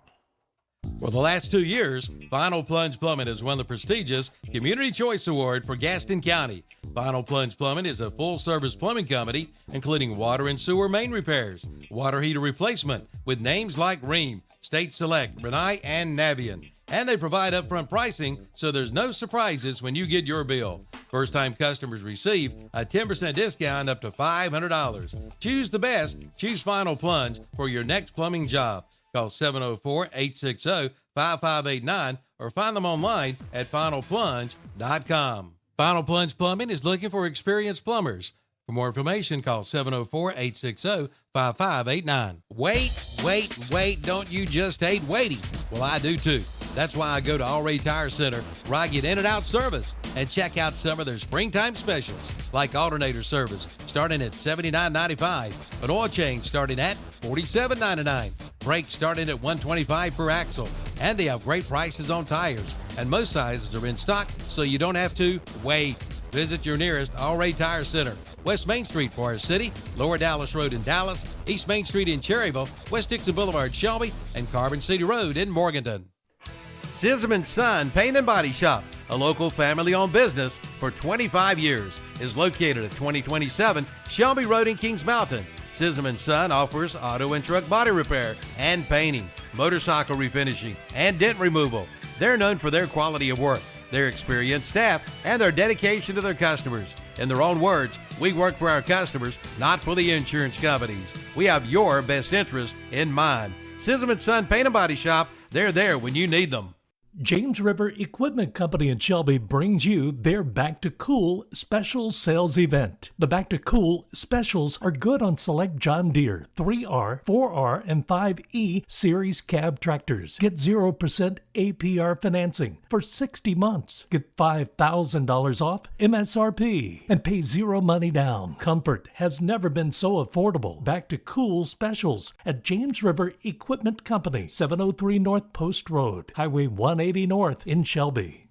For the last 2 years, Final Plunge Plumbing has won the prestigious Community Choice Award for Gaston County. Final Plunge Plumbing is a full-service plumbing company, including water and sewer main repairs, water heater replacement, with names like Ream, State Select, Renai, and Navian. And they provide upfront pricing, so there's no surprises when you get your bill. First-time customers receive a 10% discount up to $500. Choose the best. Choose Final Plunge for your next plumbing job. Call 704-860-5589 or find them online at finalplunge.com. Final Plunge Plumbing is looking for experienced plumbers. For more information, call 704-860-5589. Wait, don't you just hate waiting? Well, I do too. That's why I go to Alray Tire Center, where I get in and out service and check out some of their springtime specials, like alternator service starting at $79.95, an oil change starting at $47.99, brakes starting at $125 per axle, and they have great prices on tires, and most sizes are in stock, so you don't have to wait. Visit your nearest Alray Tire Center, West Main Street, Forest City, Lower Dallas Road in Dallas, East Main Street in Cherryville, West Dixon Boulevard, Shelby, and Carbon City Road in Morganton. Sisman Son Paint and Body Shop, a local family-owned business for 25 years, is located at 2027 Shelby Road in Kings Mountain. Sisman Son offers auto and truck body repair and painting, motorcycle refinishing, and dent removal. They're known for their quality of work, their experienced staff, and their dedication to their customers. In their own words, we work for our customers, not for the insurance companies. We have your best interest in mind. Sisman Son Paint and Body Shop, they're there when you need them. James River Equipment Company in Shelby brings you their Back to Cool special sales event. The Back to Cool specials are good on select John Deere 3R, 4R, and 5E series cab tractors. Get 0% APR financing for 60 months. Get $5,000 off MSRP and pay zero money down. Comfort has never been so affordable. Back to Cool specials at James River Equipment Company, 703 North Post Road, Highway 180 North in Shelby.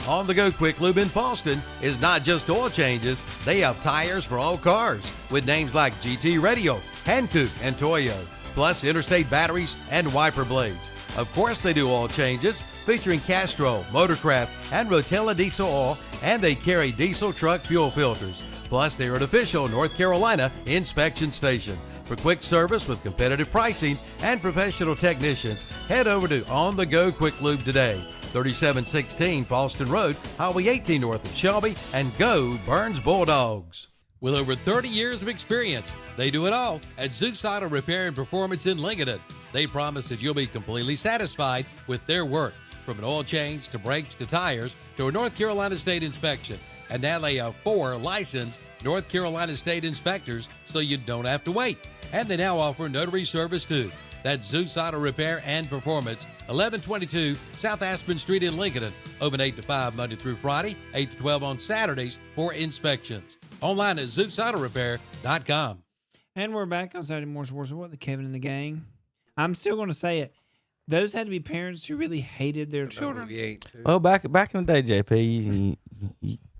On the Go Quick Lube in Paulston is not just oil changes, they have tires for all cars with names like GT Radio, Hankook, and Toyo, plus interstate batteries and wiper blades. Of course they do oil changes featuring Castrol, Motorcraft, and Rotella diesel oil, and they carry diesel truck fuel filters. Plus they're an official North Carolina inspection station. For quick service with competitive pricing and professional technicians, head over to On the Go Quick Lube today. 3716 Falston Road, Highway 18 north of Shelby, and go Burns Bulldogs. With over 30 years of experience, they do it all at Joxx Auto Repair and Performance in Lincoln. They promise that you'll be completely satisfied with their work, from an oil change to brakes to tires to a North Carolina state inspection. And now they have 4 licensed North Carolina state inspectors, so you don't have to wait. And they now offer notary service too. That's Joxx Auto Repair and Performance, 1122 South Aspen Street in Lincoln. Open 8 to 5 Monday through Friday, 8 to 12 on Saturdays for inspections. Online at ZoxxAutoRepair.com. And we're back on Saturday Morning Sports with the Kevin and the gang. I'm still going to say it. Those had to be parents who really hated their children. Well, back in the day, JP,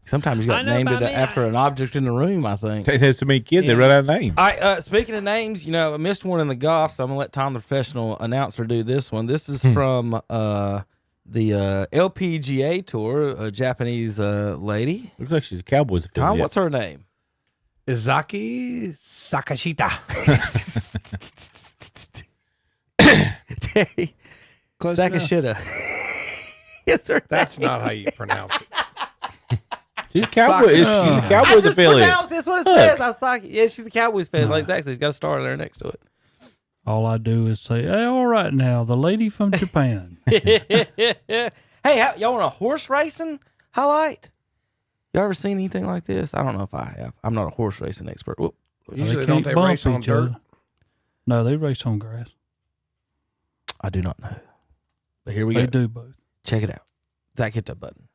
sometimes you got named it after an object in the room, I think. They had so many kids, they run out of names. All right, speaking of names, I missed one in the golf, so I'm going to let Tom, the professional announcer, do this one. This is from the LPGA Tour, a Japanese lady. Looks like she's a Cowboys affiliate. Tom, what's her name? Izaki Sakashita. Terry Sakashita. Yes, sir. That's not how you pronounce it. She's a Cowboys affiliate. I just pronounced this what it says. Yeah, she's a Cowboys fan. Like exactly. She's got a star there next to it. All I do is say, hey, all right now, the lady from Japan. Hey, y'all want a horse racing highlight? Y'all ever seen anything like this? I don't know if I have. I'm not a horse racing expert. Whoop. Usually don't they race on dirt? No, they race on grass. I do not know. But here we go. They do both. Check it out. Zach, hit that button.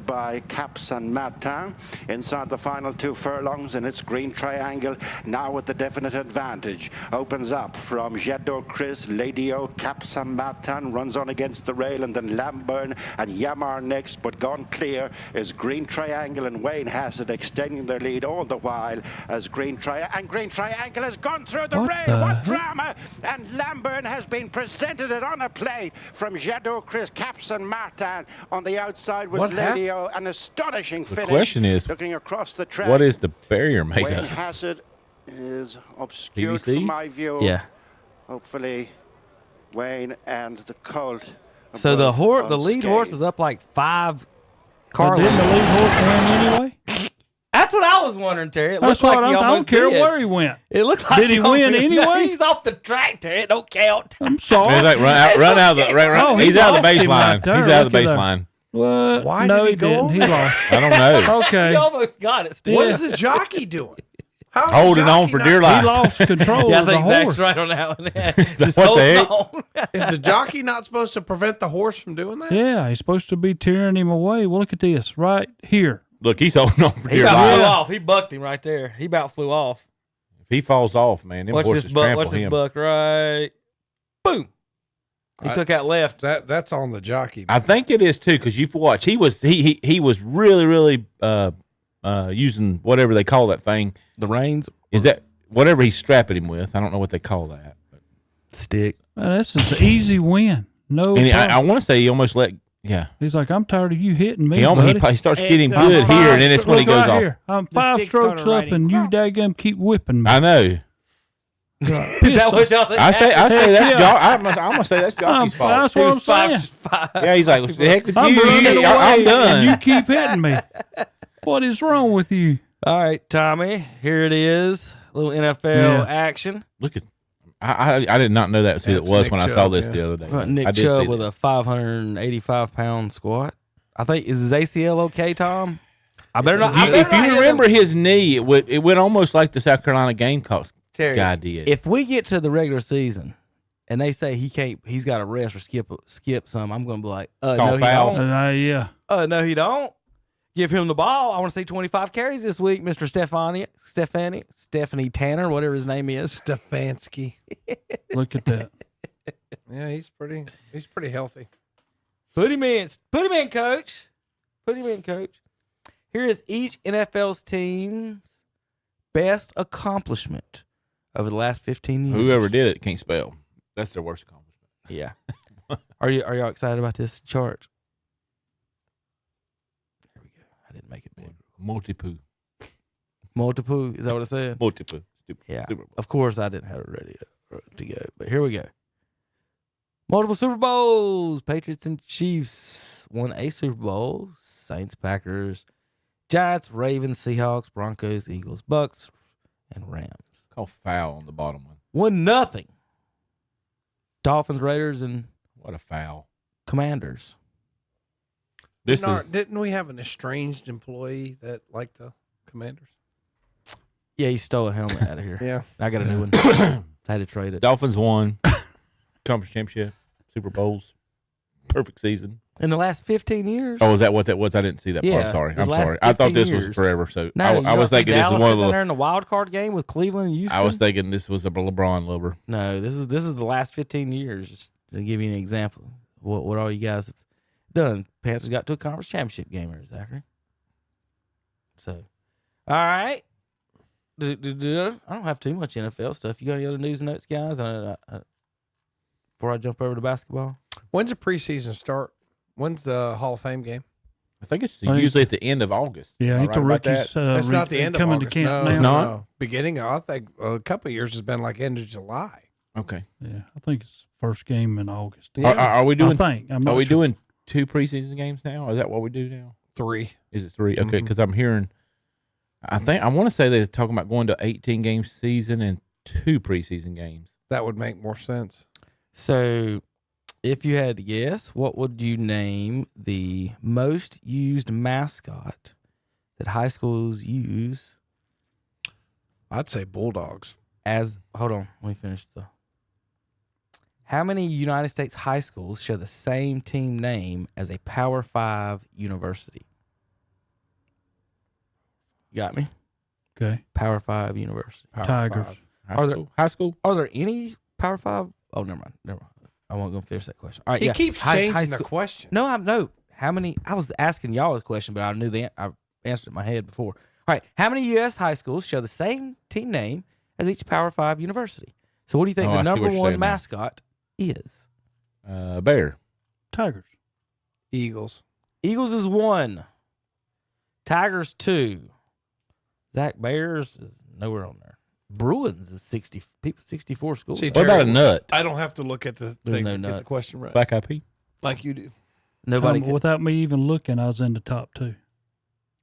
By Caps and Madtown inside the final 2 furlongs in its green triangle, now with the definite advantage. Opens up from Jadot Chris, Lady O, Caps and Madtown, runs on against the rail, and then Lamburn and Yamar next, but gone clear is Green Triangle, and Wayne Hassett extending their lead all the while as Green Triangle has gone through the rail. What drama! And Lamburn has been presented it on a plate from Jadot Chris, Caps and Martin. On the outside was Lady O, an astonishing finish. The question is, looking across the track, what is the barrier made Wayne of? Hassett is obscured PVC? from my view. Yeah. Hopefully, Wayne and the colt. So the lead horse was up like 5 car Didn't the lead horse win anyway? That's what I was wondering, Terry. It That's looked what like he I almost don't care did. where he went. It looked like Did he win anyway? He's off the track, Terry. It don't count. I'm sorry. He's like, run out of the Oh, he's out of the lost him right baseline. there. He's out of the Look at that. baseline. What? Why no, did he he go didn't. over He that? lost. I don't know. Okay. He almost got it. Still. What is the jockey doing? How is the Holding on jockey for not- dear life. He lost control Yeah, I of the think Zach's horse. right on that one. What Just the holding heck? on. Is the jockey not supposed to prevent the horse from doing that? Yeah, he's supposed to be tearing him away. Well, look at this right here. Look, he's holding on for He dear about life. flew off. He bucked him right there. He about flew off. If he falls off, man, them Watch horses this buck. trample Watch this him. buck right. Boom. He took out left. That's on the jockey. I think it is too, because you've watched. He was really using whatever they call that thing. The reins. Is that whatever he's strapping him with? I don't know what they call that. Stick. Man, this is an easy win. No, And I problem. want to say he almost let Yeah. He's like, I'm tired of you hitting me, He starts getting good here, and then it's when he goes off. Here. I'm 5 strokes up, and you daggum keep whipping me. I know. Is that what y'all think? I say that's I'm gonna say that's Jockey's fault. That's what I'm saying. Yeah, he's like, the heck with I'm you. running away, I'm done. and you keep hitting me. What is wrong with you? All right, Tommy. Here it is. A little NFL action. Look at. I did not know that's who it was Nick when I Chubb, saw this the other day. Nick Chubb with a 585-pound squat. I think is his ACL okay, Tom? I better not. If you remember his knee, it went almost like the South Carolina Gamecocks guy did. If we get to the regular season and they say he's got to rest or skip some, I'm going to be like, no, foul. he don't. Yeah. No, he don't. Give him the ball. I want to see 25 carries this week, Mr. Stephanie Tanner, whatever his name is. Stefanski. Look at that. Yeah, he's pretty healthy. Put him in, coach. Put him in, coach. Here is each NFL's team's best accomplishment over the last 15 years. Whoever did it can't spell. That's their worst accomplishment. Yeah. Are y'all excited about this chart? There we go. I didn't make it big. Multiple. Is that what it said? Multiple. Yeah. Of course, I didn't have it ready to go, but here we go. Multiple Super Bowls. Patriots and Chiefs won a Super Bowl. Saints, Packers, Giants, Ravens, Seahawks, Broncos, Eagles, Bucks, and Rams. Call foul on the bottom one. 1-0. Dolphins, Raiders, and what a foul. Commanders. Didn't we have an estranged employee that liked the Commanders? Yeah, he stole a helmet out of here. Yeah. I got a new one. I had to trade it. Dolphins won. Conference championship, Super Bowls, perfect season. In the last 15 years. Oh, is that what that was? I didn't see that part. Sorry. I'm sorry. I thought this was forever. So I was thinking this is one of the. There in the wild card game with Cleveland and Houston. I was thinking this was a LeBron lover. No, this is the last 15 years. Just to give you an example, what all you guys have done. Panthers got to a conference championship game here, Zachary. So, all right. I don't have too much NFL stuff. You got any other news and notes, guys? Before I jump over to basketball. When's the preseason start? When's the Hall of Fame game? I think it's usually at the end of August. Yeah, I think the rookies it's not the end of coming August. to camp No, now. it's not. Beginning, I think a couple of years has been like end of July. Okay. Yeah, I think it's first game in August. Yeah. Are we doing? Are we doing 2 preseason games now? Is that what we do now? 3. Is it 3? Okay, because I'm hearing. I want to say they're talking about going to 18 game season and 2 preseason games. That would make more sense. So, if you had to guess, what would you name the most used mascot that high schools use? I'd say Bulldogs. Hold on, let me finish How many United States high schools share the same team name as a Power 5 university? You got me? Okay. Power 5 university. Tigers. High school? Are there any Power 5? Oh, never mind. I won't go finish that question. All right, He keeps changing the question. No. How many? I was asking y'all a question, but I knew I answered it in my head before. All right, how many U.S. high schools share the same team name as each Power 5 university? So what do you think the number one mascot is? Bear. Tigers. Eagles. Eagles is 1. Tigers 2. Zach, Bears is nowhere on there. Bruins is 64 schools. See, what about a nut? I don't have to look at the thing to get the question right. Black Eyed Peas? Like you do. Nobody without me even looking, I was in the top 2.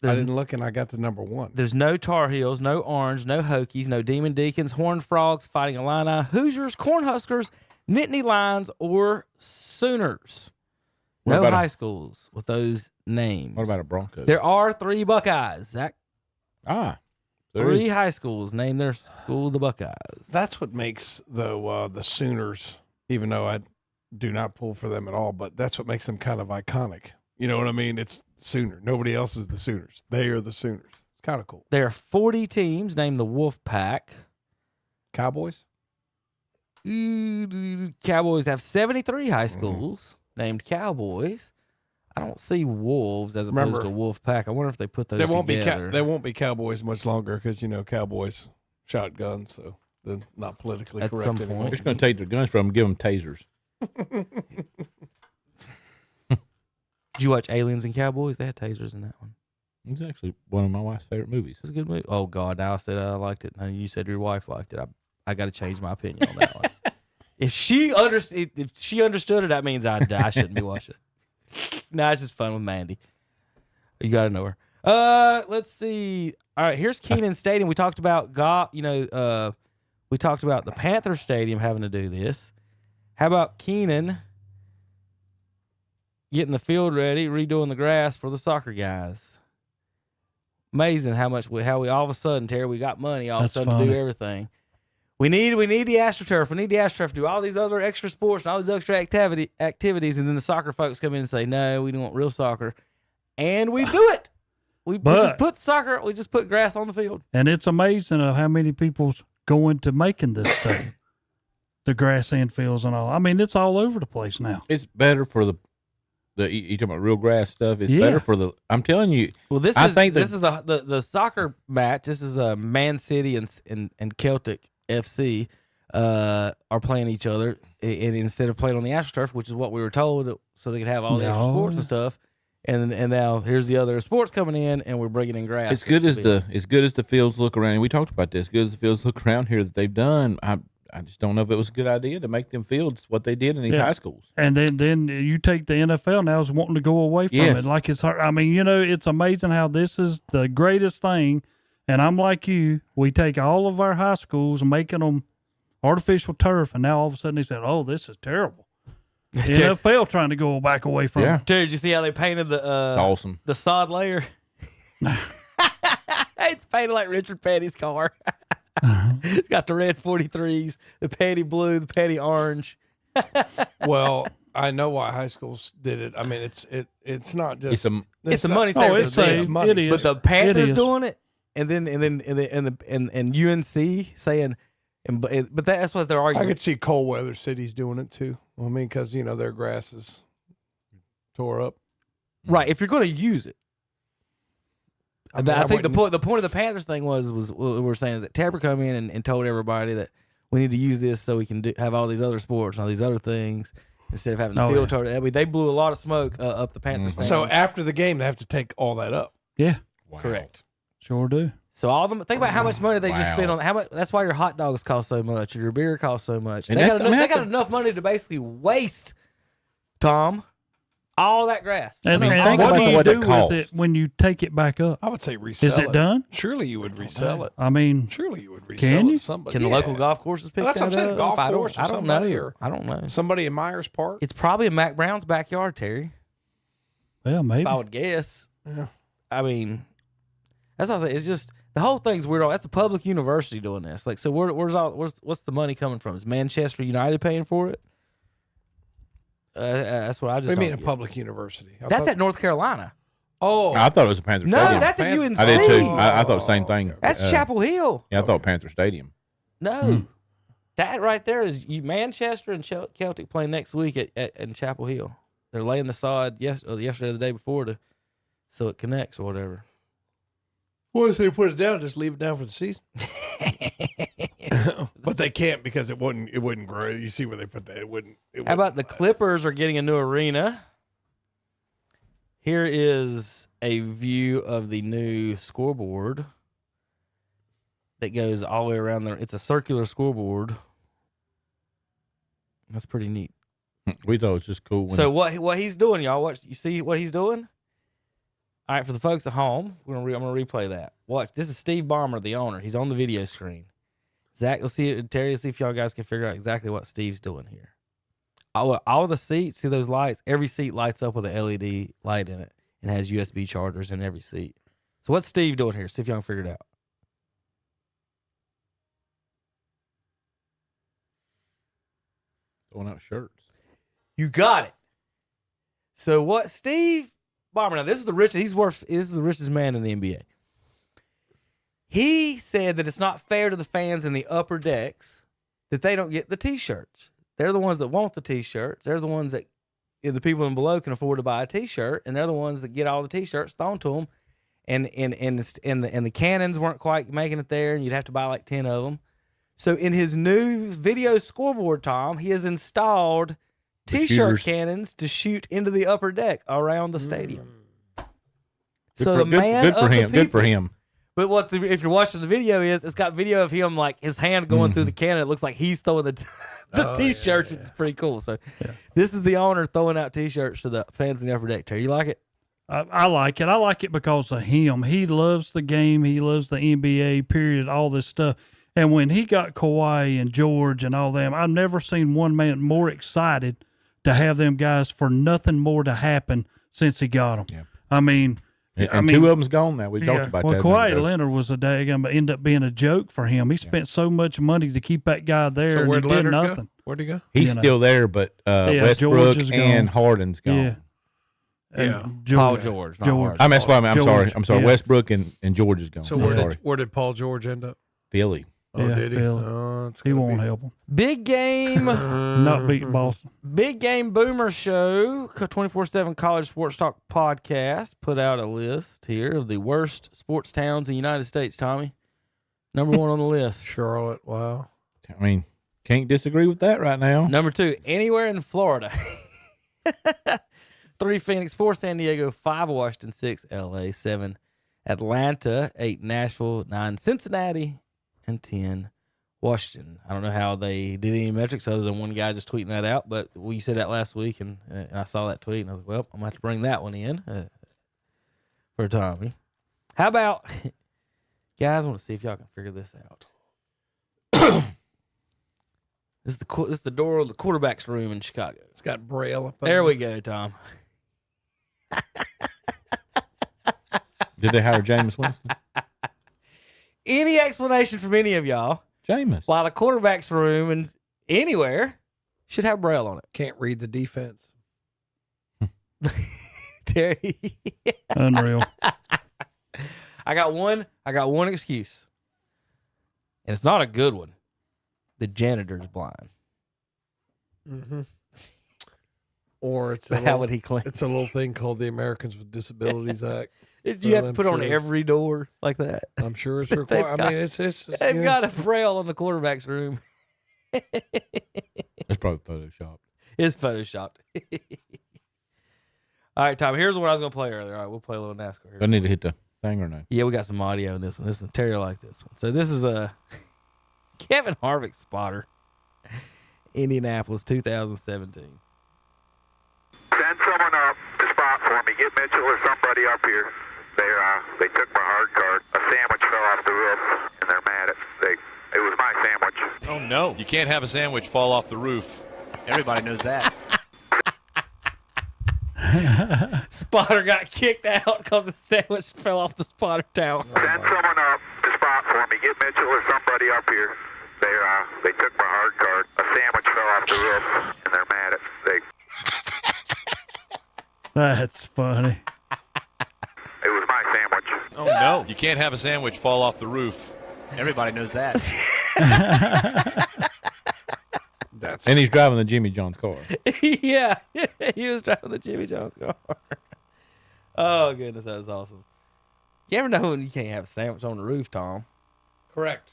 I didn't look and I got the number 1. There's no Tar Heels, no Orange, no Hokies, no Demon Deacons, Horned Frogs, Fighting Illini, Hoosiers, Cornhuskers, Nittany Lions, or Sooners. No high schools with those names. What about a Broncos? There are 3 Buckeyes, Zach. 3 is. high schools name their school the Buckeyes. That's what makes the Sooners, even though I do not pull for them at all, but that's what makes them kind of iconic. You know what I mean? It's Sooner. Nobody else is the Sooners. They are the Sooners. It's kind of cool. There are 40 teams named the Wolf Pack. Cowboys? Cowboys have 73 high schools named Cowboys. I don't see Wolves as opposed to Wolf Pack. I wonder if they put those together. They won't be Cowboys much longer because, Cowboys shot guns, so they're not politically At correct some anymore. point. We're just going to take their guns from them and give them tasers. Did you watch Aliens and Cowboys? They had tasers in that one. It's actually one of my wife's favorite movies. It's a good movie. Oh God! Now I said I liked it. Now you said your wife liked it. I got to change my opinion on that one. If she understood it, that means I shouldn't be watching it. Nah, it's just fun with Mandy. You got to know her. Let's see. All right, here's Kenan Stadium. We talked about we talked about the Panther Stadium having to do this. How about Kenan getting the field ready, redoing the grass for the soccer guys? Amazing how we all of a sudden, Terry, we got money all of a sudden to do everything. We need the AstroTurf. We need the AstroTurf to do all these other extra sports and all these extra activities, and then the soccer folks come in and say, no, we don't want real soccer. And we do it. We just put grass on the field. And it's amazing how many people's going to making this stuff. The grass and fields and all. I mean, it's all over the place now. It's better for you talking about real grass stuff. It's better for I'm telling you. Well, this is the soccer match. This is Man City and Celtic FC are playing each other, and instead of playing on the AstroTurf, which is what we were told, so they could have all the extra sports and stuff. And now here's the other sports coming in, and we're bringing in grass. As good as the fields look around, and we talked about this. As good as the fields look around here that they've done, I just don't know if it was a good idea to make them fields what they did in these high schools. And then you take the NFL now is wanting to go away from it. Like it's hard. I mean, it's amazing how this is the greatest thing. And I'm like you. We take all of our high schools and making them artificial turf, and now all of a sudden they said, "Oh, this is terrible." The NFL trying to go back away from it. Dude, did you see how they painted it's awesome. The sod layer? It's painted like Richard Petty's car. It's got the red 43s, the Petty blue, the Petty orange. Well, I know why high schools did it. I mean, it's not just it's a money saver. It's money. It is. But the Panthers doing it, and UNC saying, but that's what they're arguing. I could see cold weather cities doing it too. I mean, because their grass is tore up. Right. If you're going to use it. I think the point of the Panthers thing was what we were saying is that Tapper come in and told everybody that we need to use this so we can have all these other sports and all these other things instead of having the field tore. I mean, they blew a lot of smoke up the Panthers. Mm-hmm. So after the game, they have to take all that up. Yeah, correct. Sure do. So think about how much money they just spent on how much. That's why your hot dogs cost so much, or your beer costs so much. And they got enough money to basically waste, Tom, all that grass. And, think what about do you what do it costs. with it when you take it back up? I would say resell it. Is it done? Surely you would resell it. I mean, surely you would resell can it you? to somebody. Can the local golf courses pick that's that what I'm saying. up? Golf course. I don't know. I don't know. Somebody in Myers Park. It's probably in Mac Brown's backyard, Terry. Well, maybe. If I would guess. Yeah. I mean, that's what I'm saying. It's just the whole thing's weird. That's a public university doing this. Like, so what's the money coming from? Is Manchester United paying for it? That's what I just. What do you mean get. a public university? That's at North Carolina. Oh, I thought it was a Panther No, Stadium. that's at UNC. I did too. I thought the same thing. That's Chapel Hill. Yeah, I thought Panther Stadium. No, that right there is Manchester and Celtic playing next week in Chapel Hill. They're laying the sod yesterday or the day before so it connects or whatever. Once they put it down, just leave it down for the season. But they can't because it wouldn't grow. You see where they put that? It wouldn't. How about the Clippers are getting a new arena? Here is a view of the new scoreboard that goes all the way around there. It's a circular scoreboard. That's pretty neat. We thought it was just cool. So what he's doing, y'all? You see what he's doing? All right, for the folks at home, I'm gonna replay that. Watch. This is Steve Ballmer, the owner. He's on the video screen. Zach, let's see, Terry, let's see if y'all guys can figure out exactly what Steve's doing here. All the seats, see those lights? Every seat lights up with an LED light in it and has USB chargers in every seat. So what's Steve doing here? See if y'all can figure it out. Throwing out shirts. You got it. So what Steve Ballmer, now this is the richest man in the NBA. He said that it's not fair to the fans in the upper decks that they don't get the T-shirts. They're the ones that want the T-shirts. They're the ones that the people in below can afford to buy a T-shirt, and they're the ones that get all the T-shirts thrown to them. And the cannons weren't quite making it there, and you'd have to buy like 10 of them. So in his new video scoreboard, Tom, he has installed T-shirt shooters. cannons to shoot into the upper deck around the stadium. Good So for- the good- man good for of the him. Good for people- him. But if you're watching the video, it's got video of him like his hand going through the cannon. It looks like he's throwing the T-shirts. It's pretty cool. So this is the owner throwing out T-shirts to the fans in the upper deck. Terry, you like it? I like it. I like it because of him. He loves the game. He loves the NBA, period, all this stuff. And when he got Kawhi and George and all them, I've never seen one man more excited to have them guys for nothing more to happen since he got them. Yeah. I mean, And two of them's gone now. We talked about that. Kawhi Leonard was a daggum, but ended up being a joke for him. He spent so much money to keep that guy there, So and he where'd did Leonard go? nothing. Where'd he go? He's still there, but Westbrook George is and gone. Harden's gone. Yeah. Yeah. Paul George, not Harden. That's why I'm sorry. I'm sorry. Yeah. Westbrook and George is gone. So I'm where did Paul George end up? Philly? Oh, Yeah, did he? Philly. Oh, it's He gonna won't be- help him. Big game. Not beat Boston. Big Game Boomer Show, 24/7 College Sports Talk podcast, put out a list here of the worst sports towns in the United States, Tommy. Number 1 on the list. Charlotte. Wow. I mean, can't disagree with that right now. Number 2, anywhere in Florida. 3, Phoenix. 4, San Diego. 5, Washington. 6, LA. 7, Atlanta. 8, Nashville. 9, Cincinnati. And 10, Washington. I don't know how they did any metrics other than one guy just tweeting that out, but we said that last week, and I saw that tweet, and I was like, well, I'm going to have to bring that one in for Tommy. How about, guys, I want to see if y'all can figure this out. This is the door of the quarterback's room in Chicago. It's got Braille up There we go, Tom. Did they hire Jameis Winston? Any explanation from any of y'all? Jameis. Why the quarterback's room and anywhere should have Braille on it? Can't read the defense. Terry. Unreal. I got one excuse. And it's not a good one. The janitor's blind. Mm-hmm. Or it's How would he claim? It's a little thing called the Americans with Disabilities Act. Did you have to put on every door like that? I'm sure it's required. I mean, it's they've got a Braille on the quarterback's room. That's probably photoshopped. It's photoshopped. All right, Tom. Here's what I was gonna play earlier. All right, we'll play a little NASCAR here. Do I need to hit the thing or no? Yeah, we got some audio in this one. Listen, Terry will like this one. So this is a Kevin Harvick spotter, Indianapolis, 2017. Send someone up to spot for me. Get Mitchell or somebody up here. They took my hard card. A sandwich fell off the roof, and they're mad at it was my sandwich. Oh no! You can't have a sandwich fall off the roof. Everybody knows that. Spotter got kicked out because the sandwich fell off the spotter tower. Send someone up to spot for me. Get Mitchell or somebody up here. They took my hard card. A sandwich fell off the roof, and they're mad at That's funny. It was my sandwich. Oh no! You can't have a sandwich fall off the roof. Everybody knows that. And he's driving the Jimmy John's car. Yeah, he was driving the Jimmy John's car. Oh goodness, that was awesome. You ever know when you can't have a sandwich on the roof, Tom? Correct.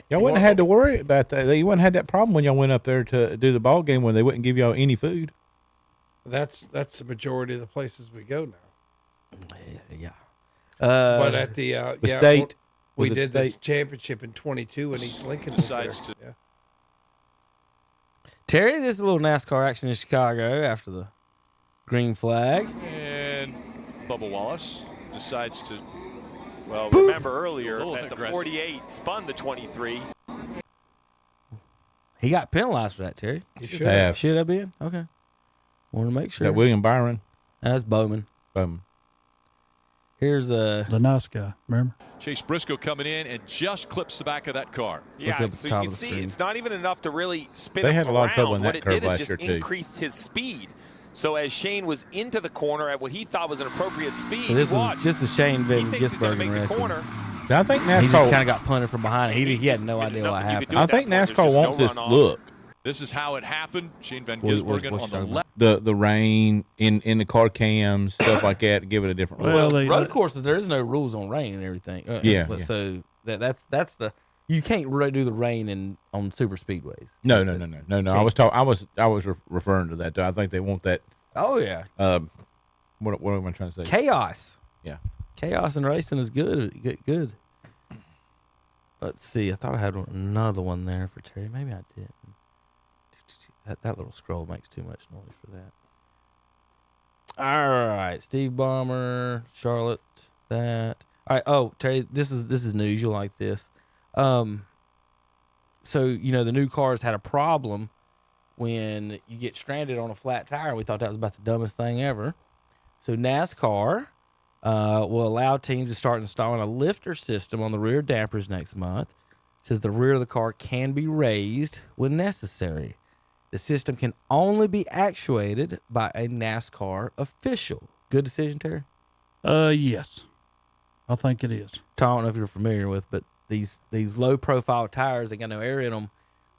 Y'all wouldn't have had to worry about that. You wouldn't have had that problem when y'all went up there to do the ball game when they wouldn't give y'all any food. That's the majority of the places we go now. Yeah. But at the state, we was it did state? the championship in 22 in East Lincoln. was there. Yeah. Terry, this is a little NASCAR action in Chicago after the green flag. And Bubba Wallace decides to. Well, remember earlier Little that the aggressive. 48 spun the 23. He got penalized for that, Terry. He should have. Should have been? Okay. Want to make Is sure. that William Byron? That's Bowman. Bowman. Here's The nice guy, remember? Chase Briscoe coming in and just clips the back of that car. Yeah, at the so top you of can the see screen. it's not even enough to really spin They him had a lot of trouble around. in What that it curve did is last just year, too. increased his speed. So as Shane was into the corner at what he thought was an appropriate speed, So this watch. was just the Shane he Van thinks he's going Gisbergen to make the record. corner. I think He just NASCAR. kind of got punted from behind. He had no idea what happened. I think NASCAR wants this look. This is how it happened. Shane Van What- Gisbergen what's on the talking left. about? The rain in the car cams, stuff like that, to give it a different look. Well, road courses, there is no rules on rain and everything. Yeah, but yeah. So that's the You can't do the rain on super speedways. No. I was referring to that. I think they want that. Oh yeah. What am I trying to say? Chaos. Yeah. Chaos in racing is good. Good. Let's see. I thought I had another one there for Terry. Maybe I didn't. That little scroll makes too much noise for that. All right, Steve Ballmer, Charlotte. That. All right. Oh, Terry, this is news. You'll like this. So the new cars had a problem when you get stranded on a flat tire. We thought that was about the dumbest thing ever. So NASCAR will allow teams to start installing a lifter system on the rear dampers next month. It says the rear of the car can be raised when necessary. The system can only be actuated by a NASCAR official. Good decision, Terry? Yes. I think it is. Tom, I don't know if you're familiar with, but these low-profile tires, they got no air in them.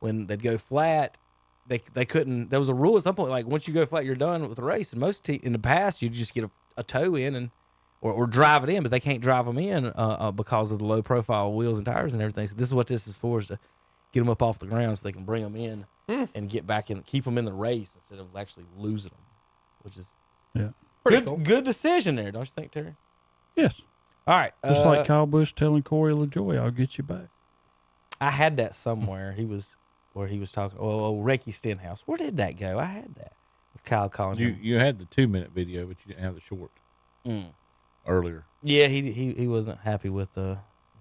When they'd go flat, they couldn't. There was a rule at some point, like once you go flat, you're done with the race. And in the past, you'd just get a tow in or drive it in, but they can't drive them in because of the low-profile wheels and tires and everything. So this is what this is for, is to get them up off the ground so they can bring them in and get back in, keep them in the race instead of actually losing them, which is good decision there, don't you think, Terry? Yes. All right. Just like Kyle Busch telling Corey LaJoy, I'll get you back. I had that somewhere. He was talking. Oh, Ricky Stenhouse. Where did that go? I had that. With Kyle calling him. You had the 2-minute video, but you didn't have the short earlier. Yeah, he wasn't happy with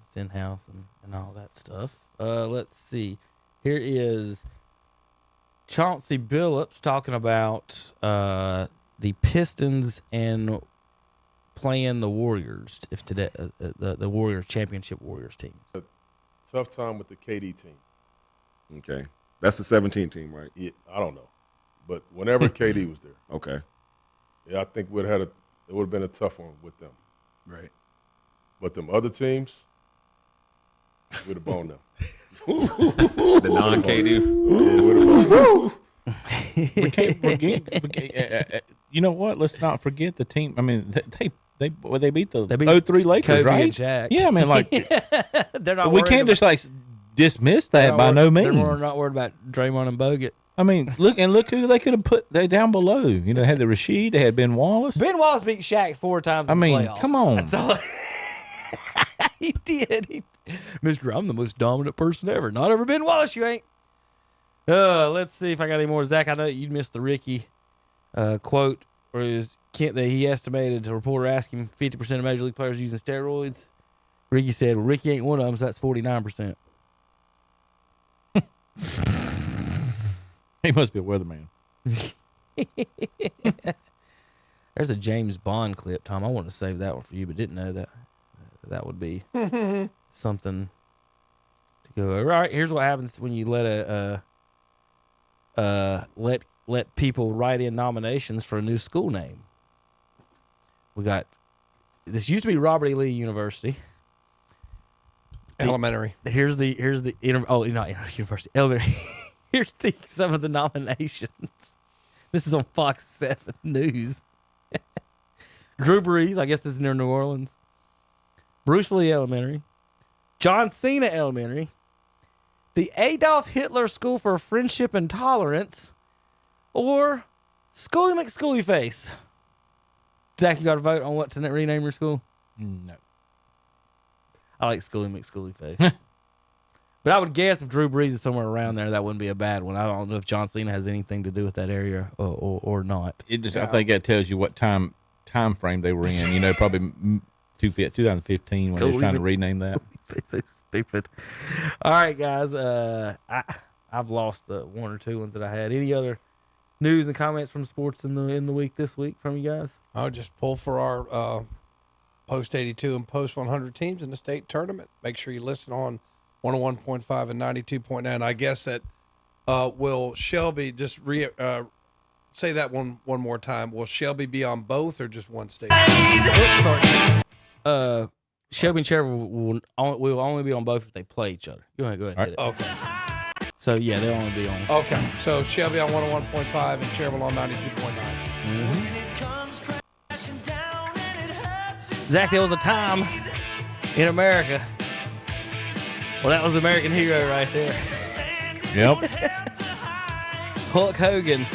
Stenhouse and all that stuff. Let's see. Here is Chauncey Billups talking about the Pistons and playing the Warriors if today the Warriors championship Warriors team. A tough time with the KD team. Okay, that's the 17 team, right? Yeah, I don't know, but whenever KD was there, okay, yeah, I think it would have been a tough one with them, right? But them other teams, we'd have boned them. The non-KD. We can't forget. You know what? Let's not forget the team. I mean, they beat the 03 Lakers, Kobe right? and Shaq. Yeah, I mean, like they're not. We can't just like dismiss that by no means. They're not worried about Draymond and Bogut. I mean, look who they could have put down below. You know, they had the Rasheed, they had Ben Wallace. Ben Wallace beat Shaq 4 times. In the playoffs. Come on. That's all. He did. Mr. I'm the most dominant person ever. Not ever Ben Wallace, you ain't. Let's see if I got any more. Zach, I know you missed the Ricky quote where he estimated, a reporter asked him 50% of Major League players using steroids. Ricky said, well, Ricky ain't one of them, so that's 49%. He must be a weatherman. There's a James Bond clip, Tom. I wanted to save that one for you, but didn't know that would be something to go. All right, here's what happens when you let let people write in nominations for a new school name. We got this used to be Robert E. Lee University. Elementary. Here's the not university. Elementary. Here's some of the nominations. This is on Fox 7 News. Drew Brees, I guess this is near New Orleans. Bruce Lee Elementary. John Cena Elementary. The Adolf Hitler School for Friendship and Tolerance. Or Schoolie McSchoolie Face. Zach, you got to vote on what to rename your school? No. I like Schoolie McSchoolie Face. But I would guess if Drew Brees is somewhere around there, that wouldn't be a bad one. I don't know if John Cena has anything to do with that area or not. I think that tells you what time frame they were in. You know, probably 2015 when they was trying to rename that. It's so stupid. All right, guys. I've lost 1 or 2 ones that I had. Any other news and comments from sports in the week this week from you guys? I'll just pull for our post 82 and post 100 teams in the state tournament. Make sure you listen on 101.5 and 92.9. I guess that will Shelby just say that one more time. Will Shelby be on both or just one state? Sorry. Shelby and Cherville will only be on both if they play each other. Go ahead and hit it. Okay. So, yeah, they'll only be on. Okay. So, Shelby on 101.5 and Cherville on 92.9. Zach, there was a time in America Well, that was American Hero right there. Yep. Hulk Hogan.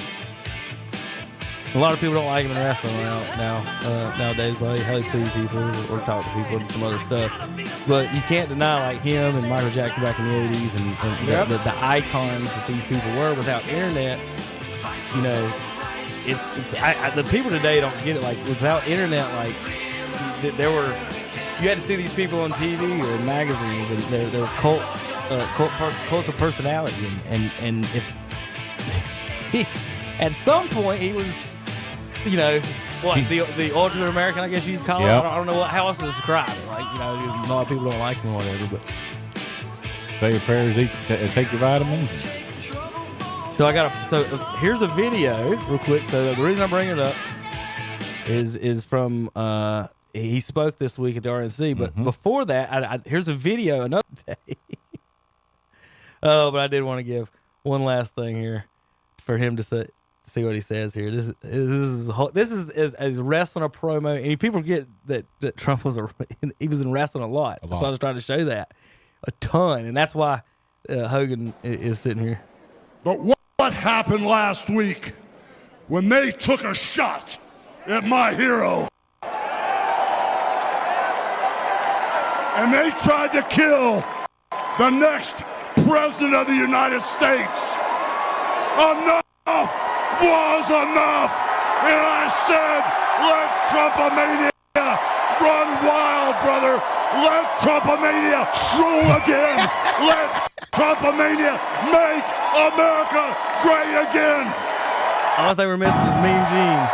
A lot of people don't like him in wrestling nowadays, but I see people or talk to people and some other stuff. But you can't deny like him and Michael Jackson back in the 80s and the icons that these people were without internet. You know, it's the people today don't get it. Like without internet, like you had to see these people on TV or in magazines, and they're cult of personality, and if at some point he was, you know, what the ultimate American, I guess you'd call it. I don't know how else to describe it. Like, you know, a lot of people don't like him or whatever, but say your prayers, take your vitamins. So here's a video real quick. So the reason I bring it up is from he spoke this week at the RNC, but before that, here's a video another day. But I did want to give one last thing here for him to see what he says here. This is as wrestling a promo, and people forget that Trump was he was in wrestling a lot. That's why I was trying to show that a ton, and that's why Hogan is sitting here. But what happened last week when they took a shot at my hero? And they tried to kill the next president of the United States. Enough was enough. And I said, let Trumpomania run wild, brother. Let Trumpomania rule again. Let Trumpomania make America great again. All they were missing is Mean Gene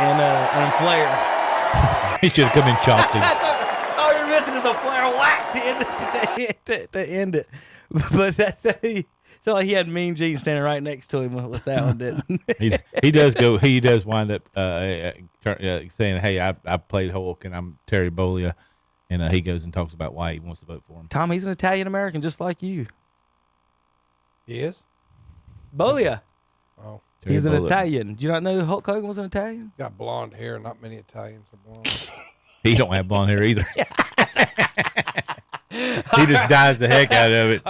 and Flair. He should have come in chopped him. All you're missing is a Flair whack to end it. But that's so like he had Mean Gene standing right next to him with that one, didn't he does wind up saying, hey, I played Hulk and I'm Terry Bollea, and he goes and talks about why he wants to vote for him. Tom, he's an Italian American just like you. He is? Bollea. Oh. He's an Italian. Did you not know Hulk Hogan was an Italian? Got blonde hair. Not many Italians are blonde. He don't have blonde hair either. He just dyes the heck out of it.